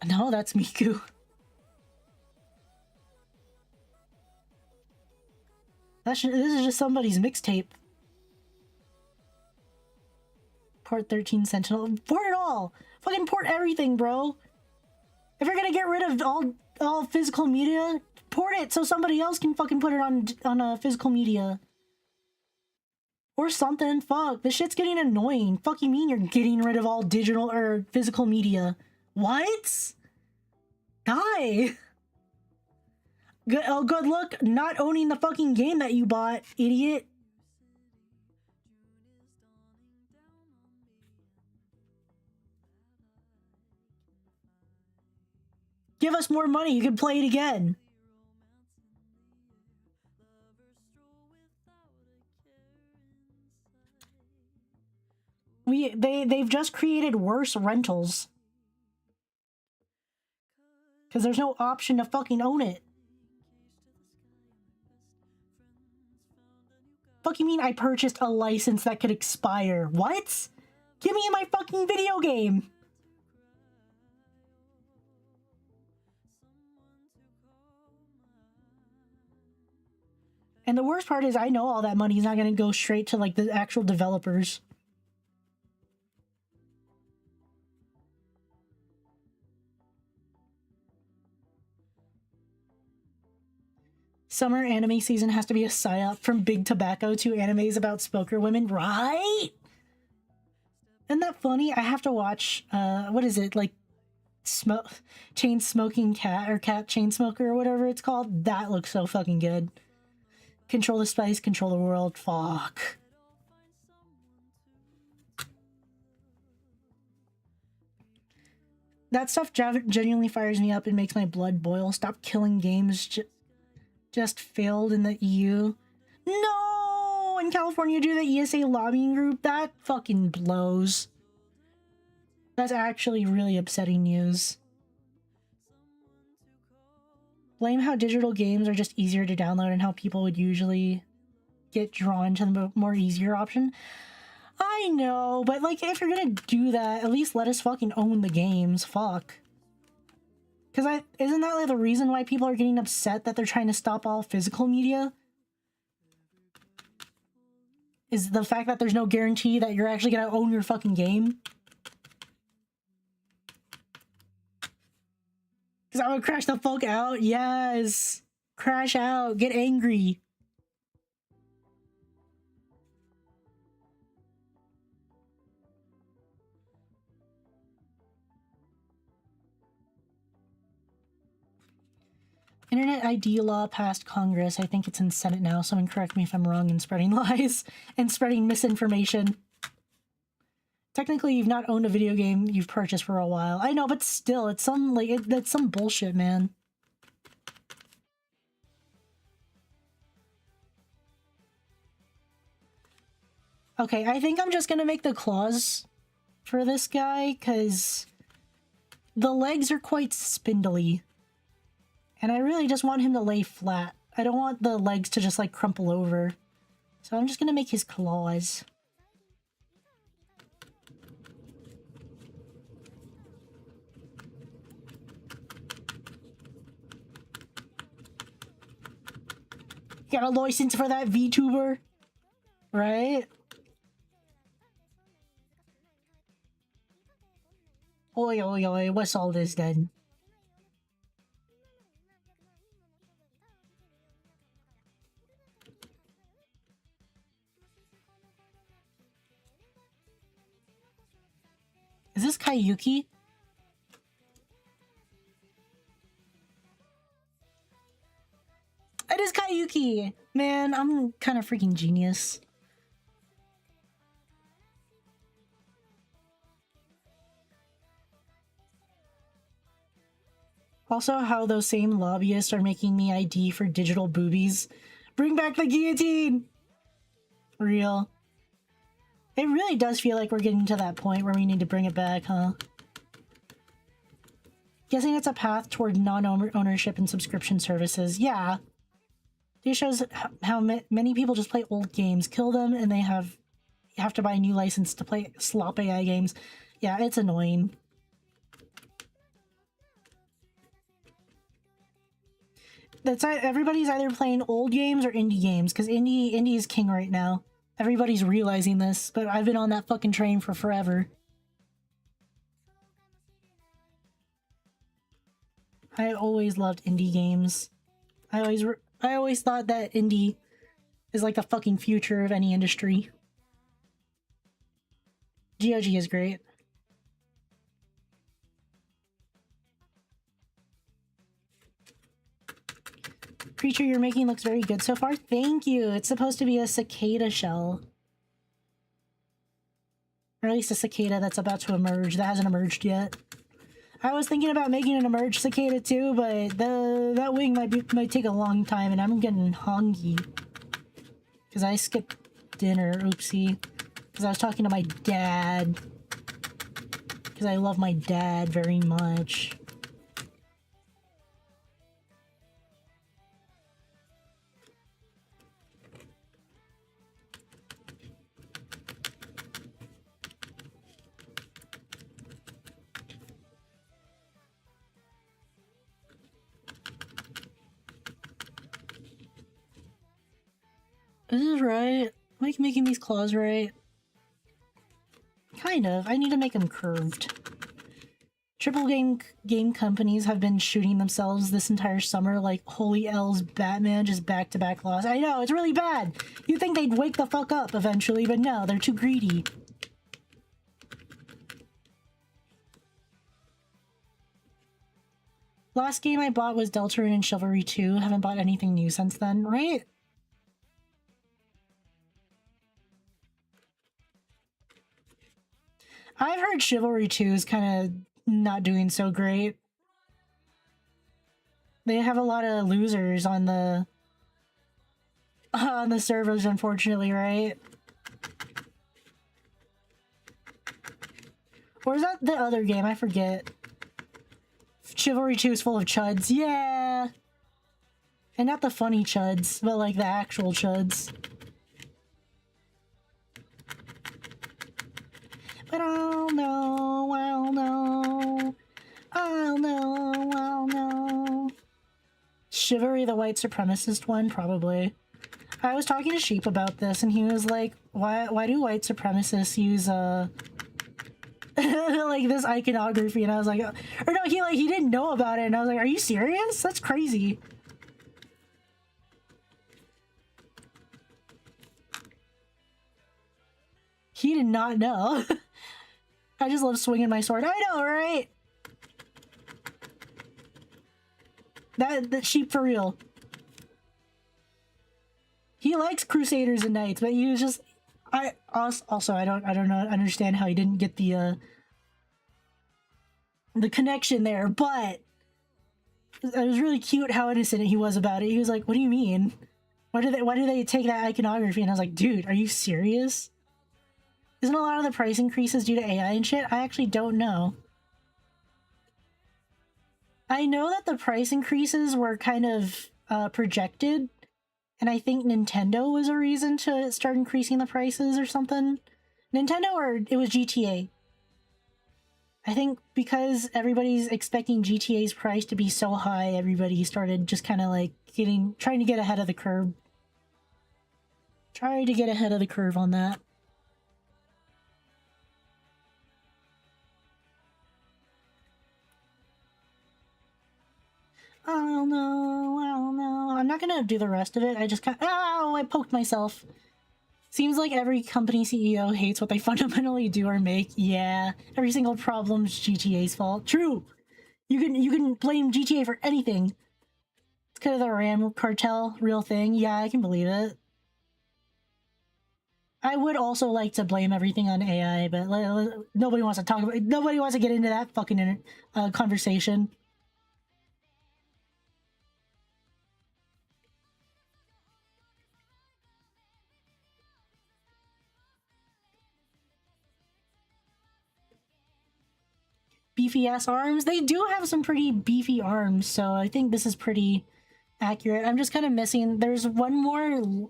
No, that's Miku. This is just somebody's mixtape. Port 13 Sentinel. Port it all! Fucking port everything, bro! If you're gonna get rid of all physical media, port it so somebody else can fucking put it on physical media. Or something. Fuck. This shit's getting annoying. Fuck you mean you're getting rid of all digital or physical media? What? Die! Good luck not owning the fucking game that you bought, idiot. Give us more money, you can play it again. They've just created worse rentals. Because there's no option to fucking own it. Fuck you mean I purchased a license that could expire? What? Give me my fucking video game! And the worst part is I know all that money is not gonna go straight to like the actual developers. Summer anime season has to be a psyop from Big Tobacco to animes about smoker women, right? Isn't that funny? I have to watch, what is it, like, chain smoking cat, or cat chain smoker, or whatever it's called? That looks so fucking good. Control the spice, control the world, fuck. That stuff genuinely fires me up and makes my blood boil. Stop killing games. Just failed in the EU. No! In California, do the ESA lobbying group? That fucking blows. That's actually really upsetting news. Blame how digital games are just easier to download and how people would usually get drawn to the more easier option. I know, but like, if you're gonna do that, at least let us fucking own the games. Fuck. Because isn't that like the reason why people are getting upset that they're trying to stop all physical media? Is the fact that there's no guarantee that you're actually gonna own your fucking game? Because I would crash the fuck out. Yes! Crash out. Get angry. Internet ID law passed Congress. I think it's in Senate now. Someone correct me if I'm wrong in spreading lies and spreading misinformation. Technically, you've not owned a video game you've purchased for a while. I know, but still, it's some, like, that's some bullshit, man. Okay, I think I'm just gonna make the claws for this guy, because the legs are quite spindly. And I really just want him to lay flat. I don't want the legs to just, like, crumple over. So I'm just gonna make his claws. You got a license for that, VTuber? Right? Oi, oi, oi, what's all this then? Is this Kayuki? It is Kayuki! Man, I'm kind of freaking genius. Also, how those same lobbyists are making me ID for digital boobies. Bring back the guillotine! Real. It really does feel like we're getting to that point where we need to bring it back, huh? Guessing it's a path toward non-ownership and subscription services. Yeah. This shows how many people just play old games, kill them, and they have to buy a new license to play slop AI games. Yeah, it's annoying. Everybody's either playing old games or indie games, because indie is king right now. Everybody's realizing this, but I've been on that fucking train for forever. I always loved indie games. I always thought that indie is like the fucking future of any industry. GOG is great. Creature you're making looks very good so far. Thank you. It's supposed to be a cicada shell. Or at least a cicada that's about to emerge. That hasn't emerged yet. I was thinking about making an emerged cicada too, but that wing might take a long time, and I'm getting hungry. Because I skipped dinner. Oopsie. Because I was talking to my dad. Because I love my dad very much. This is right. Am I making these claws right? Kind of. I need to make them curved. Triple game companies have been shooting themselves this entire summer like holy L's Batman, just back-to-back loss. I know, it's really bad. You'd think they'd wake the fuck up eventually, but no, they're too greedy. Last game I bought was Deltarune and Chivalry 2. Haven't bought anything new since then, right? I've heard Chivalry 2 is kind of not doing so great. They have a lot of losers on the servers, unfortunately, right? Or is that the other game? I forget. Chivalry 2 is full of chuds. Yeah! And not the funny chuds, but like the actual chuds. But I'll know, I'll know. I'll know, I'll know. Chivalry, the white supremacist one? Probably. I was talking to Sheep about this, and he was like, why do white supremacists use, like this iconography? And I was like, or no, he didn't know about it, and I was like, are you serious? That's crazy. He did not know. I just love swinging my sword. I know, right? That Sheep for real. He likes Crusaders and Knights, but he was just... I don't understand how he didn't get the connection there, but it was really cute how innocent he was about it. He was like, what do you mean? Why do they take that iconography? And I was like, dude, are you serious? Isn't a lot of the price increases due to AI and shit? I actually don't know. I know that the price increases were kind of projected, and I think Nintendo was a reason to start increasing the prices or something. Nintendo, or it was GTA. I think because everybody's expecting GTA's price to be so high, everybody started just kind of like trying to get ahead of the curve. Trying to get ahead of the curve on that. Oh no, oh no. I'm not gonna do the rest of it. I just ow, I poked myself. Seems like every company CEO hates what they fundamentally do or make. Yeah, every single problem's GTA's fault. True! You can blame GTA for anything. It's kind of the RAM cartel, real thing. Yeah, I can believe it. I would also like to blame everything on AI, but nobody wants to talk about it. Nobody wants to get into that fucking conversation. beefy ass arms. They do have some pretty beefy arms, so I think this is pretty accurate. I'm just kind of missing, there's one more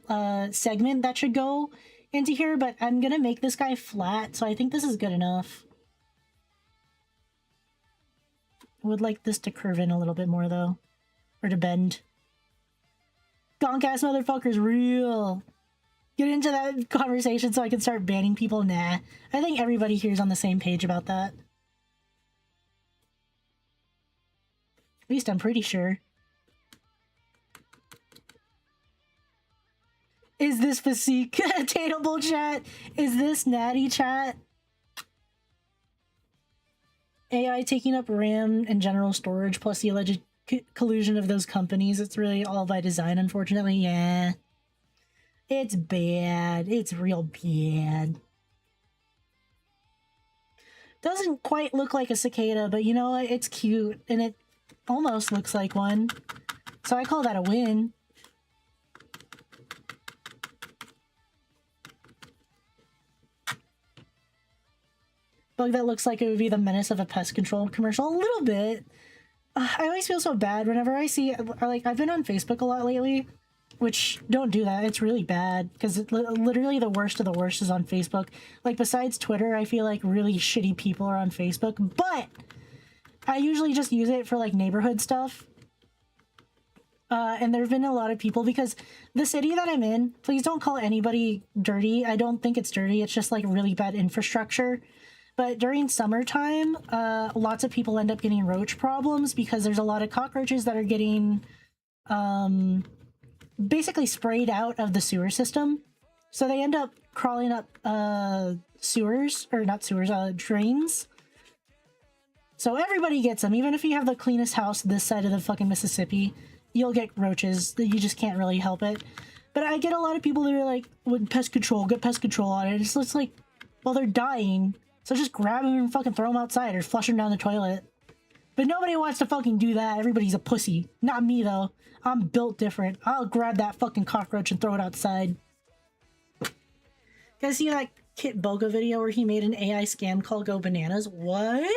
segment that should go into here, but I'm gonna make this guy flat, so I think this is good enough. I would like this to curve in a little bit more though, or to bend. Gonk ass motherfucker's real. Get into that conversation so I can start banning people. Nah, I think everybody here is on the same page about that. At least I'm pretty sure. Is this physique attainable, chat? Is this natty, chat? AI taking up RAM and general storage plus the alleged collusion of those companies. It's really all by design, unfortunately. Yeah. It's bad. It's real bad. Doesn't quite look like a cicada, but you know what? It's cute, and it almost looks like one. So I call that a win. Bug that looks like it would be the menace of a pest control commercial. A little bit. I always feel so bad whenever I see, like, I've been on Facebook a lot lately, which, don't do that. It's really bad, because literally the worst of the worst is on Facebook. Like, besides Twitter, I feel like really shitty people are on Facebook, but I usually just use it for, like, neighborhood stuff. And there have been a lot of people, because the city that I'm in, please don't call anybody dirty. I don't think it's dirty. It's just, like, really bad infrastructure. But during summertime, lots of people end up getting roach problems because there's a lot of cockroaches that are getting basically sprayed out of the sewer system. So they end up crawling up sewers, or not sewers, drains. So everybody gets them. Even if you have the cleanest house this side of the fucking Mississippi, you'll get roaches. You just can't really help it. But I get a lot of people that are like, with pest control, get pest control on it. It's just like, well, they're dying. So just grab them and fucking throw them outside or flush them down the toilet. But nobody wants to fucking do that. Everybody's a pussy. Not me, though. I'm built different. I'll grab that fucking cockroach and throw it outside. You guys see that Kit Boga video where he made an AI scam called Go Bananas? What?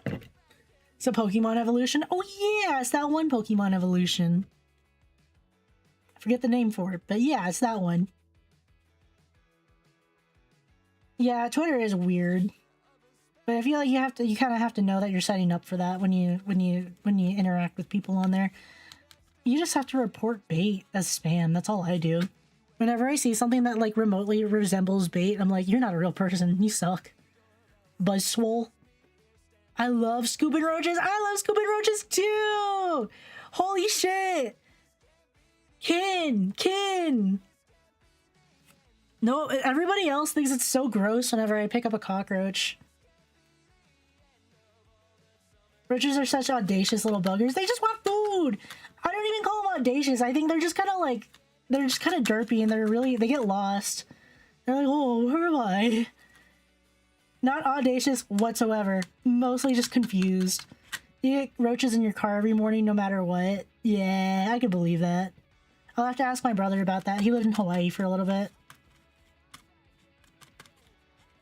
It's a Pokemon evolution? Oh yeah, it's that one Pokemon evolution. I forget the name for it, but yeah, it's that one. Yeah, Twitter is weird, but I feel like you kind of have to know that you're setting up for that when you interact with people on there. You just have to report bait as spam. That's all I do. Whenever I see something that like remotely resembles bait, I'm like, you're not a real person. You suck. Buzzswole. I love scooping roaches. I love scooping roaches too. Holy shit. Kin. No, everybody else thinks it's so gross whenever I pick up a cockroach. Roaches are such audacious little buggers. They just want food. I don't even call them audacious. I think they're just kind of like, they're just kind of derpy and they get lost. They're like, oh, where am I? Not audacious whatsoever. Mostly just confused. You get roaches in your car every morning no matter what. Yeah, I could believe that. I'll have to ask my brother about that. He lived in Hawaii for a little bit.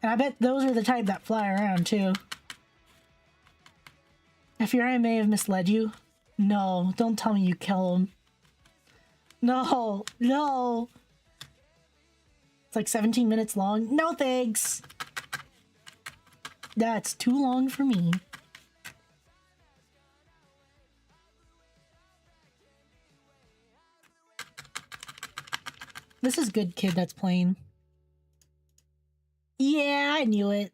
And I bet those are the type that fly around, too. I fear I may have misled you. No, don't tell me you kill them. No. It's like 17 minutes long. No thanks! That's too long for me. This is good kid that's playing. Yeah, I knew it.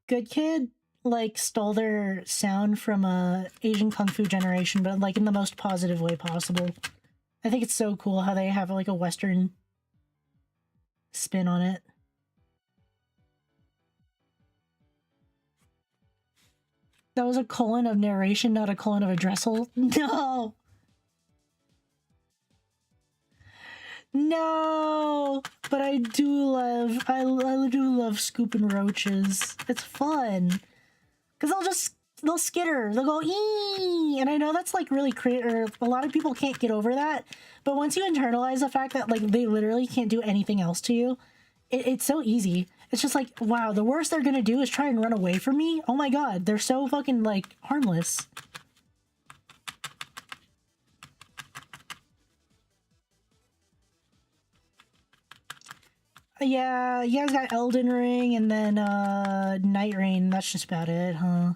Good Kid, like, stole their sound from Asian Kung Fu Generation, but, like, in the most positive way possible. I think it's so cool how they have, like, a Western spin on it. That was a colon of narration, not a colon of addressal. No! No, but I do love scooping roaches. It's fun. Cause they'll skitter, they'll go ee, and I know that's like really a lot of people can't get over that, but once you internalize the fact that like they literally can't do anything else to you, it's so easy. It's just like, wow, the worst they're gonna do is try and run away from me? Oh my god, they're so fucking, like, harmless. Yeah, you guys got Elden Ring and then, Night Rain. That's just about it, huh?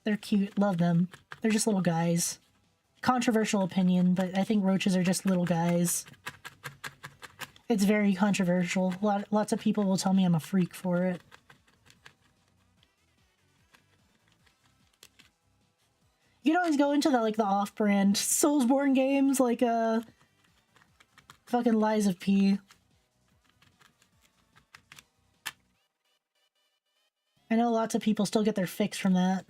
They're cute. Love them. They're just little guys. Controversial opinion, but I think roaches are just little guys. It's very controversial. Lots of people will tell me I'm a freak for it. You can always go into the, like, the off-brand Soulsborne games, like, fucking Lies of P. I know lots of people still get their fix from that.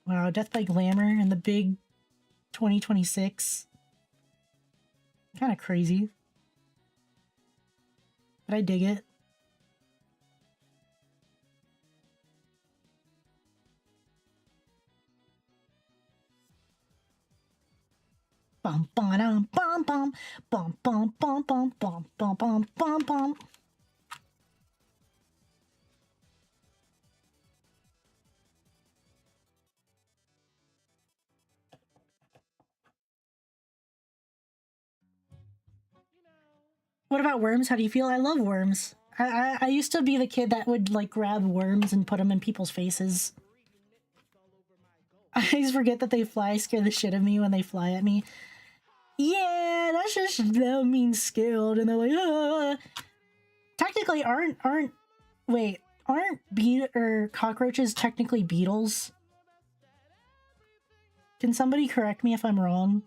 Wow, Death by Glamour and the big 2026. Kind of crazy. But I dig it. Bum bum bum bum bum bum bum bum bum bum bum bum bum. What about worms? How do you feel? I love worms. I used to be the kid that would, like, grab worms and put them in people's faces. I always forget that they fly, scare the shit out of me when they fly at me. Yeah, that's just them being skilled, and they're like, ah. Technically, aren't cockroaches technically beetles? Can somebody correct me if I'm wrong?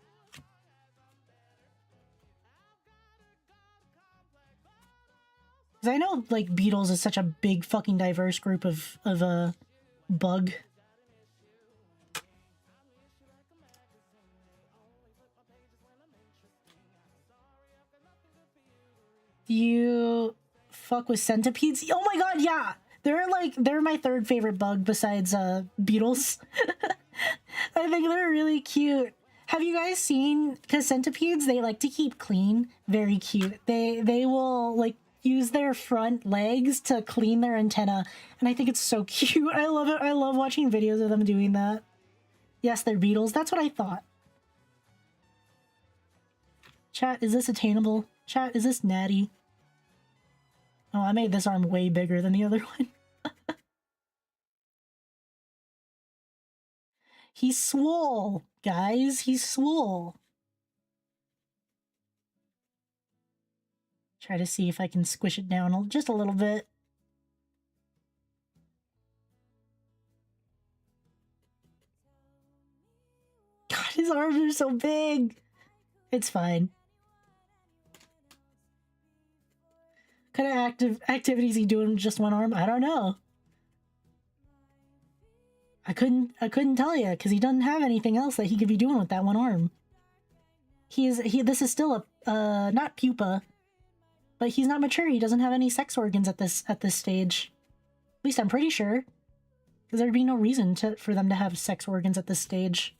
Because I know, like, beetles is such a big fucking diverse group of bug. You fuck with centipedes? Oh my god, yeah! They're my third favorite bug besides, beetles. I think they're really cute. Have you guys seen, because centipedes, they like to keep clean. Very cute. They will, like, use their front legs to clean their antenna, and I think it's so cute. I love it. I love watching videos of them doing that. Yes, they're beetles. That's what I thought. Chat, is this attainable? Chat, is this natty? Oh, I made this arm way bigger than the other one. He's swole, guys. He's swole. Try to see if I can squish it down just a little bit. God, his arms are so big. It's fine. What kind of activities he doing with just one arm? I don't know. I couldn't tell you because he doesn't have anything else that he could be doing with that one arm. This is still a not pupa, but he's not mature. He doesn't have any sex organs at this stage. At least I'm pretty sure, because there'd be no reason for them to have sex organs at this stage.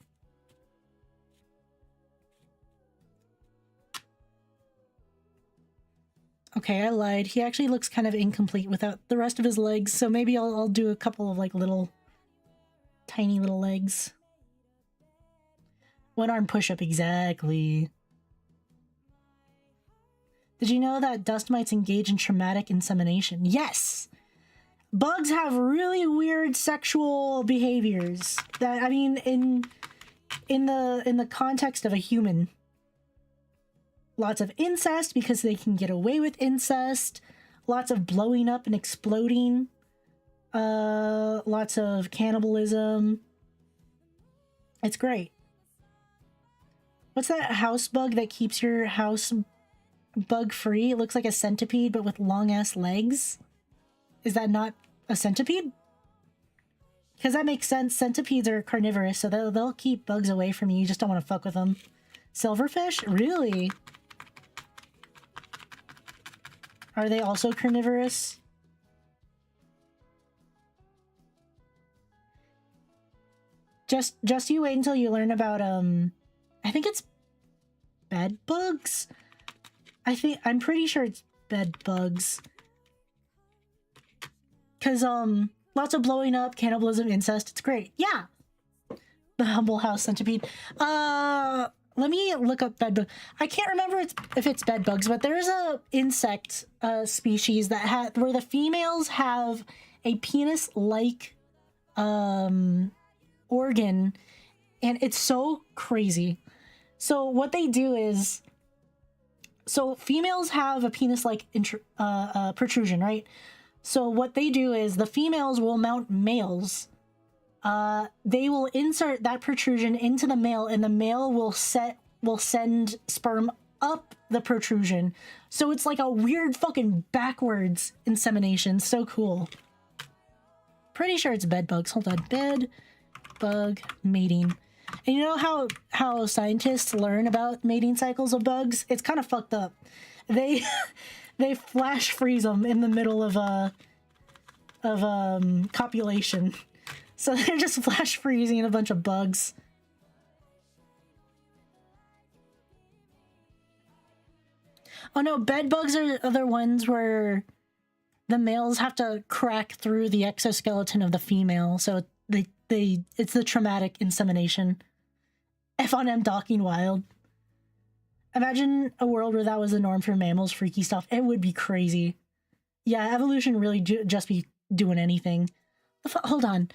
Okay, I lied. He actually looks kind of incomplete without the rest of his legs, so maybe I'll do a couple of, like, tiny little legs. One arm push-up, exactly. Did you know that dust mites engage in traumatic insemination? Yes! Bugs have really weird sexual behaviors. That, I mean, in the context of a human. Lots of incest because they can get away with incest. Lots of blowing up and exploding. Lots of cannibalism. It's great. What's that house bug that keeps your house bug free? It looks like a centipede but with long ass legs. Is that not a centipede? Because that makes sense. Centipedes are carnivorous, so they'll keep bugs away from you. You just don't want to fuck with them. Silverfish? Really? Are they also carnivorous? Just you wait until you learn about I think it's bed bugs. I'm pretty sure it's bed bugs. Cause lots of blowing up, cannibalism, incest. It's great. Yeah. The humble house centipede. Let me look up bed bug. I can't remember if it's bed bugs, but there's a insect species that where the females have a penis-like organ, and it's so crazy. So what they do is, so females have a penis-like protrusion, right? So what they do is the females will mount males. They will insert that protrusion into the male, and the male will send sperm up the protrusion. So it's like a weird fucking backwards insemination. So cool. Pretty sure it's bed bugs. Hold on. Bed bug mating. And you know how scientists learn about mating cycles of bugs? It's kind of fucked up. They they flash freeze them in the middle of copulation. So they're just flash freezing a bunch of bugs. Oh no, bed bugs are other ones where the males have to crack through the exoskeleton of the female, so it's the traumatic insemination. F on M docking wild. Imagine a world where that was the norm for mammals, freaky stuff. It would be crazy. Yeah, evolution really just be doing anything. Hold on.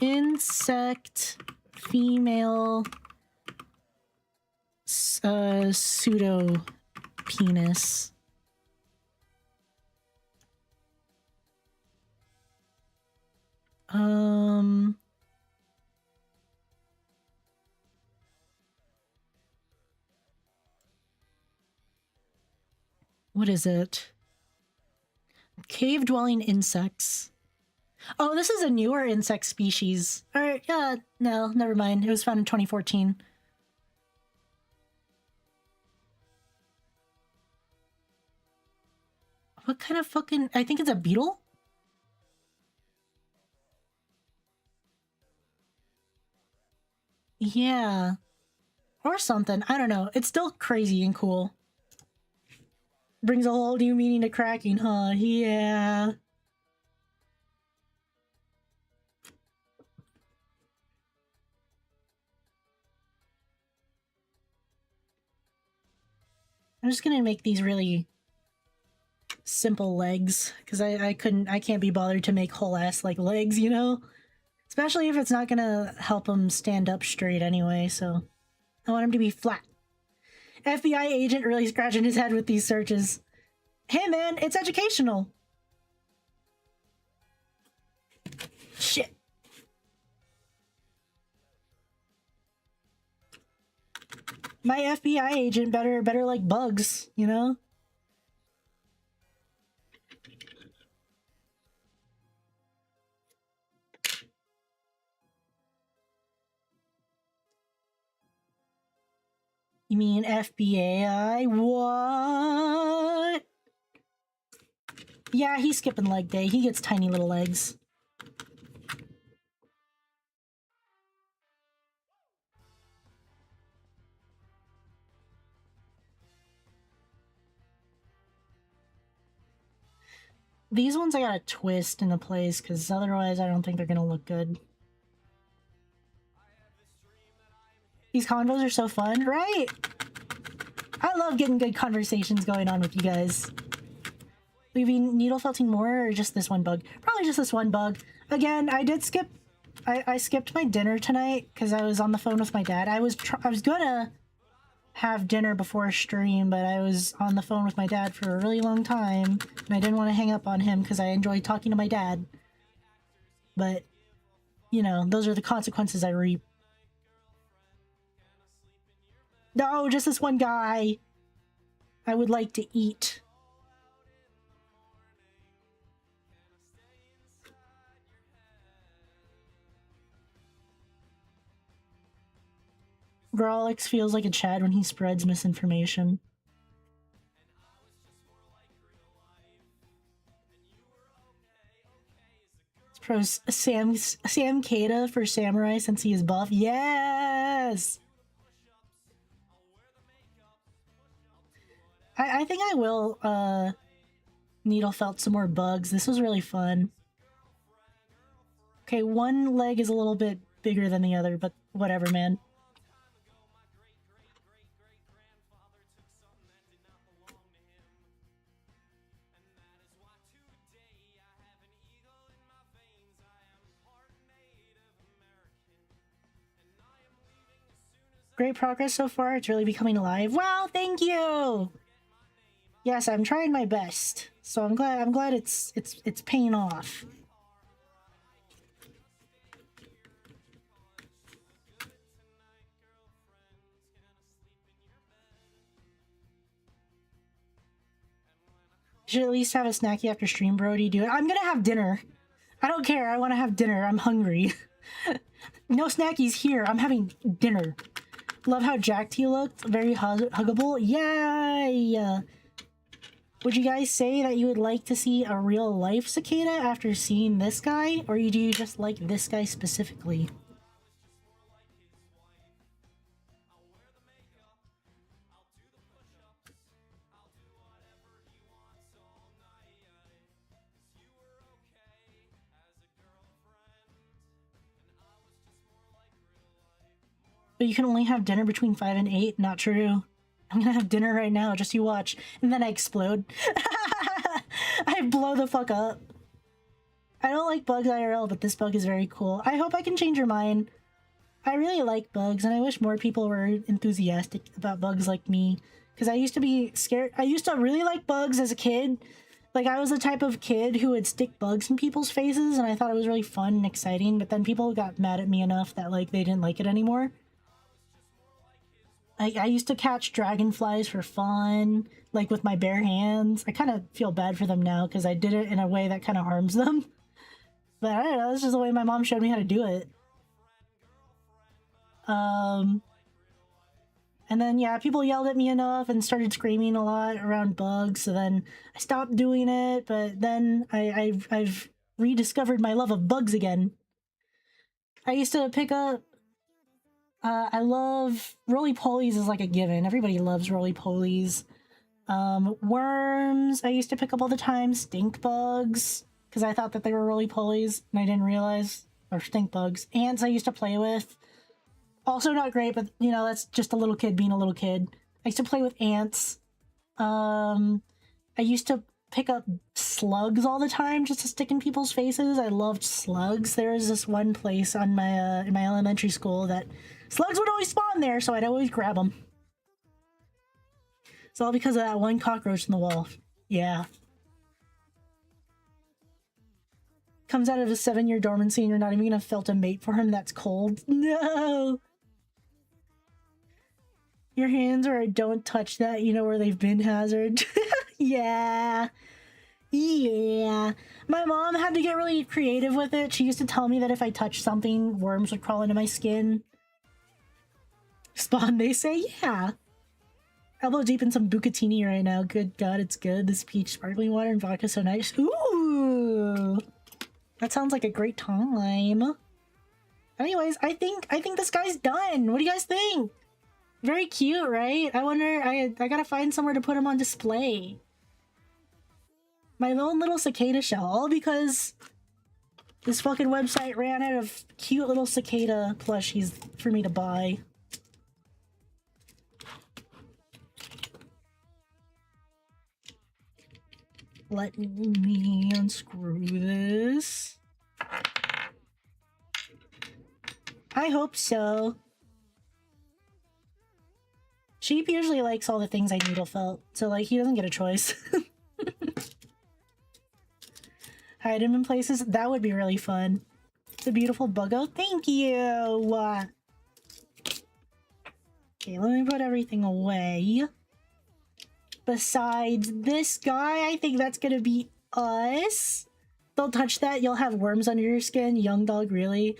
Insect female pseudo penis. What is it? Cave-dwelling insects. Oh, this is a newer insect species. Alright, yeah, no, never mind. It was found in 2014. What kind of fucking... I think it's a beetle? Yeah. Or something. I don't know. It's still crazy and cool. Brings a whole new meaning to cracking, huh? Yeah. I'm just gonna make these really simple legs, because I can't be bothered to make whole ass like legs, you know? Especially if it's not gonna help them stand up straight anyway, so I want them to be flat. FBI agent really scratching his head with these searches. Hey man, it's educational. Shit. My FBI agent better like bugs, you know? You mean FBI? What? Yeah, he's skipping leg day. He gets tiny little legs. These ones I gotta twist into place, because otherwise I don't think they're gonna look good. These convos are so fun, right? I love getting good conversations going on with you guys. Will you be needle felting more, or just this one bug? Probably just this one bug. Again, I did skip... I skipped my dinner tonight, because I was on the phone with my dad. I was gonna have dinner before stream, but I was on the phone with my dad for a really long time, and I didn't want to hang up on him, because I enjoy talking to my dad. But, you know, those are the consequences I reap. No, just this one guy I would like to eat. Grolix feels like a Chad when he spreads misinformation. It's Sam Kata for Samurai since he is buff. Yes! I think I will needle felt some more bugs. This was really fun. Okay, one leg is a little bit bigger than the other, but whatever, man. Great progress so far. It's really becoming alive. Wow, thank you. Yes, I'm trying my best. So I'm glad it's paying off. You should at least have a snacky after stream, Brody. Do it. I'm gonna have dinner. I don't care. I want to have dinner. I'm hungry. No snackies here. I'm having dinner. Love how jacked he looked. Very huggable. Yay! Would you guys say that you would like to see a real life cicada after seeing this guy? Or do you just like this guy specifically? But you can only have dinner between 5 and 8? Not true. I'm gonna have dinner right now, just you watch. And then I explode. I blow the fuck up. I don't like bugs IRL, but this bug is very cool. I hope I can change your mind. I really like bugs, and I wish more people were enthusiastic about bugs like me. Because I used to be scared. I used to really like bugs as a kid. Like, I was the type of kid who would stick bugs in people's faces, and I thought it was really fun and exciting, but then people got mad at me enough that, like, they didn't like it anymore. I used to catch dragonflies for fun, like with my bare hands. I kind of feel bad for them now because I did it in a way that kind of harms them. But I don't know, that's just the way my mom showed me how to do it. And then, yeah, people yelled at me enough and started screaming a lot around bugs, so then I stopped doing it, but then I've rediscovered my love of bugs again. I used to pick up I love roly-polies is like a given. Everybody loves roly-polies. Worms, I used to pick up all the time. Stink bugs, because I thought that they were roly-polies, and I didn't realize. Or stink bugs. Ants I used to play with. Also not great, but, you know, that's just a little kid being a little kid. I used to play with ants. I used to pick up slugs all the time just to stick in people's faces. I loved slugs. There was this one place on my in my elementary school that slugs would always spawn there, so I'd always grab them. It's all because of that one cockroach in the wall. Yeah. Comes out of a 7-year dormancy and you're not even gonna felt a mate for him. That's cold. No! Your hands are a don't touch that, you know where they've been hazard. Yeah. Yeah. My mom had to get really creative with it. She used to tell me that if I touched something, worms would crawl into my skin. Spawn, they say, yeah. Elbow deep in some bucatini right now. Good God, it's good. This peach sparkling water and vodka so nice. Ooh. That sounds like a great time. Anyways, I think this guy's done. What do you guys think? Very cute, right? I wonder, I gotta find somewhere to put him on display. My lone little cicada shell, all because this fucking website ran out of cute little cicada plushies for me to buy. Let me unscrew this. I hope so. Sheep usually likes all the things I needle felt, so like he doesn't get a choice. Hide him in places? That would be really fun. It's a beautiful buggo. Thank you! Okay, let me put everything away. Besides this guy, I think that's gonna be us. Don't touch that, you'll have worms under your skin. Junkdoq, really?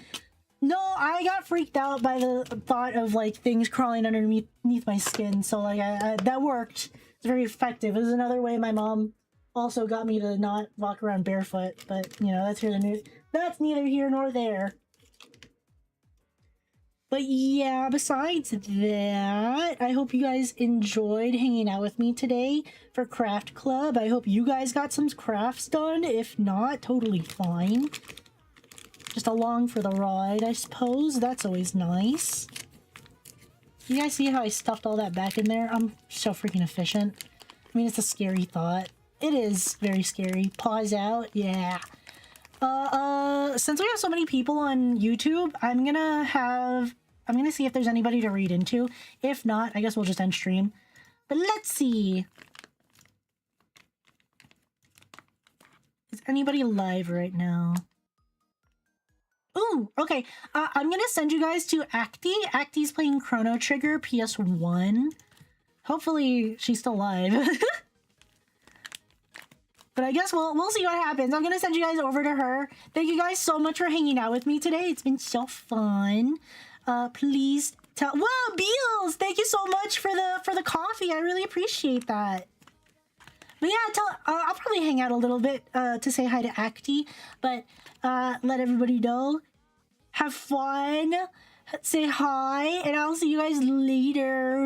No, I got freaked out by the thought of like things crawling underneath my skin, so like that worked. It's very effective. It was another way my mom also got me to not walk around barefoot, but you know, that's That's neither here nor there. But yeah, besides that, I hope you guys enjoyed hanging out with me today for Craft Club. I hope you guys got some crafts done. If not, totally fine. Just along for the ride, I suppose. That's always nice. You guys see how I stuffed all that back in there? I'm so freaking efficient. I mean, it's a scary thought. It is very scary. Pause out. Yeah. Since we have so many people on YouTube, I'm gonna see if there's anybody to read into. If not, I guess we'll just end stream. But let's see. Is anybody live right now? Ooh, okay. I'm gonna send you guys to Acti. Acti's playing Chrono Trigger PS1. Hopefully she's still live. But I guess we'll see what happens. I'm gonna send you guys over to her. Thank you guys so much for hanging out with me today. It's been so fun. Please tell. Wow, Beals! Thank you so much for the coffee. I really appreciate that. But yeah, I'll probably hang out a little bit to say hi to Acti. But let everybody know. Have fun. Say hi, and I'll see you guys later.